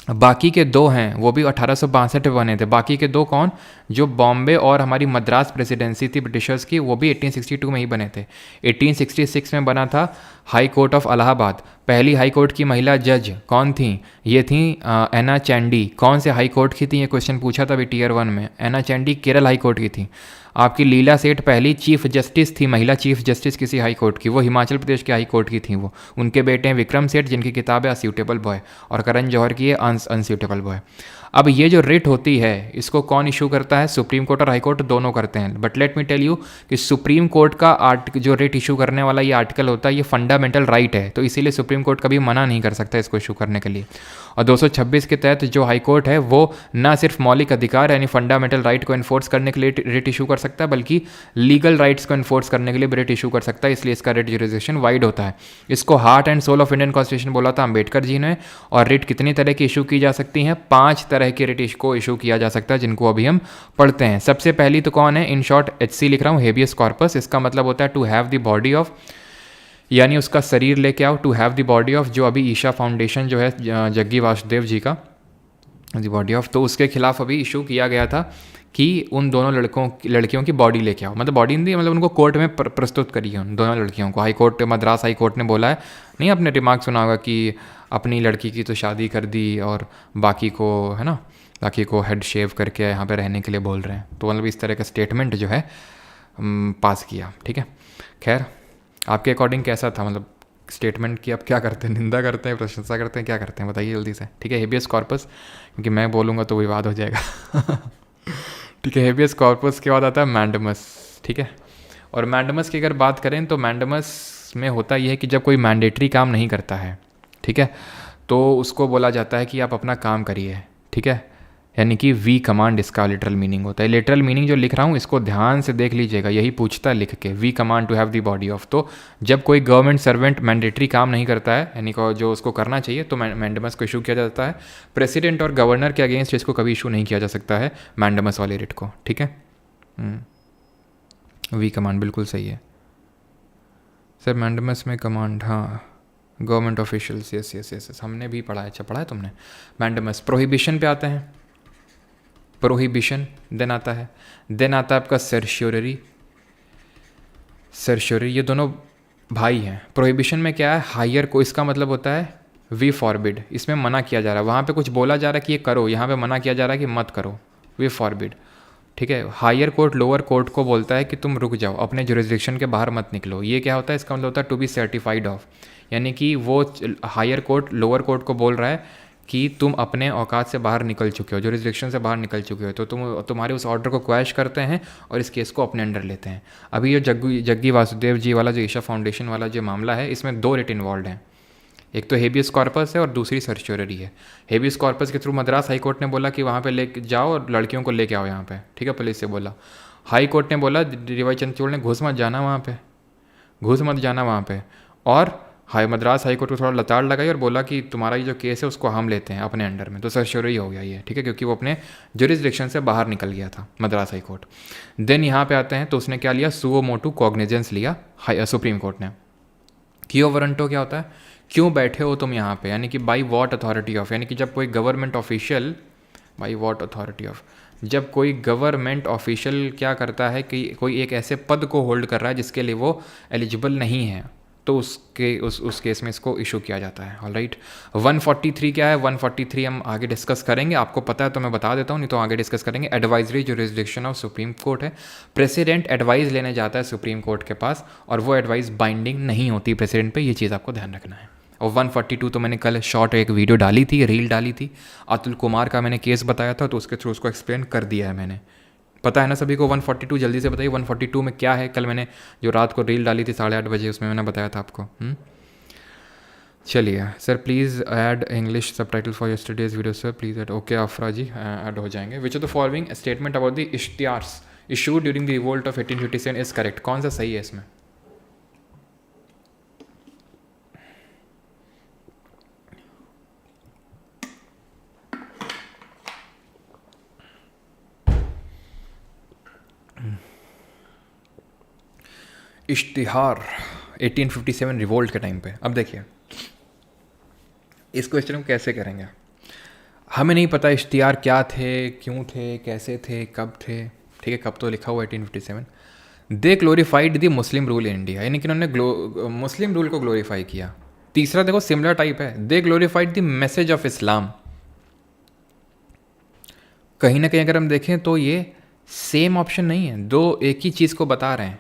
बाकी के दो हैं वो भी 1862 में बने थे। बाकी के दो कौन? जो बॉम्बे और हमारी मद्रास प्रेसिडेंसी थी ब्रिटिशर्स की, वो भी 1862 में ही बने थे। 1866 में बना था हाई कोर्ट ऑफ इलाहाबाद। पहली हाई कोर्ट की महिला जज कौन थी? ये थी एना चैंडी। कौन से हाई कोर्ट की थी? ये क्वेश्चन पूछा था अभी टियर 1 में। एना चैंडी केरल हाई कोर्ट की थी। आपकी लीला सेठ पहली चीफ जस्टिस थी, महिला चीफ जस्टिस किसी हाई कोर्ट की, वो हिमाचल प्रदेश के हाई कोर्ट की थी वो। उनके बेटे हैं विक्रम सेठ जिनकी किताब है अनस्यूटेबल बॉय, और करण जौहर की है अनस्यूटेबल बॉय। अब ये जो रिट होती है इसको कौन इशू करता है? सुप्रीम कोर्ट और हाई कोर्ट दोनों करते हैं। But let me tell you कि सुप्रीम कोर्ट का जो रिट इशू करने वाला ये आर्टिकल होता है ये फंडामेंटल राइट है, तो इसीलिए सुप्रीम कोर्ट कभी मना नहीं कर सकता इसको इशू करने के लिए। और 226 के तहत जो हाई कोर्ट है वो ना सिर्फ मौलिक अधिकार यानी फंडामेंटल राइट को इन्फोर्स करने के लिए रिट इशू कर सकता है, बल्कि लीगल राइट्स को इन्फोर्स करने के लिए भी रिट इशू कर सकता है, इसलिए इसका रिट जुरिसडिक्शन वाइड होता है। इसको heart and soul of Indian constitution बोला था अम्बेडकर जी ने। और रिट कितनी तरह की इशू की जा सकती हैं? 5 तरह के रिट को इशू किया जा सकता है, जिनको अभी हम पढ़ते हैं। सबसे पहली तो कौन है? इन शॉर्ट HC लिख रहा हूँ, हेबियस कॉर्पस। इसका मतलब होता है to have the body of, यानी उसका शरीर लेके आओ, to have the body of, जो अभी ईशा फाउंडेशन जो है जग्गी वासुदेव जी का द बॉडी ऑफ, तो उसके खिलाफ अभी इशू किया गया था कि उन दोनों लड़कियों की बॉडी लेके आओ, मतलब बॉडी नहीं, मतलब उनको कोर्ट में प्रस्तुत करिए उन दोनों लड़कियों को। High court, Madras high court ने बोला है, नहीं आपने रिमार्क सुना होगा कि अपनी लड़की की तो शादी कर दी और बाकी को, है ना, बाकी को हेड शेव करके यहाँ पे रहने के लिए बोल रहे हैं। तो मतलब इस तरह का स्टेटमेंट जो है पास किया, ठीक है। खैर आपके अकॉर्डिंग कैसा था, मतलब स्टेटमेंट की आप क्या करते हैं? निंदा करते हैं, प्रशंसा करते हैं, क्या करते हैं बताइए जल्दी से, ठीक है। हेबियस कॉर्पस, क्योंकि मैं बोलूँगा तो विवाद हो जाएगा ठीक है। हेबियस कॉर्पस के बाद आता है मैंडमस, ठीक है। और मैंडमस की अगर बात करें तो मैंडमस में होता यह है कि जब कोई मैंडेटरी काम नहीं करता है, ठीक है, तो उसको बोला जाता है कि आप अपना काम करिए, ठीक है, यानी कि वी कमांड इसका लिटरल मीनिंग होता है। लिटरल मीनिंग जो लिख रहा हूँ इसको ध्यान से देख लीजिएगा, यही पूछता है लिख के, we command to have the body of. तो जब कोई गवर्नमेंट सर्वेंट मैंडेटरी काम नहीं करता है, यानी जो उसको करना चाहिए, तो मैंडमस को इशू किया जाता है। प्रेसिडेंट और गवर्नर के अगेंस्ट इसको कभी इशू नहीं किया जा सकता है मैंडमस वाले रिट को, ठीक है। वी कमांड बिल्कुल सही है सर, मैंडमस में कमांड, हाँ, government officials, yes yes yes, हमने भी पढ़ा है। अच्छा पढ़ा है तुमने। मैंडमस प्रोहिबिशन पे आते हैं, प्रोहिबिशन देन आता है, देन आता है आपका सर्श्योररी। सर्श्योररी ये दोनों भाई हैं। प्रोहिबिशन में क्या है? हायर को, इसका मतलब होता है वी फॉरबिड, इसमें मना किया जा रहा है, वहाँ पे कुछ बोला जा रहा है कि ये करो, यहाँ पे मना किया जा रहा है कि मत करो, वी फॉरबिड, ठीक है। हायर कोर्ट लोअर कोर्ट को बोलता है कि तुम रुक जाओ, अपने जुरिसडिक्शन के बाहर मत निकलो। ये क्या होता है? इसका मतलब होता है टू बी सर्टिफाइड ऑफ, यानी कि वो हायर कोर्ट लोअर कोर्ट को बोल रहा है कि तुम अपने औकात से बाहर निकल चुके हो, जुरिसडिक्शन से बाहर निकल चुके हो, तो तुम्हारे उस ऑर्डर को क्वैश करते हैं और इस केस को अपने अंडर लेते हैं। अभी ये जग्गी वासुदेव जी वाला जो ईशा फाउंडेशन वाला जो मामला है, इसमें 2 रिट इन्वॉल्व हैं, एक तो हेबियस कॉर्पस है और दूसरी सर्श्योररी है। हेबियस कॉर्पस के थ्रू मद्रास हाई कोर्ट ने बोला कि वहाँ पे ले जाओ और लड़कियों को लेके आओ यहाँ पे, ठीक है, पुलिस से बोला। हाई कोर्ट ने बोला, डीवाई चंद्रचूड़ ने, घुस मत जाना वहाँ पे, घुस मत जाना वहाँ पे। और मद्रास हाई कोर्ट को थोड़ा लताड़ लगाई और बोला कि तुम्हारा ये जो केस है उसको हम लेते हैं अपने अंडर में, तो सर्श्योररी हो गया ये, ठीक है, क्योंकि वो अपने जुरिसडिक्शन से बाहर निकल गया था मद्रास हाई कोर्ट। देन यहाँ पे आते हैं, तो उसने क्या लिया? सुओ मोटू कॉग्निजेंस लिया सुप्रीम कोर्ट ने। क्यों वारंटो क्या होता है? क्यों बैठे हो तुम यहाँ पे, यानी कि बाई वॉट अथॉरिटी ऑफ, यानी कि जब कोई government official, by what authority of, जब कोई गवर्नमेंट ऑफिशियल क्या करता है कि कोई एक ऐसे पद को होल्ड कर रहा है जिसके लिए वो एलिजिबल नहीं है, तो उस केस में इसको इशू किया जाता है। ऑलराइट, 143 क्या है? 143 हम आगे डिस्कस करेंगे, आपको पता है तो मैं बता देता हूँ, नहीं तो आगे डिस्कस करेंगे। Advisory jurisdiction of supreme court है। प्रेसिडेंट एडवाइस लेने जाता है सुप्रीम कोर्ट के पास और वो एडवाइस बाइंडिंग नहीं होती प्रेसिडेंट पे, ये चीज़ आपको ध्यान रखना है। और 142 तो मैंने कल शॉर्ट एक वीडियो डाली थी, रील डाली थी, अतुल कुमार का मैंने केस बताया था, तो उसके थ्रू उसको एक्सप्लेन कर दिया है मैंने, पता है ना सभी को। 142 जल्दी से बताइए 142 में क्या है? कल मैंने जो रात को रील डाली थी 8:30 बजे, उसमें मैंने बताया था आपको। चलिए sir, please add English subtitle for yesterday's video sir, please add. Okay Afra ji, add हो जाएंगे। Which of the following statement about the इश्तिहार्स issued during the revolt of 1857 is correct? कौन सा सही है इसमें? इश्तिहार 1857 रिवोल्ट के टाइम पे। अब देखिए इस क्वेश्चन को कैसे करेंगे। हमें नहीं पता इश्तिहार क्या थे, क्यों थे, कैसे थे, कब थे, ठीक है, कब तो लिखा हुआ 1857। They glorified the Muslim rule in India, यानी कि उन्होंने मुस्लिम रूल को ग्लोरीफाई किया। तीसरा देखो सिमिलर टाइप है, they glorified the message of Islam. कहीं ना कहीं अगर हम देखें तो ये सेम ऑप्शन नहीं है, दो एक ही चीज़ को बता रहे हैं।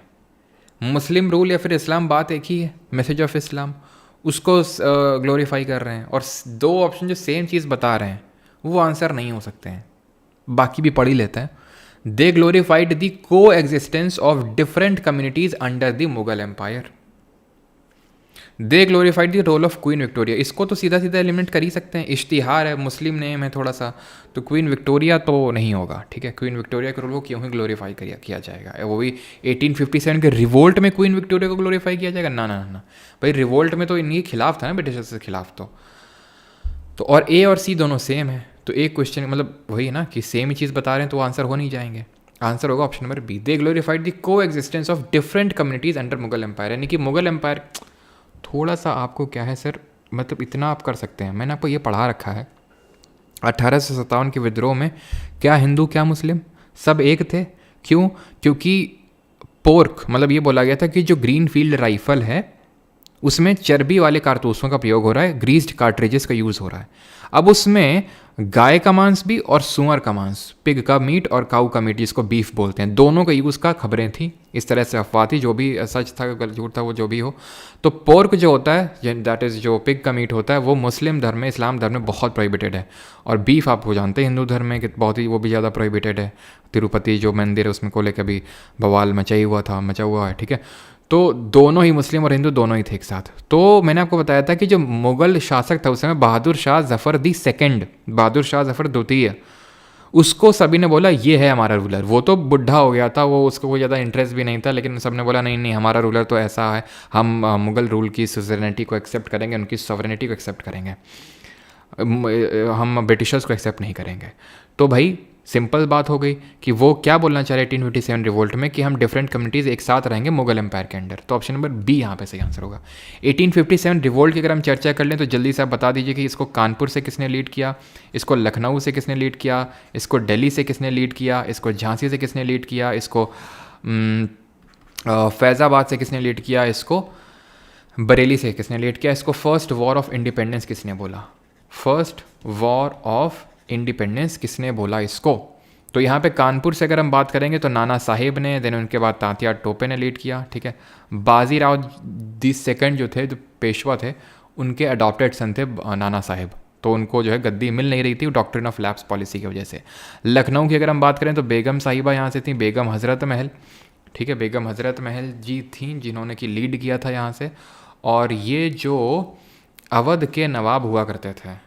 मुस्लिम रूल या फिर इस्लाम बात एक ही है, मैसेज ऑफ इस्लाम, उसको ग्लोरीफाई कर रहे हैं, और 2 ऑप्शन जो सेम चीज़ बता रहे हैं वो आंसर नहीं हो सकते हैं, बाकी भी पढ़ ही लेते हैं। They glorified the coexistence of different communities under the Mughal empire. They glorified the role of Queen Victoria, इसको तो सीधा सीधा एलिमिनेट कर ही सकते हैं, इश्तिहार है, मुस्लिम नेम है थोड़ा सा, तो क्वीन विक्टोरिया तो नहीं होगा, ठीक है। क्वीन विक्टोरिया के रोल को क्यों ही ग्लोरीफाई किया जाएगा, वो भी 1857 के रिवोल्ट में क्वीन विक्टोरिया को ग्लोरीफाई किया जाएगा, ना ना ना भाई, रिवोल्ट में तो इनके खिलाफ था ना, ब्रिटिशर्स के खिलाफ। तो और ए और सी दोनों सेम है, तो एक क्वेश्चन मतलब वही है ना कि सेम ही चीज़ बता रहे हैं तो आंसर हो नहीं जाएंगे। आंसर होगा option number B, they glorified the coexistence of different communities under Mughal empire. यानी कि मुगल एम्पायर थोड़ा सा आपको क्या है सर, मतलब इतना आप कर सकते हैं, मैंने आपको ये पढ़ा रखा है 1857 के विद्रोह में क्या हिंदू क्या मुस्लिम सब एक थे। क्यों? क्योंकि पोर्क मतलब ये बोला गया था कि जो ग्रीन फील्ड राइफल है उसमें चर्बी वाले कारतूसों का प्रयोग हो रहा है, ग्रीस्ड कार्ट्रिजेस का यूज़ हो रहा है। अब उसमें गाय का मांस भी और सुअर का मांस, पिग का मीट और काऊ का मीट जिसको बीफ बोलते हैं, दोनों का यूज़ का खबरें थी, इस तरह से अफवाह थी, जो भी सच था झूठ था वो जो भी हो। तो पोर्क जो होता है दैट इज़ जो पिग का मीट होता है वो मुस्लिम धर्म में, इस्लाम धर्म में बहुत प्रोहिबिटेड है, और बीफ आपको जानते हैं हिंदू धर्म में कि बहुत ही वो भी ज़्यादा प्रोहिबिटेड है। तिरुपति जो मंदिर है उसमें को लेकर भी बवाल मचा हुआ है, ठीक है। तो दोनों ही मुस्लिम और हिंदू दोनों ही थे एक साथ। तो मैंने आपको बताया था कि जो मुगल शासक था उस समय बहादुर शाह जफ़र दी सेकंड, बहादुर शाह जफ़र द्वितीय, उसको सभी ने बोला ये है हमारा रूलर। वो तो बुढ़ा हो गया था, वो उसको कोई ज़्यादा इंटरेस्ट भी नहीं था, लेकिन सबने बोला नहीं नहीं हमारा रूलर तो ऐसा है, हम मुगल रूल की सुजरेनिटी को एक्सेप्ट करेंगे, उनकी सॉवरेनिटी को एक्सेप्ट करेंगे, हम ब्रिटिशर्स को एक्सेप्ट नहीं करेंगे। तो भाई सिंपल बात हो गई कि वो क्या बोलना चाह रहे 1857 रिवोल्ट में कि हम डिफरेंट कम्युनिटीज़ एक साथ रहेंगे मुगल एम्पायर के अंडर। तो ऑप्शन नंबर बी यहाँ पे सही आंसर होगा। 1857 रिवोल्ट की अगर हम चर्चा कर लें तो जल्दी से आप बता दीजिए कि इसको कानपुर से किसने लीड किया, इसको लखनऊ से किसने लीड किया, इसको दिल्ली से किसने लीड किया, इसको झांसी से किसने लीड किया, इसको फैज़ाबाद से किसने लीड किया, इसको बरेली से किसने लीड किया, इसको फर्स्ट वॉर ऑफ इंडिपेंडेंस किसने बोला, फर्स्ट वॉर ऑफ इंडिपेंडेंस किसने बोला इसको। तो यहाँ पे कानपुर से अगर हम बात करेंगे तो नाना साहिब ने, देन उनके बाद तात्या टोपे ने लीड किया, ठीक है। बाजीराव दी सेकंड जो थे, जो पेशवा थे, उनके अडॉप्टेड सन थे नाना साहिब, तो उनको जो है गद्दी मिल नहीं रही थी डॉक्ट्रिन ऑफ लैप्स पॉलिसी की वजह से। लखनऊ की अगर हम बात करें तो बेगम साहिबा यहाँ से थी, बेगम हज़रत महल, ठीक है, बेगम हज़रत महल जी थी जिन्होंने कि लीड किया था यहाँ से। और ये जो अवध के नवाब हुआ करते थे,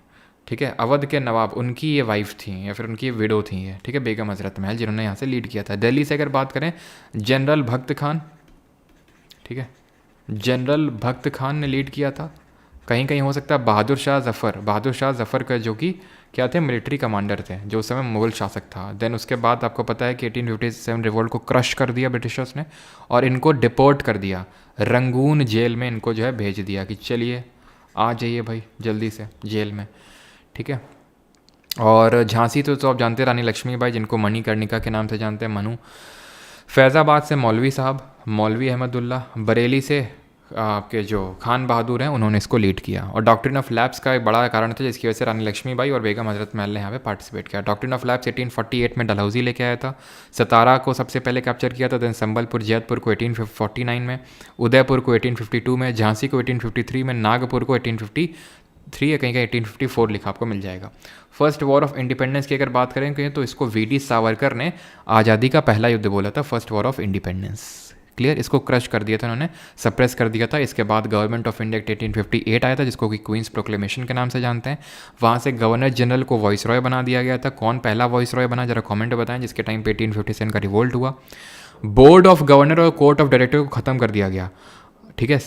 ठीक है, अवध के नवाब, उनकी ये वाइफ थी या फिर उनकी ये विडो थी ये, ठीक है, बेगम हज़रत महल, जिन्होंने यहाँ से लीड किया था। दिल्ली से अगर बात करें जनरल भक्त खान, ठीक है, जनरल भक्त खान ने लीड किया था। कहीं कहीं हो सकता है बहादुर शाह ज़फ़र का जो कि क्या थे, मिलिट्री कमांडर थे, जो उस समय मुगल शासक था। देन उसके बाद आपको पता है कि 1857 रिवोल्ट को क्रश कर दिया ब्रिटिशर्स ने और इनको डिपोर्ट कर दिया, रंगून जेल में इनको जो है भेज दिया कि चलिए आ जाइए भाई जल्दी से जेल में, ठीक है। और झांसी तो आप जानते हैं रानी लक्ष्मीबाई, जिनको मणिकर्णिका के नाम से जानते हैं, मनु। फैज़ाबाद से मौलवी साहब, मौलवी अहमदुल्ला। बरेली से आपके जो खान बहादुर हैं उन्होंने इसको लीड किया। और डॉक्ट्रिन ऑफ लैप्स का एक बड़ा कारण था जिसकी वजह से रानी लक्ष्मीबाई और बेगम हज़रत महल ने यहाँ पे पार्टिसिपेट किया। डॉक्ट्रिन ऑफ लैप्स 1848 में डलहौजी लेके आया था, सतारा को सबसे पहले कैप्चर किया था, देन संबलपुर जैतपुर को 1849 में, उदयपुर को 1852 में, झांसी को 1853 में, नागपुर को 1853 या कहीं कहीं 1854 लिखा आपको मिल जाएगा। फर्स्ट वॉर ऑफ इंडिपेंडेंस की अगर बात करें तो इसको वी.डी. सावरकर ने आज़ादी का पहला युद्ध बोला था, first war of independence. Clear, इसको क्रश कर दिया था उन्होंने, सप्रेस कर दिया था। इसके बाद गवर्नमेंट ऑफ इंडिया 1858 आया था, जिसको कि क्वींस प्रोक्लेमेशन के नाम से जानते हैं। वहाँ से गवर्नर जनरल को वॉइस रॉय बना दिया गया था। कौन पहला वॉइस रॉय बना, जरा कमेंट में बताएं, जिसके टाइम पे 1857 का रिवोल्ट हुआ। बोर्ड ऑफ गवर्नर और कोर्ट ऑफ डायरेक्टर को ख़त्म कर दिया गया, ठीक है।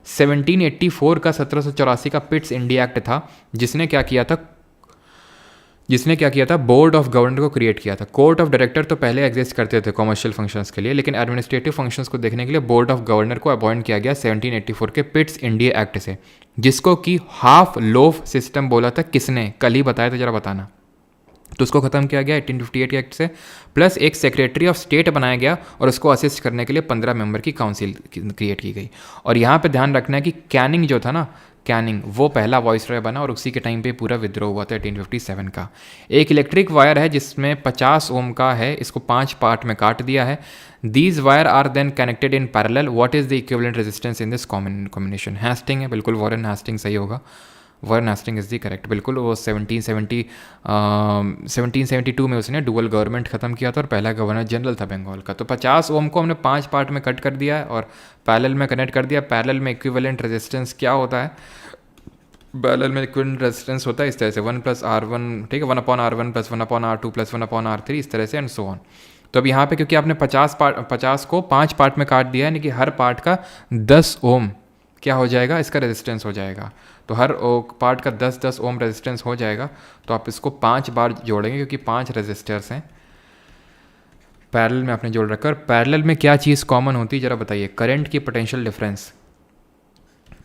1784 का 1784 का पिट्स इंडिया एक्ट था, जिसने क्या किया था, बोर्ड ऑफ गवर्नर को क्रिएट किया था। कोर्ट ऑफ डायरेक्टर तो पहले एग्जिस्ट करते थे कॉमर्शियल फंक्शंस के लिए, लेकिन एडमिनिस्ट्रेटिव फंक्शंस को देखने के लिए बोर्ड ऑफ गवर्नर को अपॉइंट किया गया 1784 के पिट्स इंडिया एक्ट से, जिसको कि हाफ लोफ सिस्टम बोला था। किसने, कल ही बताया था, जरा बताना। तो उसको ख़त्म किया गया 1858 के एक्ट से, प्लस एक सेक्रेटरी ऑफ स्टेट बनाया गया और उसको असिस्ट करने के लिए 15 मेंबर की काउंसिल क्रिएट की गई। और यहाँ पे ध्यान रखना है कि कैनिंग जो था ना, कैनिंग वो पहला वॉइस रॉय बना और उसी के टाइम पे पूरा विद्रोह हुआ था 1857 का। एक इलेक्ट्रिक वायर है जिसमें 50 ओम का है, इसको 5 पार्ट में काट दिया है। These wire are then connected in parallel, what is the equivalent resistance in this combination. Hasting है, बिल्कुल वॉरेन हेस्टिंग सही होगा। Warren Hasting is the correct, बिल्कुल। वो 1772 में उसने डुअल गवर्नमेंट ख़त्म किया था और पहला गवर्नर जनरल था बंगाल का। तो 50 ओम को हमने 5 पार्ट में कट कर दिया है और पैरेलल में कनेक्ट कर दिया। पैरेलल में इक्विवेलेंट रेजिस्टेंस क्या होता है? पैरेलल में इक्विवेलेंट रेजिस्टेंस होता है इस तरह से 1+R1, ठीक है, 1/R1 + 1/R2 + 1/R3, इस तरह से एंड सो ऑन। तो अब यहाँ पे क्योंकि आपने 50 को 5 पार्ट में काट दिया है, यानी कि हर पार्ट का 10 ओम क्या हो जाएगा, इसका रेजिस्टेंस हो जाएगा। तो हर पार्ट का 10-10 ओम रेजिस्टेंस हो जाएगा। तो आप इसको 5 बार जोड़ेंगे क्योंकि 5 रेजिस्टर्स हैं पैरेलल में आपने जोड़ रखा है। और पैरेलल में क्या चीज़ कॉमन होती है ज़रा बताइए? करंट की पोटेंशियल डिफरेंस।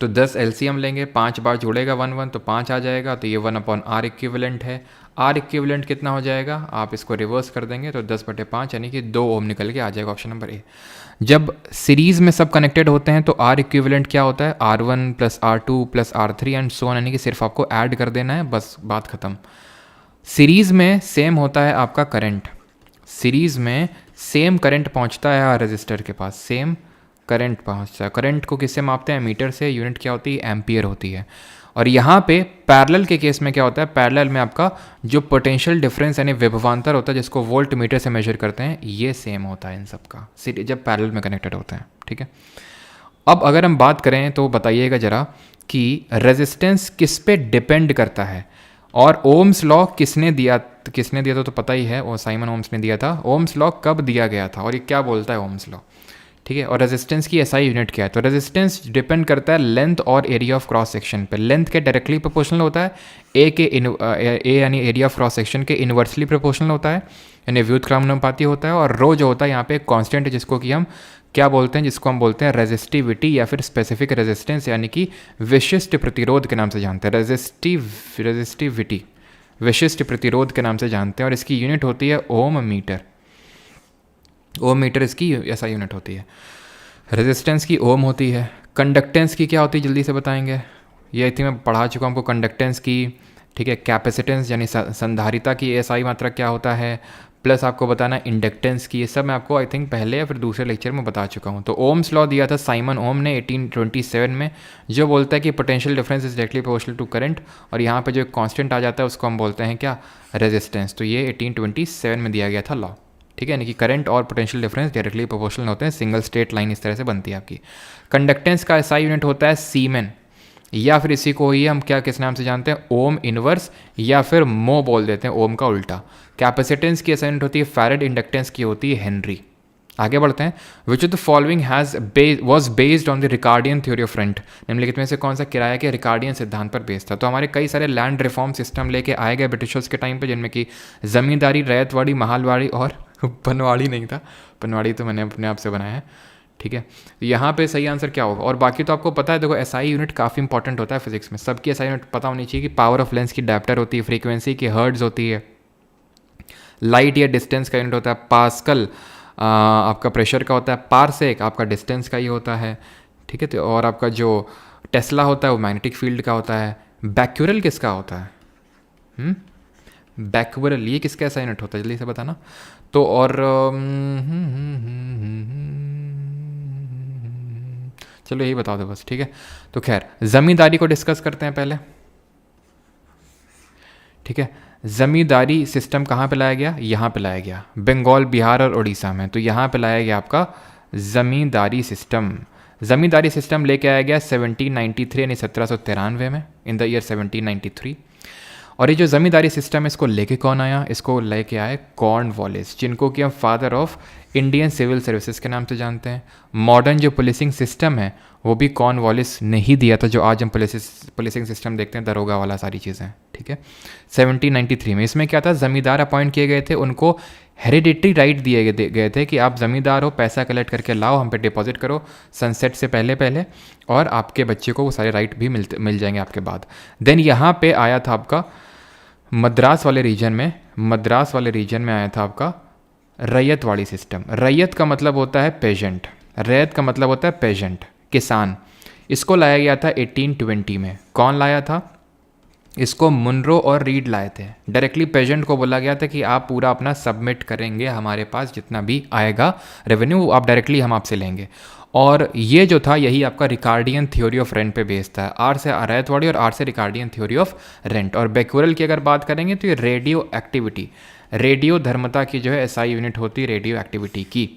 तो 10 एलसीएम लेंगे, 5 बार जोड़ेगा 1 तो 5 आ जाएगा। तो ये 1/R इक्विवेलेंट है। R इक्विवेलेंट कितना हो जाएगा? आप इसको रिवर्स कर देंगे तो 10/5 यानी कि 2 ओम निकल के आ जाएगा, ऑप्शन नंबर ए। जब सीरीज़ में सब कनेक्टेड होते हैं तो R इक्विवेलेंट क्या होता है? R1 + R2 + R3 and so on, यानी कि सिर्फ आपको ऐड कर देना है, बस बात ख़त्म। सीरीज़ में सेम होता है आपका करंट, सीरीज़ में सेम करंट पहुंचता है रजिस्टर के पास, सेम करंट पहुंचता है। करंट को किससे मापते हैं? मीटर से। यूनिट क्या होती है? एम्पियर होती है। और यहाँ पे पैरेलल के केस में क्या होता है? पैरेलल में आपका जो पोटेंशियल डिफरेंस यानी विभवांतर होता है, जिसको वोल्ट मीटर से मेजर करते हैं, ये सेम होता है इन सब का जब पैरेलल में कनेक्टेड होते हैं, ठीक है। अब अगर हम बात करें तो बताइएगा ज़रा कि रेजिस्टेंस किस पे डिपेंड करता है और ओम्स लॉ किसने दिया था? तो पता ही है, वो साइमन ओम्स ने दिया था। ओम्स लॉ कब दिया गया था और ये क्या बोलता है ओम्स लॉ, ठीक है। और रेजिस्टेंस की एसआई यूनिट क्या है? तो रेजिस्टेंस डिपेंड करता है लेंथ और एरिया ऑफ क्रॉस सेक्शन पे। लेंथ के डायरेक्टली प्रोपोर्शनल होता है, ए यानी एरिया ऑफ क्रॉस सेक्शन के इन्वर्सली प्रोपोर्शनल होता है, यानी व्युत्क्रमानुपाती होता है। और रो जो होता है यहाँ पे एक कांस्टेंट है, जिसको कि हम क्या बोलते हैं? जिसको हम बोलते हैं रेजिस्टिविटी या फिर स्पेसिफिक रेजिस्टेंस, यानी कि विशिष्ट प्रतिरोध के नाम से जानते हैं। रेजिस्टिविटी विशिष्ट प्रतिरोध के नाम से जानते हैं। और इसकी यूनिट होती है ओम मीटर। ओम मीटर इसकी ऐसा यूनिट होती है। रेजिस्टेंस की ओम होती है। कंडक्टेंस की क्या होती है? जल्दी से बताएंगे। ये आई थिंक मैं पढ़ा चुका हूँ आपको कंडक्टेंस की, ठीक है। कैपेसिटेंस यानी संधारिता की एसआई मात्रक क्या होता है, प्लस आपको बताना इंडक्टेंस की। ये सब मैं आपको आई थिंक पहले या फिर दूसरे लेक्चर में बता चुका हूँ। तो ओम्स लॉ दिया था साइमन ओम ने 1827 में, जो बोलता है कि potential difference is directly proportional to current. और यहाँ पे जो कांस्टेंट आ जाता है उसको हम बोलते हैं क्या? रेजिस्टेंस। तो ये 1827 में दिया गया था लॉ, ठीक है। यानी कि करंट और पोटेंशियल डिफरेंस डायरेक्टली प्रोपोर्शनल होते हैं। सिंगल स्ट्रेट लाइन इस तरह से बनती है आपकी। कंडक्टेंस का एसआई यूनिट होता है सीमेन, या फिर इसी को ही हम क्या किस नाम से जानते हैं? ओम इनवर्स, या फिर मो बोल देते हैं, ओम का उल्टा। कैपेसिटेंस की एसआई यूनिट होती है फैरेड। इंडक्टेंस की होती है हेनरी। आगे बढ़ते हैं। विच of the following was based on the Ricardian theory of rent? निम्नलिखित में से कौन सा किराया के रिकार्डियन सिद्धांत पर बेस्ड था? तो हमारे कई सारे लैंड रिफॉर्म सिस्टम लेके आए गए ब्रिटिशर्स के टाइम पे, जिनमें कि जमींदारी, रैयतवाड़ी, महालवाड़ी और पनवाड़ी नहीं था, पनवाड़ी तो मैंने अपने आप से बनाया है, ठीक है। यहाँ पे सही आंसर क्या होगा? और बाकी तो आपको पता है, देखो एसआई यूनिट काफ़ी इंपॉर्टेंट होता है फिजिक्स में। सबकी एसआई यूनिट पता होनी चाहिए कि पावर ऑफ लेंस की डायप्टर होती है, फ्रीक्वेंसी की हर्ट्ज होती है, लाइट या डिस्टेंस का यूनिट होता है पास्कल, आपका प्रेशर का होता है, पारसेक आपका डिस्टेंस का ही होता है, ठीक है। तो और आपका जो टेस्ला होता है वो मैग्नेटिक फील्ड का होता है। बैक्यूरल किसका होता है? बैक्यूरल ये किसका ऐसा यूनिट होता है? जल्दी से बताना। तो और चलो यही बता दो बस, ठीक है। तो खैर ज़मींदारी को डिस्कस करते हैं पहले, ठीक है। ज़मींदारी सिस्टम कहाँ पे लाया गया? यहाँ पे लाया गया, बंगाल, बिहार और उड़ीसा में। तो यहाँ पे लाया गया आपका ज़मींदारी सिस्टम। ज़मींदारी सिस्टम लेके आया गया 1793 यानी 1793 में, इन द ईयर 1793। और ये जो ज़मींदारी सिस्टम है, इसको लेके कौन आया? इसको लेके आए कॉर्नवालिस, जिनको कि हम father of Indian civil services के नाम से जानते हैं। मॉडर्न जो पुलिसिंग सिस्टम है वो भी कॉर्नवालिस ने ही दिया था, जो आज हम पुलिसिंग सिस्टम देखते हैं, दरोगा वाला सारी चीज़ें, ठीक है। 1793 में इसमें क्या था? ज़मींदार अपॉइंट किए गए थे, उनको हेरिडिटरी राइट दिए गए थे कि आप ज़मींदार हो, पैसा कलेक्ट करके लाओ, हम पे डिपॉजिट करो सनसेट से पहले और आपके बच्चे को वो सारे राइट भी मिल जाएंगे आपके बाद। देन यहाँ पे आया था आपका मद्रास वाले रीजन में आया था आपका रैयतवाड़ी सिस्टम। रैयत का मतलब होता है पेजेंट, रैयत का मतलब होता है पेजेंट, किसान। इसको लाया गया था 1820 में। कौन लाया था? इसको मुनरो और रीड लाए थे। डायरेक्टली पेजेंट को बोला गया था कि आप पूरा अपना सबमिट करेंगे, हमारे पास जितना भी आएगा रेवेन्यू आप डायरेक्टली हम आपसे लेंगे। और ये जो था यही आपका रिकार्डियन थ्योरी ऑफ रेंट पे बेस्ड था। आर से रैयतवाड़ी और आर से रिकार्डियन थ्योरी ऑफ रेंट। और बेक्यूरल की अगर बात करेंगे तो ये रेडियो एक्टिविटी, रेडियो धर्मता की जो है एसआई यूनिट होती है रेडियो एक्टिविटी की।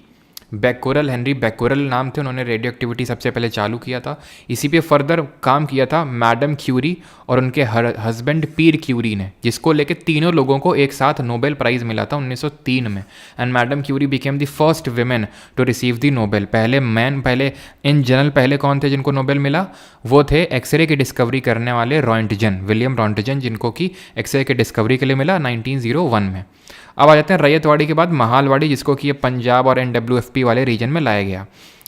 बेक्यूरल, हेनरी बेक्यूरल नाम थे, उन्होंने रेडियो एक्टिविटी सबसे पहले चालू किया था। इसी पे फर्दर काम किया था मैडम क्यूरी और उनके हस्बैंड पीर क्यूरी ने, जिसको लेके तीनों लोगों को एक साथ नोबेल प्राइज़ मिला था 1903 में। And Madam Curie became the first women to receive the Nobel. पहले इन जनरल पहले कौन थे जिनको नोबेल मिला? वो थे एक्सरे की डिस्कवरी करने वाले रॉन्टजन, विलियम रॉन्टजन, जिनको कि एक्सरे की डिस्कवरी के लिए मिला 1901 में। अब आ जाते हैं रैयतवाड़ी के बाद महालवाड़ी, जिसको कि ये पंजाब और NWFP वाले रीजन में लाया गया।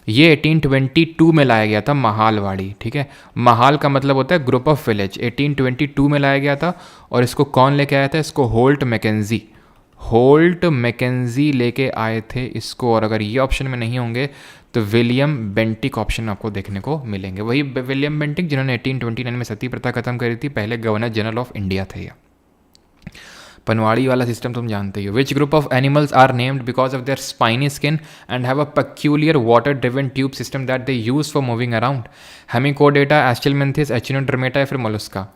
ये 1822 में लाया गया था महालवाड़ी, ठीक है। महाल का मतलब होता है ग्रुप ऑफ विलेज। 1822 में लाया गया था और इसको कौन लेके आया था? इसको होल्ट मैकेंजी लेके आए थे इसको। और अगर ये ऑप्शन में नहीं होंगे तो विलियम बेंटिक ऑप्शन आपको देखने को मिलेंगे। वही विलियम बेंटिक जिन्होंने 1829 में सती प्रथा खत्म करी थी, पहले गवर्नर जनरल ऑफ इंडिया थे ये। पनवाड़ी वाला सिस्टम तुम जानते ही हो। Which group of animals are named because of their spiny skin and have a peculiar water driven tube system that they use for moving around? Hemichordata, aschelminthes, echinodermata या फिर Mollusca?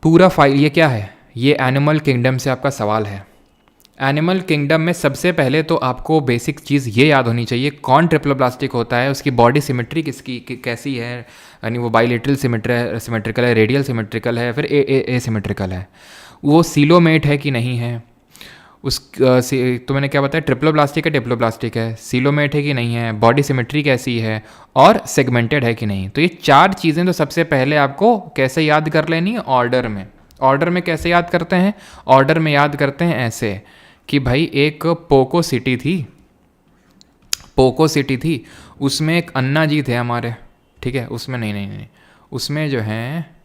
पूरा फाइल ये क्या है? ये एनिमल किंगडम से आपका सवाल है। एनिमल किंगडम में सबसे पहले तो आपको बेसिक चीज़ ये याद होनी चाहिए, कौन ट्रिप्लोब्लास्टिक होता है, उसकी बॉडी सिमेट्री कैसी है, यानी वो बाइलेटरल सिमेट्रिकल है, रेडियल सिमेट्रिकल है, फिर ए सिमेट्रिकल है, वो सीलोमेट है कि नहीं है, तो मैंने क्या बताया, ट्रिप्लोब्लास्टिक है, सीलोमेट है कि नहीं है, बॉडी सिमेट्री कैसी है, और सेगमेंटेड है कि नहीं। तो ये चार चीज़ें तो सबसे पहले आपको कैसे याद कर लेनी है? ऑर्डर में कैसे याद करते हैं? ऑर्डर में याद करते हैं ऐसे कि भाई एक पोको सिटी थी, उसमें एक अन्ना जी थे हमारे, ठीक है। उसमें नहीं, उसमें जो है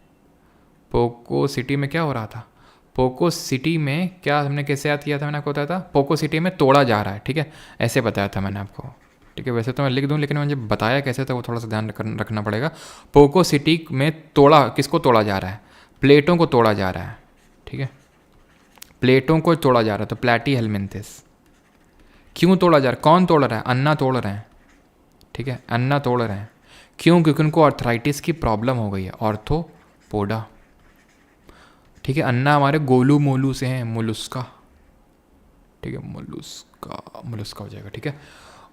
पोको सिटी में क्या हो रहा था? पोको सिटी में क्या हमने कैसे याद किया था? मैंने आपको बताया था पोको सिटी में तोड़ा जा रहा है, ठीक है, ऐसे बताया था मैंने आपको, ठीक है। वैसे तो मैं लिख दूं, लेकिन मुझे बताया कैसे था वो थोड़ा सा ध्यान रखना पड़ेगा। पोको सिटी में किसको तोड़ा जा रहा है? प्लेटों को तोड़ा जा रहा है, ठीक है, प्लेटों को तोड़ा जा रहा है। तो प्लेटी हेलमिंथिस क्यों तोड़ा जा रहा है? कौन तोड़ रहा है? अन्ना तोड़ रहे हैं, ठीक है, अन्ना तोड़ रहे हैं। क्यों? क्योंकि उनको आर्थराइटिस की प्रॉब्लम हो गई है, ऑर्थोपोडा, ठीक है। अन्ना हमारे गोलू मोलू से हैं, मोलुस्का, ठीक है, मोलुस्का हो जाएगा, ठीक है।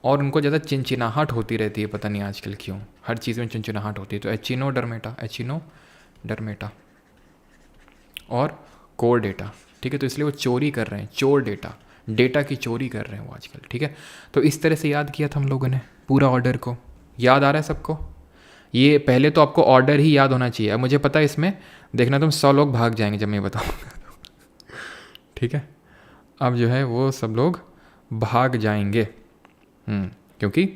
और उनको ज़्यादा चिनचिनाहट होती रहती है, पता नहीं आजकल क्यों, हर चीज़ में चिनचिनाहट होती है। तो एचिनोडर्मेटा और कोर डेटा, ठीक है। तो इसलिए वो चोरी कर रहे हैं, चोर डेटा की चोरी कर रहे हैं वो आजकल, ठीक है। तो इस तरह से याद किया था हम लोगों ने पूरा ऑर्डर को। याद आ रहा है सबको? ये पहले तो आपको ऑर्डर ही याद होना चाहिए। अब मुझे पता है इसमें देखना तुम 100 लोग भाग जाएंगे जब मैं बताऊँगा, ठीक है। अब जो है वो सब लोग भाग जाएंगे, क्योंकि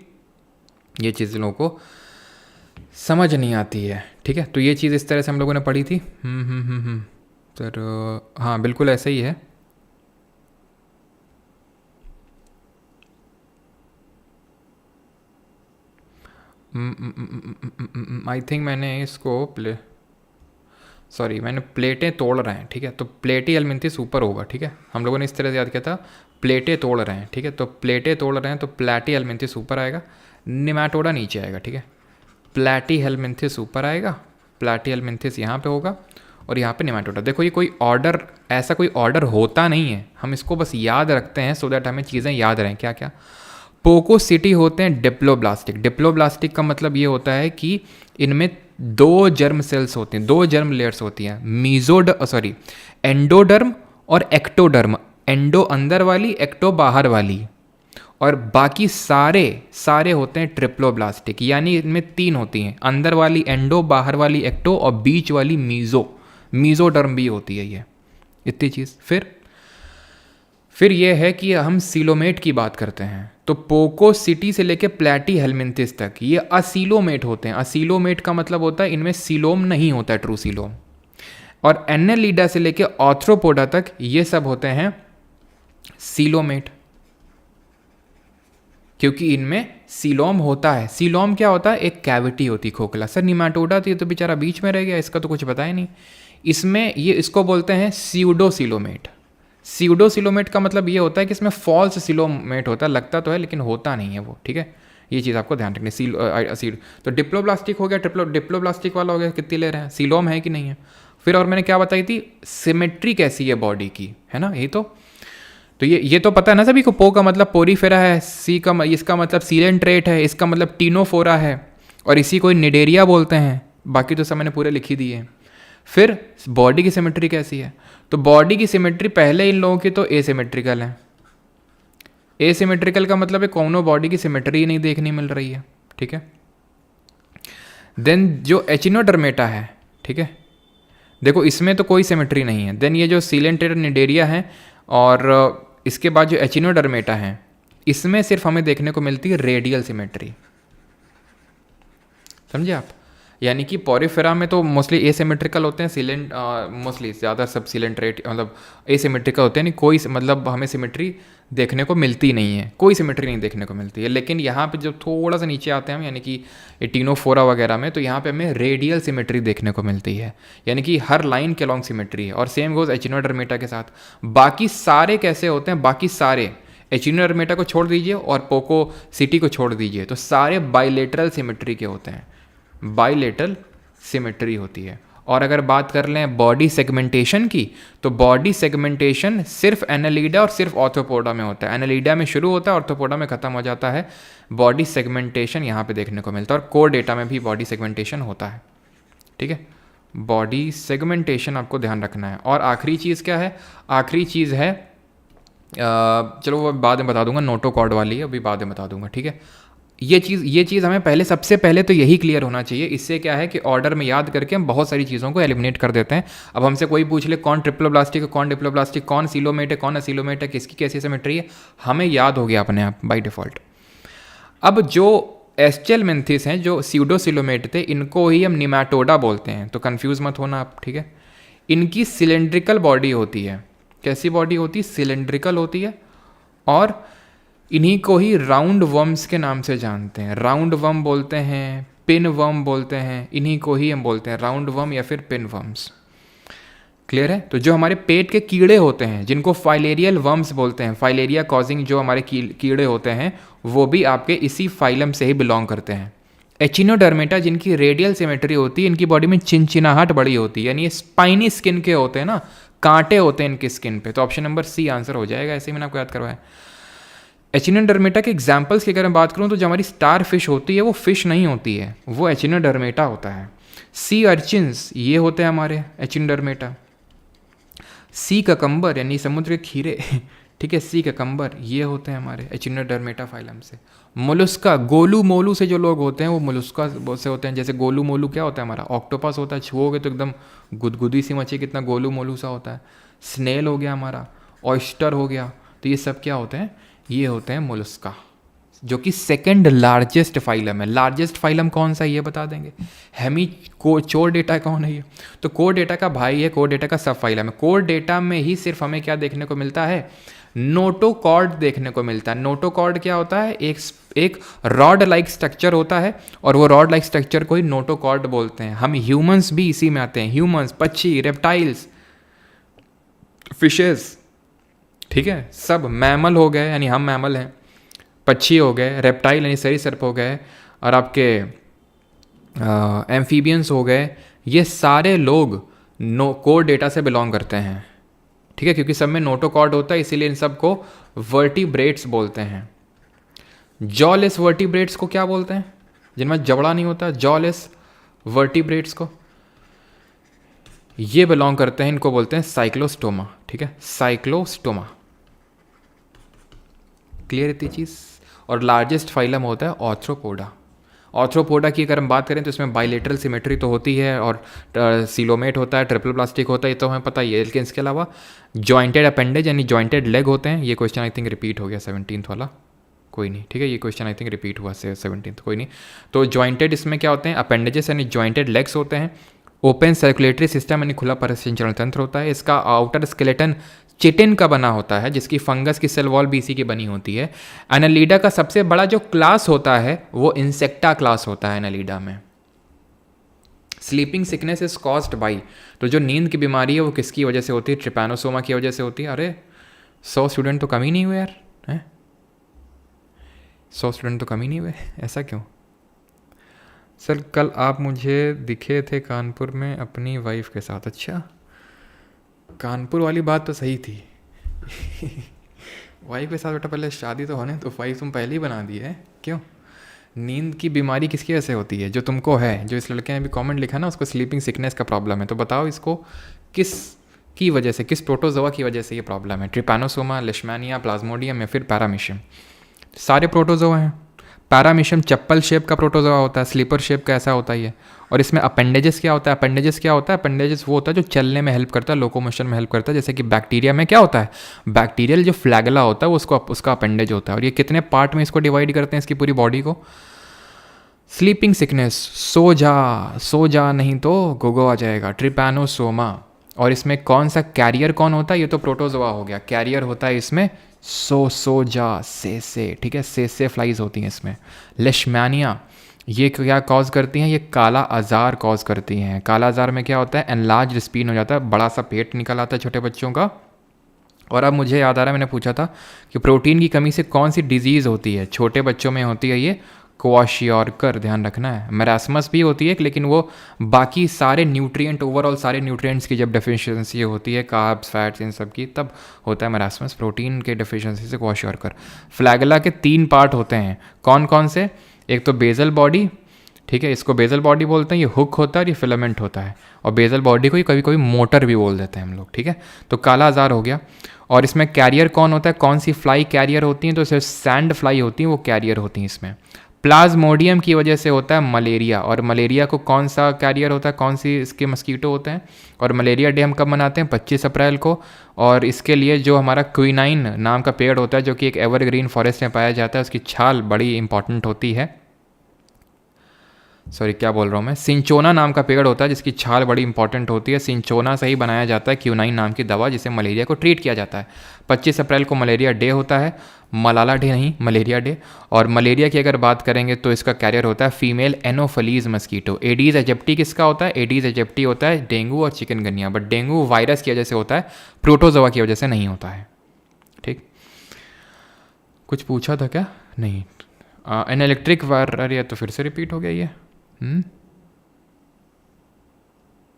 ये चीज़ लोगों को समझ नहीं आती है, ठीक है। तो ये चीज़ इस तरह से हम लोगों ने पढ़ी थी। सर हाँ, बिल्कुल ऐसा ही है। आई थिंक मैंने इसको मैंने प्लेटें तोड़ रहे हैं, ठीक है। तो प्लेटी हेलमिंथिस ऊपर होगा, ठीक है। हम लोगों ने इस तरह से याद किया था, प्लेटें तोड़ रहे हैं, ठीक है। तो प्लेटें तोड़ रहे हैं तो प्लेटी हेलमिंथिस ऊपर आएगा, निमेटोडा नीचे आएगा, ठीक है। प्लेटी हेलमिंथिस ऊपर आएगा, प्लेटी हेलमिंथिस यहाँ पे होगा और यहाँ पे निमेटोडा। देखो ये कोई ऑर्डर, ऐसा कोई ऑर्डर होता नहीं है, हम इसको बस याद रखते हैं सो दैट हमें चीज़ें याद रहें। क्या क्या? पोको सिटी होते हैं डिप्लोब्लास्टिक का मतलब ये होता है कि इनमें 2 जर्म सेल्स होते हैं, 2 जर्म लेयर्स होती हैं, एंडोडर्म और एक्टोडर्म। एंडो अंदर वाली, एक्टो बाहर वाली, और बाकी सारे होते हैं ट्रिप्लोब्लास्टिक। यानी इनमें 3 होती हैं, अंदर वाली एंडो, बाहर वाली एक्टो और बीच वाली मीजोडर्म भी होती है। ये इतनी चीज़। फिर ये है कि हम सीलोमेट की बात करते हैं, तो पोको सिटी से लेके प्लेटी हेलमिंथिस तक ये असीलोमेट होते हैं। असीलोमेट का मतलब होता है इनमें सीलोम नहीं होता है, ट्रू सीलोम। और एनेलिडा से लेके आर्थ्रोपोडा तक ये सब होते हैं सीलोमेट, क्योंकि इनमें सीलोम होता है। सीलोम क्या होता है? एक कैविटी होती, खोखला। सर निमेटोडा तो ये तो बेचारा बीच में रह गया, इसका तो कुछ पता ही नहीं। इसमें ये इसको बोलते हैं सीउडोसिलोमेट। सीउडोसिलोमेट का मतलब ये होता है कि इसमें फॉल्स सिलोमेट होता है, लगता तो है लेकिन होता नहीं है वो, ठीक है। ये चीज़ आपको ध्यान रखनी। सीड तो डिप्लोब्लास्टिक हो गया, डिप्लोब्लास्टिक वाला हो गया, कितनी ले रहे हैं, सीलोम है कि नहीं है। फिर और मैंने क्या बताई थी, सिमेट्री कैसी है बॉडी की, है ना, यही तो ये तो पता है ना सभी को। पो का मतलब पोरीफेरा है, सी का इसका मतलब सीलेंट्रेट है, इसका मतलब टीनोफोरा है, और इसी को निडेरिया बोलते हैं। बाकी तो सब मैंने पूरे लिखी दी है। फिर बॉडी की सिमेट्री कैसी है, तो बॉडी की सिमेट्री पहले इन लोगों की तो एसिमेट्रिकल है। एसिमेट्रिकल का मतलब है कौनो बॉडी की सिमेट्री ही नहीं देखने मिल रही है, ठीक है। देन जो एचिनोडर्मेटा है, ठीक है, देखो इसमें तो कोई सिमेट्री नहीं है। देन ये जो सीलेंट्रेट निडेरिया है, और इसके बाद जो एचिनोडर्मेटा है, इसमें सिर्फ हमें देखने को मिलती है रेडियल सिमेट्री, समझे आप। यानी कि पोरीफेरा में तो मोस्टली एसिमेट्रिकल होते हैं, मोस्टली ज़्यादा सब सीलेंट्रेट मतलब एसिमेट्रिकल होते हैं, नहीं कोई मतलब हमें सिमेट्री देखने को मिलती नहीं है, कोई सिमेट्री नहीं देखने को मिलती है। लेकिन यहाँ पे जब थोड़ा सा नीचे आते हैं हम, यानी कि टीनोफोरा वगैरह में, तो यहाँ पे हमें रेडियल सिमेट्री देखने को मिलती है, यानी कि हर लाइन के लॉन्ग सिमेट्री है। और सेम गोज एचिनोडर्मेटा के साथ। बाकी सारे कैसे होते हैं, बाकी सारे एचिनोडर्मेटा को छोड़ दीजिए और पोकोसिटी को छोड़ दीजिए, तो सारे बाइलेटरल सिमेट्री के होते हैं, बाइलेटरल सिमेट्री होती है। और अगर बात कर लें बॉडी सेगमेंटेशन की, तो बॉडी सेगमेंटेशन सिर्फ एनालिडा और सिर्फ ऑर्थोपोडा में होता है। एनालिडा में शुरू होता है, ऑर्थोपोडा में ख़त्म हो जाता है। बॉडी सेगमेंटेशन यहाँ पे देखने को मिलता है, और कोर डेटा में भी बॉडी सेगमेंटेशन होता है, ठीक है। बॉडी सेगमेंटेशन आपको ध्यान रखना है। और आखिरी चीज़ क्या है, आखिरी चीज़ है, चलो वो बाद में बता दूंगा, नोटोकॉर्ड वाली है, अभी बाद में बता दूंगा, ठीक है। ये चीज़ हमें सबसे पहले तो यही क्लियर होना चाहिए। इससे क्या है कि ऑर्डर में याद करके हम बहुत सारी चीज़ों को एलिमिनेट कर देते हैं। अब हमसे कोई पूछ ले कौन ट्रिप्लोब्लास्टिक है, कौन डिप्लोब्लास्टिक, कौन सीलोमेट है, कौन असीलोमेट है, किसकी कैसी सिमेट्री है, हमें याद हो गया अपने आप बाय डिफ़ॉल्ट। अब जो एस्चेलमेंथिस हैं, जो सीडोसिलोमेट थे, इनको ही हम निमैटोडा बोलते हैं, तो कन्फ्यूज़ मत होना आप, ठीक है। इनकी सिलेंड्रिकल बॉडी होती है। कैसी बॉडी होती है, सिलेंड्रिकल होती है। और इन्हीं को ही राउंड वर्म्स के नाम से जानते हैं। राउंड वर्म बोलते हैं, पिन वर्म बोलते हैं, इन्हीं को ही हम बोलते हैं राउंड वर्म या फिर पिन वर्म्स। क्लियर है। तो जो हमारे पेट के कीड़े होते हैं, जिनको फाइलेरियल वर्म्स बोलते हैं, फाइलेरिया कॉजिंग जो हमारे कीड़े होते हैं, वो भी आपके इसी फाइलम से ही बिलोंग करते हैं। एचिनोडर्मेटा जिनकी रेडियल सिमेट्री होती है, इनकी बॉडी में चिनचिनाहट बड़ी होती है, यानी ये स्पाइनी स्किन के होते हैं ना, कांटे होते हैं इनकी स्किन पे। तो ऑप्शन नंबर सी आंसर हो जाएगा, ऐसे ही मैंने आपको याद करवाया। एचिनोडर्मेटा के एग्जाम्पल्स की अगर मैं बात करूं, तो जो हमारी स्टार फिश होती है वो फिश नहीं होती है, वो एचिनोडर्मेटा होता है। सी अर्चिन्स ये होते हैं हमारे एचिनोडर्मेटा। सी ककम्बर यानी समुद्र के खीरे, ठीक है, सी ककम्बर ये होते हैं हमारे एचिनोडर्मेटा फाइलम से। मोलुस्का, गोलू मोलू से जो लोग होते हैं वो मोलुस्का से होते हैं। जैसे गोलू मोलू क्या होता है हमारा, ऑक्टोपस होता है, छुओगे तो एकदम गुदगुदी सी मच्छी, कितना गोलू मोलू सा होता है। स्नेल हो गया हमारा, ऑयस्टर हो गया, तो ये सब क्या होते हैं, ये होते हैं मोलस्का, जो कि सेकंड लार्जेस्ट फाइलम है। लार्जेस्ट फाइलम कौन सा है ये बता देंगे। चोरडेटा कौन है ये, तो कोरडेटा का भाई है, कोरडेटा का सब फाइलम है। कोरडेटा में ही सिर्फ हमें क्या देखने को मिलता है, नोटोकॉर्ड देखने को मिलता है। नोटोकॉर्ड क्या होता है, एक रॉड लाइक स्ट्रक्चर होता है, और वो रॉड लाइक स्ट्रक्चर को ही नोटोकॉर्ड बोलते हैं। हम ह्यूमंस भी इसी में आते हैं, ह्यूमंस, पक्षी, रेप्टाइल्स, फिशेस, ठीक है, सब मैमल हो गए, यानी हम मैमल हैं, पक्षी हो गए, रेप्टाइल यानी सरीसृप हो गए, और आपके एम्फीबियंस हो गए। ये सारे लोग कोर डेटा से बिलोंग करते हैं, ठीक है, क्योंकि सब में नोटोकॉर्ड होता है, इसीलिए इन सब को वर्टिब्रेट्स बोलते हैं। जॉलेस वर्टिब्रेट्स को क्या बोलते हैं, जिनमें जबड़ा नहीं होता, जॉलेस वर्टिब्रेट्स को ये बिलोंग करते हैं, इनको बोलते हैं साइक्लोस्टोमा, ठीक है, साइक्लोस्टोमा। क्लियर इतनी चीज़। और लार्जेस्ट फाइलम होता है ऑर्थ्रोपोडा। ऑर्थ्रोपोडा की अगर हम बात करें तो इसमें बाइलेटरल सिमेट्री तो होती है, और सीलोमेट होता है, ट्रिपल प्लास्टिक होता है, ये तो हमें पता ही है। लेकिन इसके अलावा जॉइंटेड अपेंडेज यानी जॉइंटेड लेग होते हैं। ये क्वेश्चन आई थिंक रिपीट हो गया 17th वाला, कोई नहीं, ठीक है, ये क्वेश्चन आई थिंक रिपीट हुआ 17th, कोई नहीं। तो जॉइंटेड इसमें क्या होते हैं, अपेंडेजेस यानी जॉइंटेड लेग्स होते हैं। ओपन सर्कुलेटरी सिस्टम यानी खुला परिसंचरण तंत्र होता है। इसका आउटर स्केलेटन चिटिन का बना होता है, जिसकी फंगस की सेल वॉल बीसी की बनी होती है। एनालिडा का सबसे बड़ा जो क्लास होता है वो इंसेक्टा क्लास होता है एनालिडा में। Sleeping sickness is caused by, तो जो नींद की बीमारी है वो किसकी वजह से होती है? ट्रिपैनोसोमा की वजह से होती है। अरे 100 स्टूडेंट तो कम ही नहीं हुए यार, हैं? 100 स्टूडेंट तो कम ही नहीं हुए, ऐसा क्यों? सर कल आप मुझे दिखे थे कानपुर में अपनी वाइफ के साथ। अच्छा, कानपुर वाली बात तो सही थी। वाइफ के साथ बेटा पहले शादी तो होने तो, वाइफ तुम पहले ही बना दी है, क्यों? नींद की बीमारी किसकी वजह से होती है? जो तुमको है, जो इस लड़के ने भी कमेंट लिखा ना, उसको स्लीपिंग सिकनेस का प्रॉब्लम है। तो बताओ इसको किस की वजह से, किस प्रोटोजोआ की वजह से ये प्रॉब्लम है? ट्रिपैनोसोमा, लेशमैनिया, प्लाज्मोडियम या फिर पैरामीशियम? सारे प्रोटोजोआ हैं। पैरामीशियम चप्पल शेप का प्रोटोजोआ होता है, स्लीपर शेप का ऐसा होता ही है। और इसमें अपेंडेजेस क्या होता है? अपेंडेजेस क्या होता है? अपेंडेजेस वो होता है जो चलने में हेल्प करता है, लोकोमोशन में हेल्प करता है। जैसे कि बैक्टीरिया में क्या होता है? बैक्टीरियल जो फ्लैगला होता है वो उसका अपेंडेज होता है। और ये कितने पार्ट में इसको डिवाइड करते हैं, इसकी पूरी बॉडी को? स्लीपिंग सिकनेस, सो जा नहीं तो गोगो आ जाएगा, ट्रिपैनोसोमा। और इसमें कौन सा कैरियर कौन होता है? ये तो प्रोटोजोआ हो गया। कैरियर होता है इसमें सो जा से, ठीक है, से फ्लाइज होती हैं इसमें। लेशमैनिया ये क्या कॉज करती हैं? ये काला आजार कॉज करती हैं। काला आजार में क्या होता है? एनलार्ज स्पीन हो जाता है, बड़ा सा पेट निकल आता है छोटे बच्चों का। और अब मुझे याद आ रहा है, मैंने पूछा था कि प्रोटीन की कमी से कौन सी डिजीज़ होती है? छोटे बच्चों में होती है ये क्वाशियोरकर, ध्यान रखना है। मैरास्मस भी होती है, लेकिन वो बाकी सारे न्यूट्रिएंट, ओवरऑल सारे न्यूट्रिएंट्स की जब डेफिशिएंसी होती है, कार्ब्स, फैट्स, इन सब की, तब होता है मैरास्मस। प्रोटीन के डेफिशिएंसी से क्वाशियोरकर। फ्लैगला के 3 पार्ट होते हैं, कौन कौन से? एक तो बेजल बॉडी, ठीक है, इसको बेजल बॉडी बोलते हैं। ये हुक होता है और ये फिलामेंट होता है। और बेजल बॉडी को ही कभी कभी मोटर भी बोल देते हैं हम लोग, ठीक है। तो काला आजार हो गया। और इसमें कैरियर कौन होता है? कौन सी फ्लाई कैरियर होती हैं? तो इसे सैंड फ्लाई होती हैं, वो कैरियर होती हैं इसमें। प्लाज्मोडियम की वजह से होता है मलेरिया। और मलेरिया को कौन सा कैरियर होता है? कौन सी इसके मस्कीटो होते हैं? और मलेरिया डे हम कब मनाते हैं? 25 अप्रैल को। और इसके लिए जो हमारा क्विनाइन नाम का पेड़ होता है, जो कि एक एवरग्रीन फॉरेस्ट में पाया जाता है, उसकी छाल बड़ी इंपॉर्टेंट होती है। सॉरी, क्या बोल रहा हूँ मैं? सिंचोना नाम का पेड़ होता है जिसकी छाल बड़ी इंपॉर्टेंट होती है। सिंचोना से ही बनाया जाता है क्यूनाइन नाम की दवा, जिसे मलेरिया को ट्रीट किया जाता है। 25 अप्रैल को मलेरिया डे होता है, मलाला डे नहीं, मलेरिया डे। और मलेरिया की अगर बात करेंगे तो इसका कैरियर होता है female Anopheles mosquito. Aedes aegypti किसका होता है? एडीज एजिप्टी होता है डेंगू और चिकनगनिया। बट डेंगू वायरस की वजह से होता है, प्रोटोजोआ की वजह से नहीं होता है, ठीक। कुछ पूछा था क्या? नहीं। एन इलेक्ट्रिक वायर, अरे तो फिर से रिपीट हो गया ये।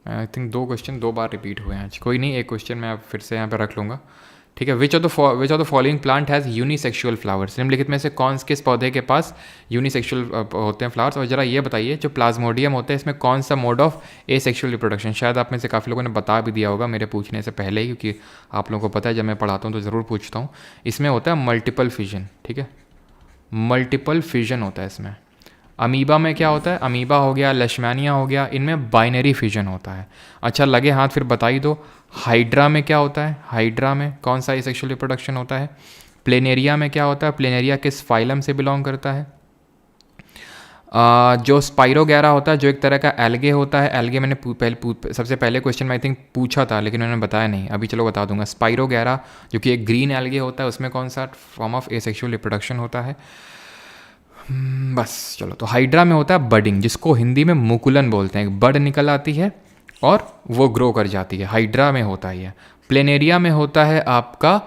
I think 2 question 2 bar repeat हुए हैं आज। कोई नहीं, एक क्वेश्चन मैं फिर से यहाँ पे रख लूँगा, ठीक है। विच of the following plant has unisexual flowers? निम्नलिखित में से किस पौधे के पास यूनिसेक्सुअल होते हैं फ्लावर्स? और ज़रा ये बताइए, जो प्लाज्मोडियम होते हैं इसमें कौन सा मोड ऑफ एसेक्सुअल रिप्रोडक्शन? शायद आप में से काफ़ी लोगों ने बता भी दिया होगा मेरे पूछने से पहले ही, क्योंकि आप लोगों को पता है जब मैं पढ़ाता हूँ तो ज़रूर पूछता हूँ। इसमें होता है मल्टीपल फिजन, ठीक है, मल्टीपल फिजन होता है इसमें। अमीबा में क्या होता है? अमीबा हो गया, लेशमैनिया हो गया, इनमें बाइनरी फिजन होता है। अच्छा लगे हाथ फिर बता ही दो, हाइड्रा में क्या होता है? हाइड्रा में कौन सा एसेक्सुअल रिप्रोडक्शन होता है? प्लेनेरिया में क्या होता है? प्लेनेरिया किस फाइलम से बिलोंग करता है? जो स्पाइरोगैरा होता है, जो एक तरह का एल्गे होता है। एल्गे मैंने सबसे पहले क्वेश्चन में आई थिंक पूछा था, लेकिन उन्होंने बताया नहीं, अभी चलो बता दूंगा। स्पाइरोगैरा जो कि एक ग्रीन एल्गे होता है, उसमें कौन सा फॉर्म ऑफ एसेक्सुअल रिप्रोडक्शन होता है? बस चलो, तो हाइड्रा में होता है बडिंग, जिसको हिंदी में मुकुलन बोलते हैं। बड निकल आती है और वो ग्रो कर जाती है, हाइड्रा में होता है। प्लेनेरिया में होता है आपका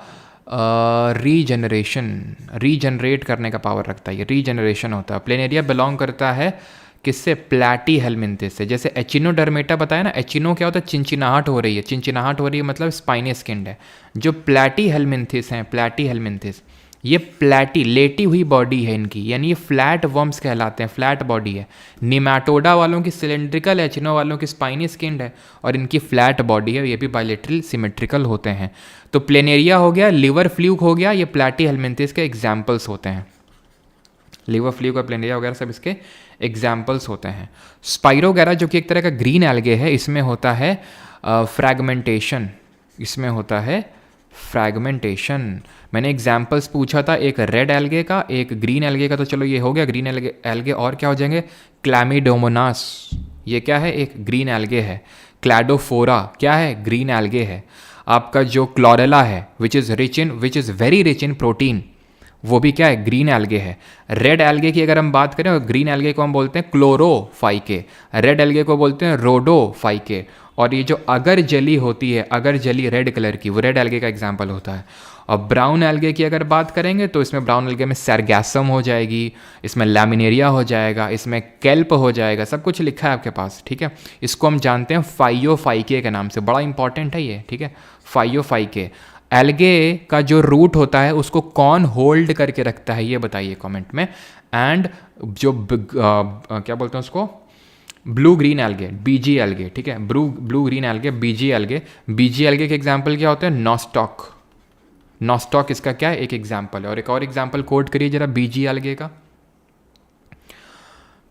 रीजनरेट करने का पावर रखता है, ये रीजनरेशन होता है। प्लेनेरिया बिलोंग करता है किससे? प्लैटी हेलमिंथिस से। जैसे एचिनोडर्मेटा बताया ना, एचिनो क्या होता है? चिंचिनाहट हो रही है, चिंचिनाहट हो रही है मतलब स्पाइनी स्किन्ड है। जो प्लैटी हेलमिंथिस हैं, प्लैटी हेलमिंथिस, ये प्लैटी लेटी हुई बॉडी है इनकी, यानी ये फ्लैट वर्म्स कहलाते हैं, फ्लैट बॉडी है। निमैटोडा वालों की सिलेंड्रिकल, एचिनो वालों की स्पाइनी स्किन्ड है, और इनकी फ्लैट बॉडी है, ये भी बायलेटरल सिमेट्रिकल होते हैं। तो प्लेनेरिया हो गया, लिवर फ्लूक हो गया, ये प्लैटी हेलमिंथिस के एग्जाम्पल्स होते हैं। लिवर फ्लूक और प्लेनेरिया वगैरह सब इसके एग्जाम्पल्स होते हैं। स्पाइरोगैरा जो कि एक तरह का ग्रीन एल्गे है, इसमें होता है फ्रैगमेंटेशन, इसमें होता है फ्रैगमेंटेशन। मैंने एग्जाम्पल्स पूछा था, एक रेड एल्गे का, एक ग्रीन एल्गे का, तो चलो ये हो गया ग्रीन एल्गे। और क्या हो जाएंगे? क्लैमिडोमोनास, ये क्या है? एक ग्रीन एल्गे है। क्लैडोफोरा क्या है? ग्रीन एल्गे है। आपका जो क्लोरेला है, which is very rich in protein, वो भी क्या है, ग्रीन एल्गे है। रेड एल्गे की अगर हम बात करें, ग्रीन एल्गे को हम बोलते हैं क्लोरोफाइके, रेड एल्गे को बोलते हैं रोडोफाइके। और ये जो अगर जली होती है, अगर जली रेड कलर की, वो रेड एल्गे का एग्जाम्पल होता है। और ब्राउन एल्गे की अगर बात करेंगे तो इसमें ब्राउन एल्गे में सैरगैसम हो जाएगी, इसमें लैमिनेरिया हो जाएगा, इसमें केल्प हो जाएगा, सब कुछ लिखा है आपके पास, ठीक है। इसको हम जानते हैं फाइयोफाइके के नाम से, बड़ा इंपॉर्टेंट है ये, ठीक है, फाइयोफाइके। एल्गे का जो रूट होता है उसको कौन होल्ड करके रखता है, ये बताइए कमेंट में। एंड जो क्या बोलते हैं उसको, ब्लू ग्रीन एल्गे, बीजी एल्गे, ठीक है, ब्लू ग्रीन एल्गे, बीजी एल्गे। बीजी एल्गे के एग्जाम्पल क्या होते हैं, नॉस्टॉक, नॉस्टॉक इसका क्या है, एक एग्जाम्पल है। और एक और एग्जाम्पल कोट करिए जरा बीजी एल्गे का,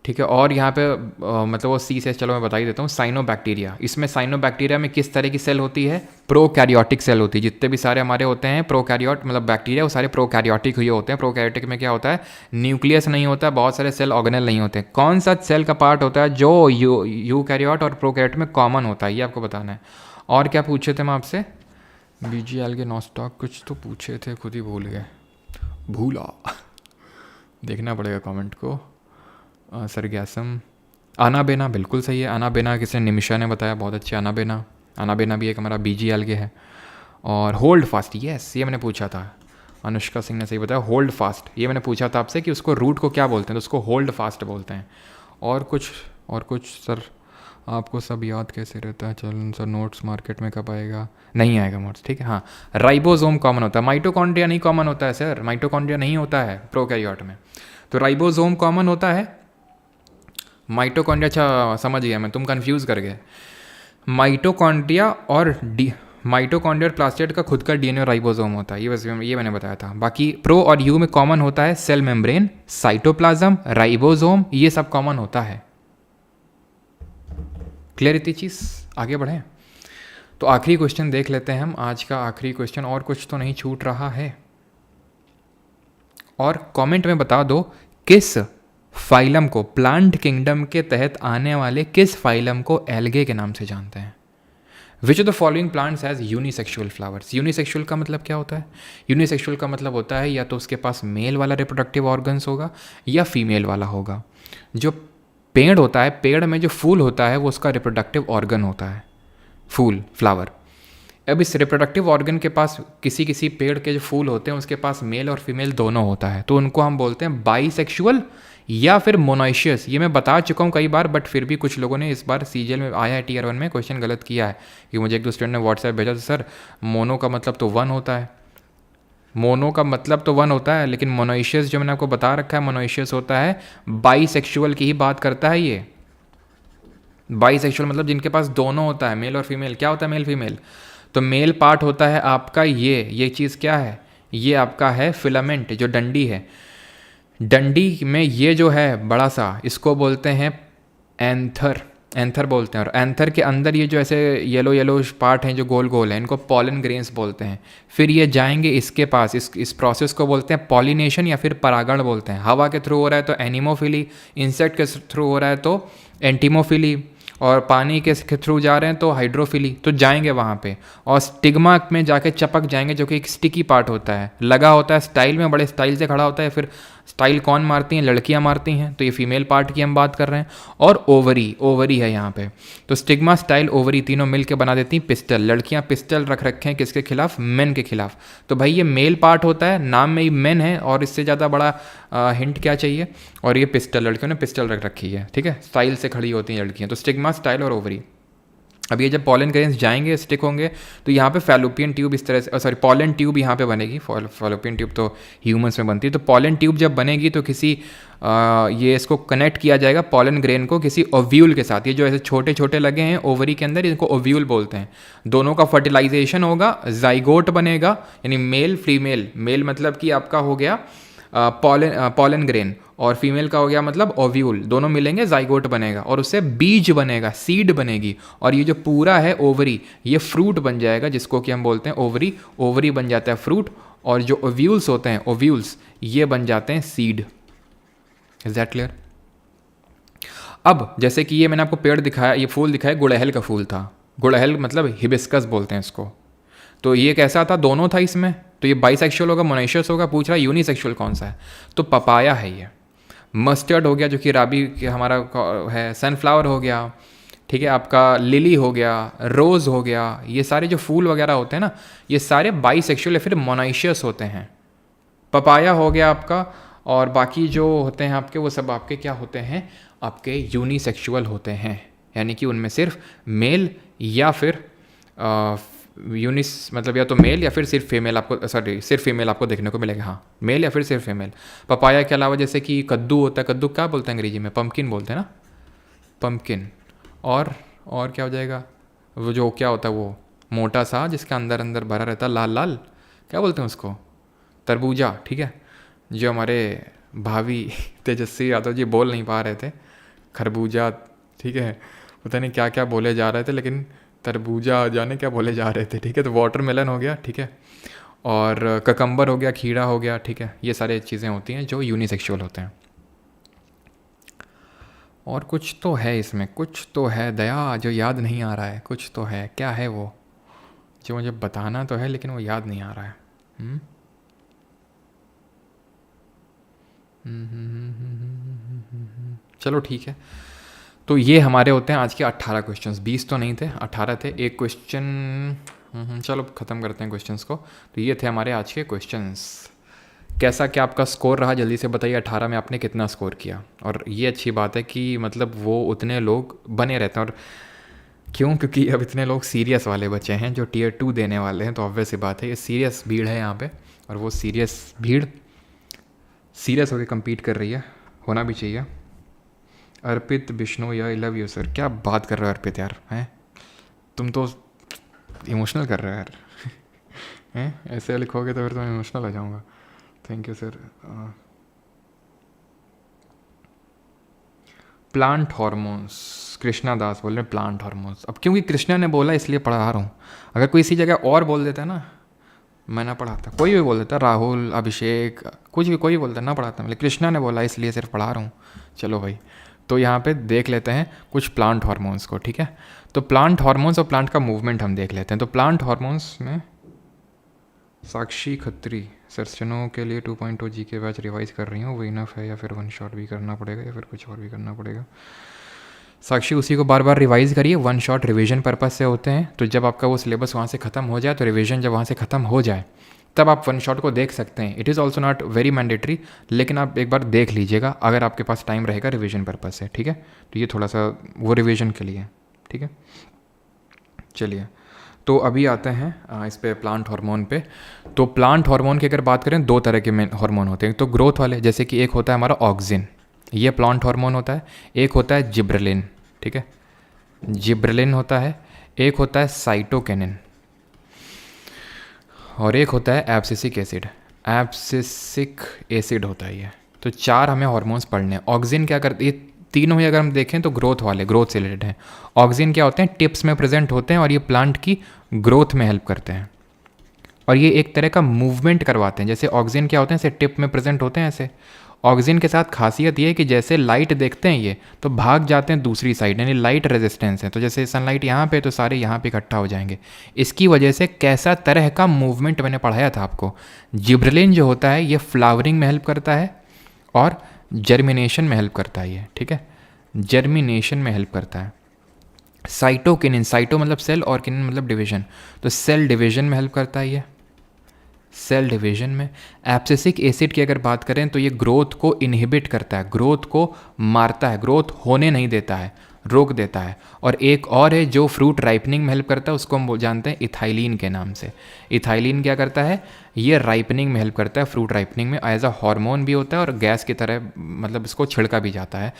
ठीक है। और यहाँ पे मतलब वो सी से, चलो मैं बता ही देता हूँ, साइनोबैक्टीरिया। इसमें साइनोबैक्टीरिया में किस तरह की सेल होती है, प्रोकैरियोटिक सेल होती है। जितने भी सारे हमारे होते हैं प्रोकैरियोट, मतलब बैक्टीरिया, वो सारे प्रोकैरियोटिक हुए होते हैं। प्रोकैरियोटिक में क्या होता है, न्यूक्लियस नहीं होता है, बहुत सारे सेल ऑर्गेनल नहीं होते। कौन सा सेल का पार्ट होता है जो यूकैरियोट और प्रोकैरियोट में कॉमन होता है, ये आपको बताना है। और क्या पूछे थे मैं आपसे, बीजी एल्गे, नॉस्टॉक, कुछ तो पूछे थे, खुद ही भूल गए, भूला देखना पड़ेगा कमेंट को। सरगैसम, आनाबेना, बिल्कुल सही है। आनाबेना किसने, निमिषा ने बताया, बहुत अच्छे। आनाबेना, आनाबेना भी एक हमारा बीजी एल्गे है। और होल्ड फास्ट, यस, ये मैंने पूछा था, अनुष्का सिंह ने सही बताया, होल्ड फास्ट। ये मैंने पूछा था आपसे कि उसको रूट को क्या बोलते हैं, तो उसको होल्ड फास्ट बोलते हैं। और कुछ सर, आपको सब याद कैसे रहता है, चल सर नोट्स मार्केट में कब आएगा, नहीं आएगा नोट्स, ठीक है। हाँ, राइबोसोम कॉमन होता है, माइटोकॉन्ड्रिया नहीं कॉमन होता है सर, माइटोकॉन्ड्रिया नहीं होता है प्रोकैरियोट में, तो राइबोसोम कॉमन होता है। माइटोकॉन्ड्रिया, अच्छा समझ गया मैं, तुम कंफ्यूज कर गए। माइटोकॉन्ड्रिया और माइटोकॉन्ड्रिया और प्लास्टिड का खुद का डीएनए राइबोसोम होता है, ये मैंने बताया था। बाकी प्रो और यू में कॉमन होता है सेल मेम्ब्रेन, साइटोप्लाज्म, राइबोसोम, ये सब कॉमन होता है। क्लियर इतनी चीज़, आगे बढ़ें। तो आखिरी क्वेश्चन देख लेते हैं हम, आज का आखिरी क्वेश्चन, और कुछ तो नहीं छूट रहा है। और कमेंट में बता दो किस फाइलम को, प्लांट किंगडम के तहत आने वाले किस फाइलम को एल्गे के नाम से जानते हैं। विच of the following plants has unisexual flowers. Unisexual का मतलब क्या होता है, यूनिसेक्सुअल का मतलब होता है या तो उसके पास मेल वाला रिप्रोडक्टिव ऑर्गन्स होगा या फीमेल वाला होगा। जो पेड़ होता है, पेड़ में जो फूल होता है वो उसका रिप्रोडक्टिव ऑर्गन होता है, फूल, फ्लावर। अब इस रिप्रोडक्टिव ऑर्गन के पास किसी किसी पेड़ के जो फूल होते हैं उसके पास मेल और फीमेल दोनों होता है, तो उनको हम बोलते हैं बाईसेक्सुअल या फिर मोनोइशियस। ये मैं बता चुका हूँ कई बार, बट फिर भी कुछ लोगों ने इस बार सीजीएल में आया है Tier 1 में क्वेश्चन गलत किया है, कि मुझे एक दो स्टूडेंट ने व्हाट्सएप भेजा था, सर मोनो का मतलब तो 1 होता है, मोनो का मतलब तो 1 होता है, लेकिन मोनोइशियस जो मैंने आपको बता रखा है, मोनोइशियस होता है बाईसेक्सुअल की ही बात करता है ये। बाईसेक्सुअल मतलब जिनके पास दोनों होता है, मेल और फीमेल। क्या होता है मेल फीमेल, तो मेल पार्ट होता है आपका ये चीज़ क्या है, ये आपका है फिलामेंट, जो डंडी है, डंडी में ये जो है बड़ा सा, इसको बोलते हैं एंथर, एंथर बोलते हैं। और एंथर के अंदर ये जो ऐसे येलो येलो पार्ट हैं जो गोल गोल हैं, इनको पॉलन ग्रेन्स बोलते हैं। फिर ये जाएंगे इसके पास, इस प्रोसेस को बोलते हैं पॉलिनेशन या फिर परागण बोलते हैं। हवा के थ्रू हो रहा है तो एनिमोफिली, इंसेक्ट के थ्रू हो रहा है तो एंटीमोफिली, और पानी के थ्रू जा रहे हैं तो हाइड्रोफिली, तो जाएंगे वहाँ पे। और स्टिग्मा में जाके चपक जाएंगे, जो कि एक स्टिकी पार्ट होता है, लगा होता है स्टाइल में, बड़े स्टाइल से खड़ा होता है। फिर स्टाइल कौन मारती हैं, लड़कियां मारती हैं, तो ये फीमेल पार्ट की हम बात कर रहे हैं। और ओवरी है यहाँ पे, तो स्टिग्मा, स्टाइल, ओवरी तीनों मिल के बना देती हैं पिस्टल। लड़कियां पिस्टल रख रखे हैं किसके खिलाफ, मेन के खिलाफ। तो भाई ये मेल पार्ट होता है, नाम में ही मेन है, और इससे ज़्यादा बड़ा हिंट क्या चाहिए। और ये पिस्टल, लड़कियों ने पिस्टल रख रखी है, ठीक है, स्टाइल से खड़ी होती हैं लड़कियाँ। तो स्टिग्मा, स्टाइल और ओवरी। अब ये जब पॉलन ग्रेन्स जाएंगे, स्टिक होंगे, तो यहाँ पे फैलोपियन ट्यूब इस तरह से, सॉरी पॉलन ट्यूब यहाँ पे बनेगी। फैलोपियन ट्यूब तो ह्यूमंस में बनती है। तो पॉलन ट्यूब जब बनेगी तो किसी ये इसको कनेक्ट किया जाएगा पॉलन ग्रेन को किसी ओव्यूल के साथ। ये जो ऐसे छोटे छोटे लगे हैं ओवरी के अंदर, इनको ओव्यूल बोलते हैं। दोनों का फर्टिलाइजेशन होगा, जाइगोट बनेगा, यानी मेल फीमेल। मेल मतलब कि आपका हो गया पॉलन ग्रेन, और फीमेल का हो गया मतलब ओव्यूल, दोनों मिलेंगे, जाइगोट बनेगा, और उससे बीज बनेगा, सीड बनेगी। और ये जो पूरा है ओवरी, ये फ्रूट बन जाएगा, जिसको कि हम बोलते हैं ओवरी। ओवरी बन जाता है फ्रूट, और जो ओव्यूल्स होते हैं, ओव्यूल्स, ये बन जाते हैं सीड। Is that clear. अब जैसे कि ये मैंने आपको पेड़ दिखाया, ये फूल दिखाया, गुड़हल का फूल था। गुड़हल मतलब हिबिस्कस बोलते हैं इसको। तो ये कैसा था, दोनों था इसमें, तो ये बाइसेक्सुअल होगा, मोनाइशियस होगा, पूछ रहा है यूनिसेक्सुअल कौन सा है, तो पपाया है ये। मस्टर्ड हो गया जो कि राबी के हमारा है, सनफ्लावर हो गया, ठीक है, आपका लिली हो गया, रोज़ हो गया, ये सारे जो फूल वगैरह होते हैं ना, ये सारे बाइसेक्सुअल या फिर मोनाइशियस होते हैं। पपाया हो गया आपका, और बाकी जो होते हैं आपके वो सब आपके क्या होते हैं, आपके यूनिसेक्सुअल होते हैं, यानी कि उनमें सिर्फ मेल या फिर यूनिस मतलब या तो मेल या फिर सिर्फ फीमेल आपको, सॉरी सिर्फ फीमेल आपको देखने को मिलेगा। हाँ, मेल या फिर सिर्फ फीमेल। पपाया के अलावा जैसे कि कद्दू होता है, कद्दू क्या बोलते हैं अंग्रेजी में, पम्पकिन बोलते हैं ना, पम्पकिन। और क्या हो जाएगा, वो जो क्या होता है वो मोटा सा जिसके अंदर अंदर भरा रहता है लाल लाल, क्या बोलते हैं उसको, तरबूजा, ठीक है, जो हमारे भावी तेजस्वी यादव जी बोल नहीं पा रहे थे, खरबूजा, ठीक है, पता नहीं क्या क्या बोले जा रहे थे, लेकिन तरबूजा जाने क्या बोले जा रहे थे, ठीक है। तो वाटरमेलन हो गया, ठीक है, और ककम्बर हो गया, खीरा हो गया, ठीक है, ये सारी चीज़ें होती हैं जो यूनिसेक्सुअल होते हैं। और कुछ तो है इसमें, कुछ तो है दया जो याद नहीं आ रहा है, कुछ तो है, क्या है वो जो मुझे बताना तो है लेकिन वो याद नहीं आ रहा है। हम्म चलो ठीक है। तो ये हमारे होते हैं आज के 18 क्वेश्चंस, 20 तो नहीं थे, 18 थे। एक क्वेश्चन चलो ख़त्म करते हैं क्वेश्चंस को। तो ये थे हमारे आज के क्वेश्चंस। कैसा क्या आपका स्कोर रहा जल्दी से बताइए, 18 में आपने कितना स्कोर किया। और ये अच्छी बात है कि मतलब वो उतने लोग बने रहते हैं, और क्यों, क्योंकि अब इतने लोग सीरियस वाले बच्चे हैं जो टियर 2 देने वाले हैं, तो ऑब्वियस सी बात है ये सीरियस भीड़ है यहाँ पे, और वो सीरियस भीड़ सीरियस होकर कम्पीट कर रही है, होना भी चाहिए। Arpit Bishnoi, I love you sir. क्या बात कर रहे हो अर्पित यार, हैं तुम तो इमोशनल कर रहे हो यार हैं, ऐसे लिखोगे तो फिर तो मैं इमोशनल हो जाऊँगा। Thank you sir. Plant hormones, Krishna Das बोल रहे हैं प्लांट हार्मोन्स। अब क्योंकि कृष्णा ने बोला इसलिए पढ़ा रहा हूँ, अगर कोई इसी जगह और बोल देता है ना, मैं ना पढ़ाता, कोई भी बोल देता, राहुल, अभिषेक, कुछ भी कोई बोलता ना पढ़ाता, मतलब कृष्णा ने बोला इसलिए सिर्फ पढ़ा रहा हूँ। चलो भाई, तो यहाँ पे देख लेते हैं कुछ प्लांट हार्मोन्स को, ठीक है। तो प्लांट हार्मोन्स और प्लांट का मूवमेंट हम देख लेते हैं। तो प्लांट हार्मोन्स में साक्षी खत्री, सर्चनों के लिए 2.0 जी के बैच रिवाइज कर रही हूँ, वो इनफ है या फिर वन शॉट भी करना पड़ेगा या फिर कुछ और भी करना पड़ेगा। साक्षी उसी को बार बार रिवाइज करिए, वन शॉट रिवीजन पर्पस से होते हैं। तो जब आपका वो सिलेबस वहाँ से ख़त्म हो जाए, तो रिवीजन जब वहाँ से ख़त्म हो जाए तब आप वन शॉट को देख सकते हैं। It is also not very mandatory, लेकिन आप एक बार देख लीजिएगा अगर आपके पास टाइम रहेगा रिवीजन पर्पस से, ठीक है। तो ये थोड़ा सा वो रिवीजन के लिए, ठीक है। चलिए, तो अभी आते हैं इस पे प्लांट हार्मोन पे। तो प्लांट हार्मोन की अगर बात करें, दो तरह के हार्मोन होते हैं। तो ग्रोथ वाले, जैसे कि एक होता है हमारा ऑक्सिन, ये प्लांट हार्मोन होता है। एक होता है जिब्रेलिन, ठीक है, जिब्रेलिन होता है। एक होता है साइटोकिनिन, और एक होता है एब्सिसिक एसिड, एब्सिसिक एसिड होता है ये। तो चार हमें हार्मोन्स पढ़ने हैं। ऑक्सिन क्या करते, ये तीनों ही अगर हम देखें तो ग्रोथ वाले, ग्रोथ से रिलेटेड हैं। ऑक्सिन क्या होते हैं, टिप्स में प्रेजेंट होते हैं और ये प्लांट की ग्रोथ में हेल्प करते हैं, और ये एक तरह का मूवमेंट करवाते हैं। जैसे ऑक्सिन क्या होते हैं, ऐसे टिप में प्रेजेंट होते हैं ऐसे। ऑक्सिन के साथ खासियत ये है कि जैसे लाइट देखते हैं ये, तो भाग जाते हैं दूसरी साइड, यानी लाइट रेजिस्टेंस है। तो जैसे सनलाइट यहाँ पे, तो सारे यहाँ पे इकट्ठा हो जाएंगे। इसकी वजह से कैसा तरह का मूवमेंट मैंने पढ़ाया था आपको। जिब्रेलिन जो होता है ये फ्लावरिंग में हेल्प करता है और जर्मिनेशन में हेल्प करता है ये, ठीक है, जर्मिनेशन में हेल्प करता है। साइटोकिनिन, साइटो मतलब सेल और किनिन मतलब डिवीजन, तो सेल डिवीजन में हेल्प करता है ये, सेल डिवीजन में। एब्सिसिक एसिड की अगर बात करें तो ये ग्रोथ को इनहिबिट करता है, ग्रोथ को मारता है, ग्रोथ होने नहीं देता है, रोक देता है। और एक और है जो फ्रूट राइपनिंग में हेल्प करता है, उसको हम जानते हैं इथाइलिन के नाम से। इथाइलिन क्या करता है, ये राइपनिंग में हेल्प करता है, फ्रूट राइपनिंग में एज अ हार्मोन भी होता है और गैस की तरह मतलब इसको छिड़का भी जाता है।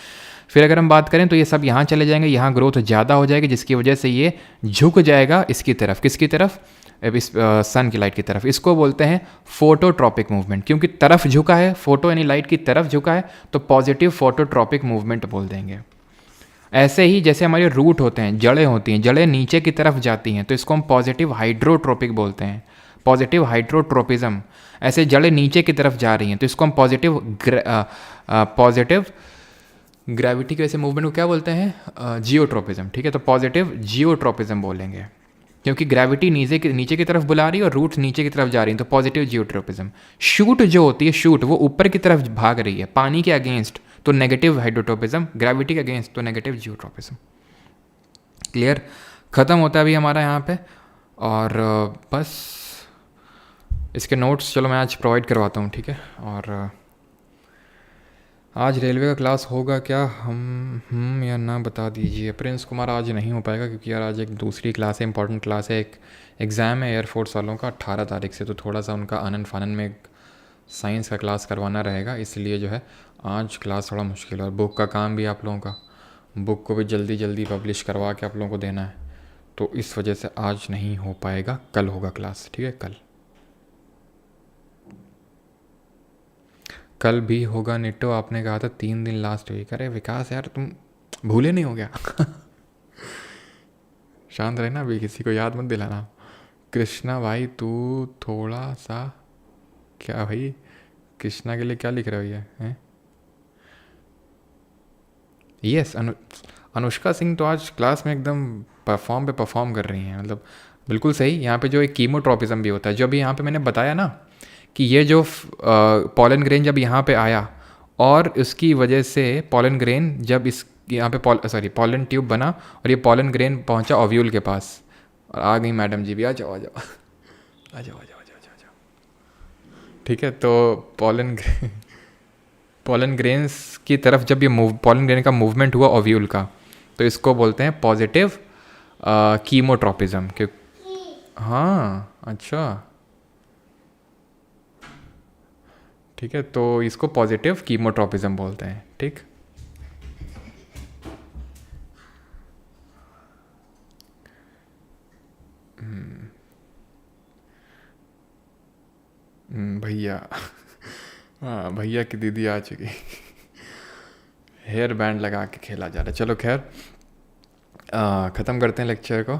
फिर अगर हम बात करें तो ये सब यहाँ चले जाएंगे, यहाँ ग्रोथ ज़्यादा हो जाएगी, जिसकी वजह से ये झुक जाएगा इसकी तरफ, किसकी तरफ, इस सन की लाइट की तरफ। इसको बोलते हैं फोटोट्रॉपिक मूवमेंट, क्योंकि तरफ झुका है, फोटो यानी लाइट की तरफ झुका है, तो पॉजिटिव फोटोट्रॉपिक मूवमेंट बोल देंगे। ऐसे ही जैसे हमारे रूट होते हैं, जड़ें होती हैं, जड़ें नीचे की तरफ जाती हैं, तो इसको हम पॉजिटिव हाइड्रोट्रोपिक बोलते हैं, पॉजिटिव हाइड्रोट्रोपिज्म। ऐसे जड़ें नीचे की तरफ जा रही हैं तो इसको हम पॉजिटिव ग्रेविटी की वजह से मूवमेंट को क्या बोलते हैं, जियोट्रोपिज्म, ठीक है। तो पॉजिटिव जियोट्रोपिज्म बोलेंगे, क्योंकि ग्रेविटी नीचे की तरफ बुला रही है और रूट्स नीचे की तरफ जा रही हैं, तो पॉजिटिव जियोट्रोपिज्म। शूट जो होती है, शूट वो ऊपर की तरफ भाग रही है पानी के अगेंस्ट, तो नेगेटिव हाइड्रोट्रोपिज्म। ग्रेविटी के अगेंस्ट तो नेगेटिव जियोट्रोपिज्म। क्लियर? ख़त्म होता है अभी हमारा यहाँ पे। और बस इसके नोट्स चलो मैं आज प्रोवाइड करवाता हूँ, ठीक है। और आज रेलवे का क्लास होगा क्या, हम या ना बता दीजिए। प्रिंस कुमार आज नहीं हो पाएगा क्योंकि यार आज एक दूसरी क्लास है, इंपॉर्टेंट क्लास है, एक एग्ज़ाम है एयरफोर्स वालों का 18 तारीख से, तो थोड़ा सा उनका आनन फानन में साइंस का क्लास करवाना रहेगा, इसलिए जो है आज क्लास थोड़ा मुश्किल है। और बुक का काम भी आप लोगों का, बुक को भी जल्दी जल्दी पब्लिश करवा के आप लोगों को देना है, तो इस वजह से आज नहीं हो पाएगा, कल होगा क्लास, ठीक है। कल भी होगा निट्टो, आपने कहा था 3 दिन लास्ट वीक। अरे विकास यार तुम भूले नहीं हो गया? शांत रहना, अभी किसी को याद मत दिलाना। कृष्णा भाई तू थोड़ा सा, क्या भाई कृष्णा के लिए क्या लिख रहे हो ये हैं? यस, अनुष्का सिंह तो आज क्लास में एकदम परफॉर्म कर रही हैं, मतलब बिल्कुल सही। यहाँ पे जो एक कीमोट्रोपिज्म भी होता है, जो अभी यहाँ पे मैंने बताया ना कि ये जो पॉलन ग्रेन जब यहाँ पे आया और उसकी वजह से पॉलन ग्रेन जब इस यहाँ पे पॉलन ट्यूब बना और ये पॉलन ग्रेन पहुँचा ओव्यूल के पास। और आ गई मैडम जी भी, आ जाओ आ जाओ आ जाओ आ जाओ आ जाओ आ जाओ। ठीक है, तो पॉलन ग्रेन्स की तरफ जब ये पॉलन ग्रेन का मूवमेंट हुआ ओव्यूल का, तो इसको बोलते हैं पॉजिटिव कीमोट्रोपिज्म। क्यों? हाँ अच्छा, ठीक है, तो इसको पॉजिटिव कीमोट्रोपिज्म बोलते हैं, ठीक। भैया हाँ, भैया की दीदी आ चुकी। हेयर बैंड लगा के खेला जा रहा है। चलो खैर, ख़त्म करते हैं लेक्चर को।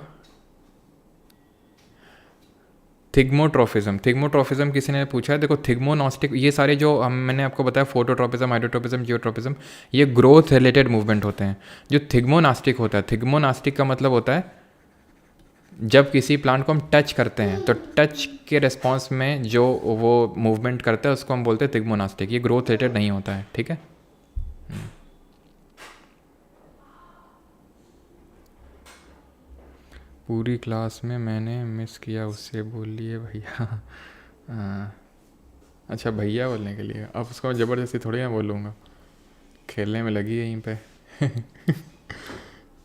थिग्मोट्रोफिज्म किसी ने पूछा है। देखो थिग्मोनॉस्टिक, ये सारे जो मैंने आपको बताया, फोटोट्रोपिज्म, हाइड्रोट्रोपिज्म, जियोट्रोपिज्म, ये ग्रोथ रिलेटेड मूवमेंट होते हैं। जो थिग्मोनास्टिक होता है, थिग्मोनास्टिक का मतलब होता है जब किसी प्लांट को हम टच करते हैं तो टच के रिस्पॉन्स में जो वो मूवमेंट करता है उसको हम बोलते हैं थिग्मोनास्टिक। ये ग्रोथ रिलेटेड नहीं होता है, ठीक है। पूरी क्लास में मैंने मिस किया, उससे बोलिए भैया। अच्छा भैया बोलने के लिए, अब उसको ज़बरदस्ती थोड़ी मैं बोलूँगा, खेलने में लगी है यहीं पे।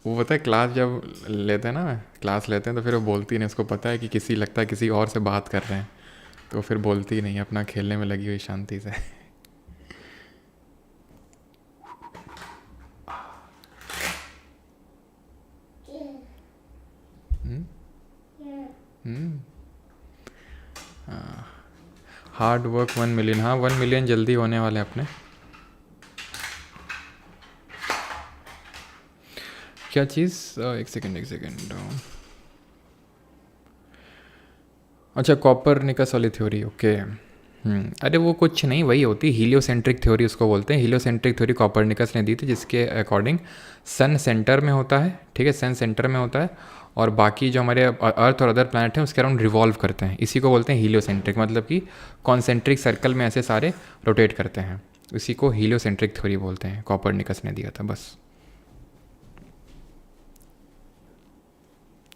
वो पता है क्लास जब लेते हैं ना, क्लास लेते हैं तो फिर वो बोलती नहीं, उसको पता है कि किसी लगता है किसी और से बात कर रहे हैं, तो फिर बोलती नहीं, अपना खेलने में लगी हुई शांति से। हार्ड वर्क 1 मिलियन, हाँ 1 मिलियन जल्दी होने वाले अपने। क्या चीज़? एक सेकेंड। अच्छा, कॉपरनिकस वाली थ्योरी, ओके। अरे वो कुछ नहीं, वही होती हीलियोसेंट्रिक थ्योरी, उसको बोलते हैं। हीलियोसेंट्रिक थ्योरी कॉपरनिकस ने दी थी, जिसके अकॉर्डिंग सन सेंटर में होता है, ठीक है, सन सेंटर में होता है, और बाकी जो हमारे अर्थ और अदर प्लैनेट हैं उसके अराउंड रिवॉल्व करते हैं। इसी को बोलते हैं हीलियोसेंट्रिक, मतलब कि कॉन्सेंट्रिक सर्कल में ऐसे सारे रोटेट करते हैं, इसी को हीलियोसेंट्रिक थ्योरी बोलते हैं। कॉपरनिकस ने दिया था, बस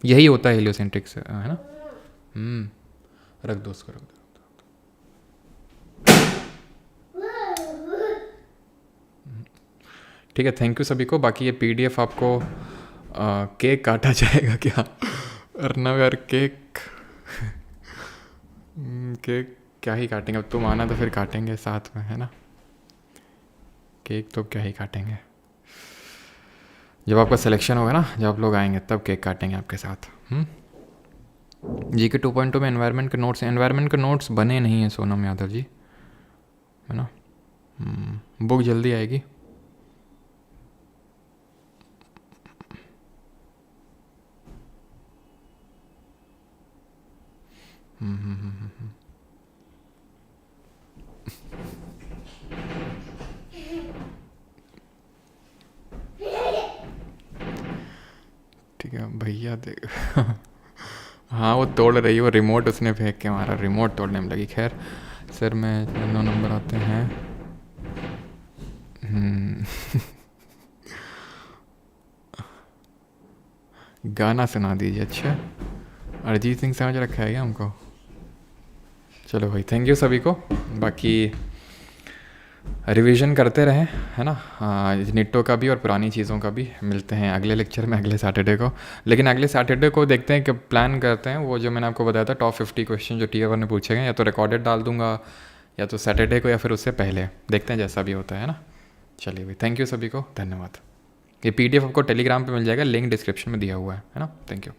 यही होता है हीलियोसेंट्रिक, है ना। रख दो उसको, रख दो। ठीक है, थैंक यू सभी को। बाकी ये पीडीएफ आपको केक काटा जाएगा क्या? अर्नव यार केक केक क्या ही काटेंगे, अब तुम आना तो फिर काटेंगे साथ में, है ना। केक तो क्या ही काटेंगे, जब आपका सिलेक्शन होगा ना, जब आप लोग आएंगे तब केक काटेंगे आपके साथ। जीके 2.2 में एनवायरनमेंट के नोट्स बने नहीं हैं सोनम यादव जी, है ना। बुक जल्दी आएगी। ठीक है भैया, देख हाँ वो तोड़ रही है, वो रिमोट उसने फेंक के मारा, रिमोट तोड़ने में लगी। खैर सर मैं 9 नंबर आते हैं। हम्म, गाना सुना दीजिए। अच्छा अरिजीत सिंह समझ रखा है क्या हमको? चलो भाई थैंक यू सभी को। बाकी रिवीजन करते रहें, है ना। हाँ निट्टो का भी और पुरानी चीज़ों का भी। मिलते हैं अगले लेक्चर में अगले सैटरडे को। लेकिन अगले सैटरडे को देखते हैं कि प्लान करते हैं वो जो मैंने आपको बताया था टॉप 50 क्वेश्चन जो टीयर 1 में पूछे गए, या तो रिकॉर्डेड डाल दूंगा या तो सैटरडे को या फिर उससे पहले, देखते हैं जैसा भी होता है ना। चलिए भाई थैंक यू सभी को, धन्यवाद। ये PDF आपको टेलीग्राम पे मिल जाएगा, लिंक डिस्क्रिप्शन में दिया हुआ है ना। Thank you.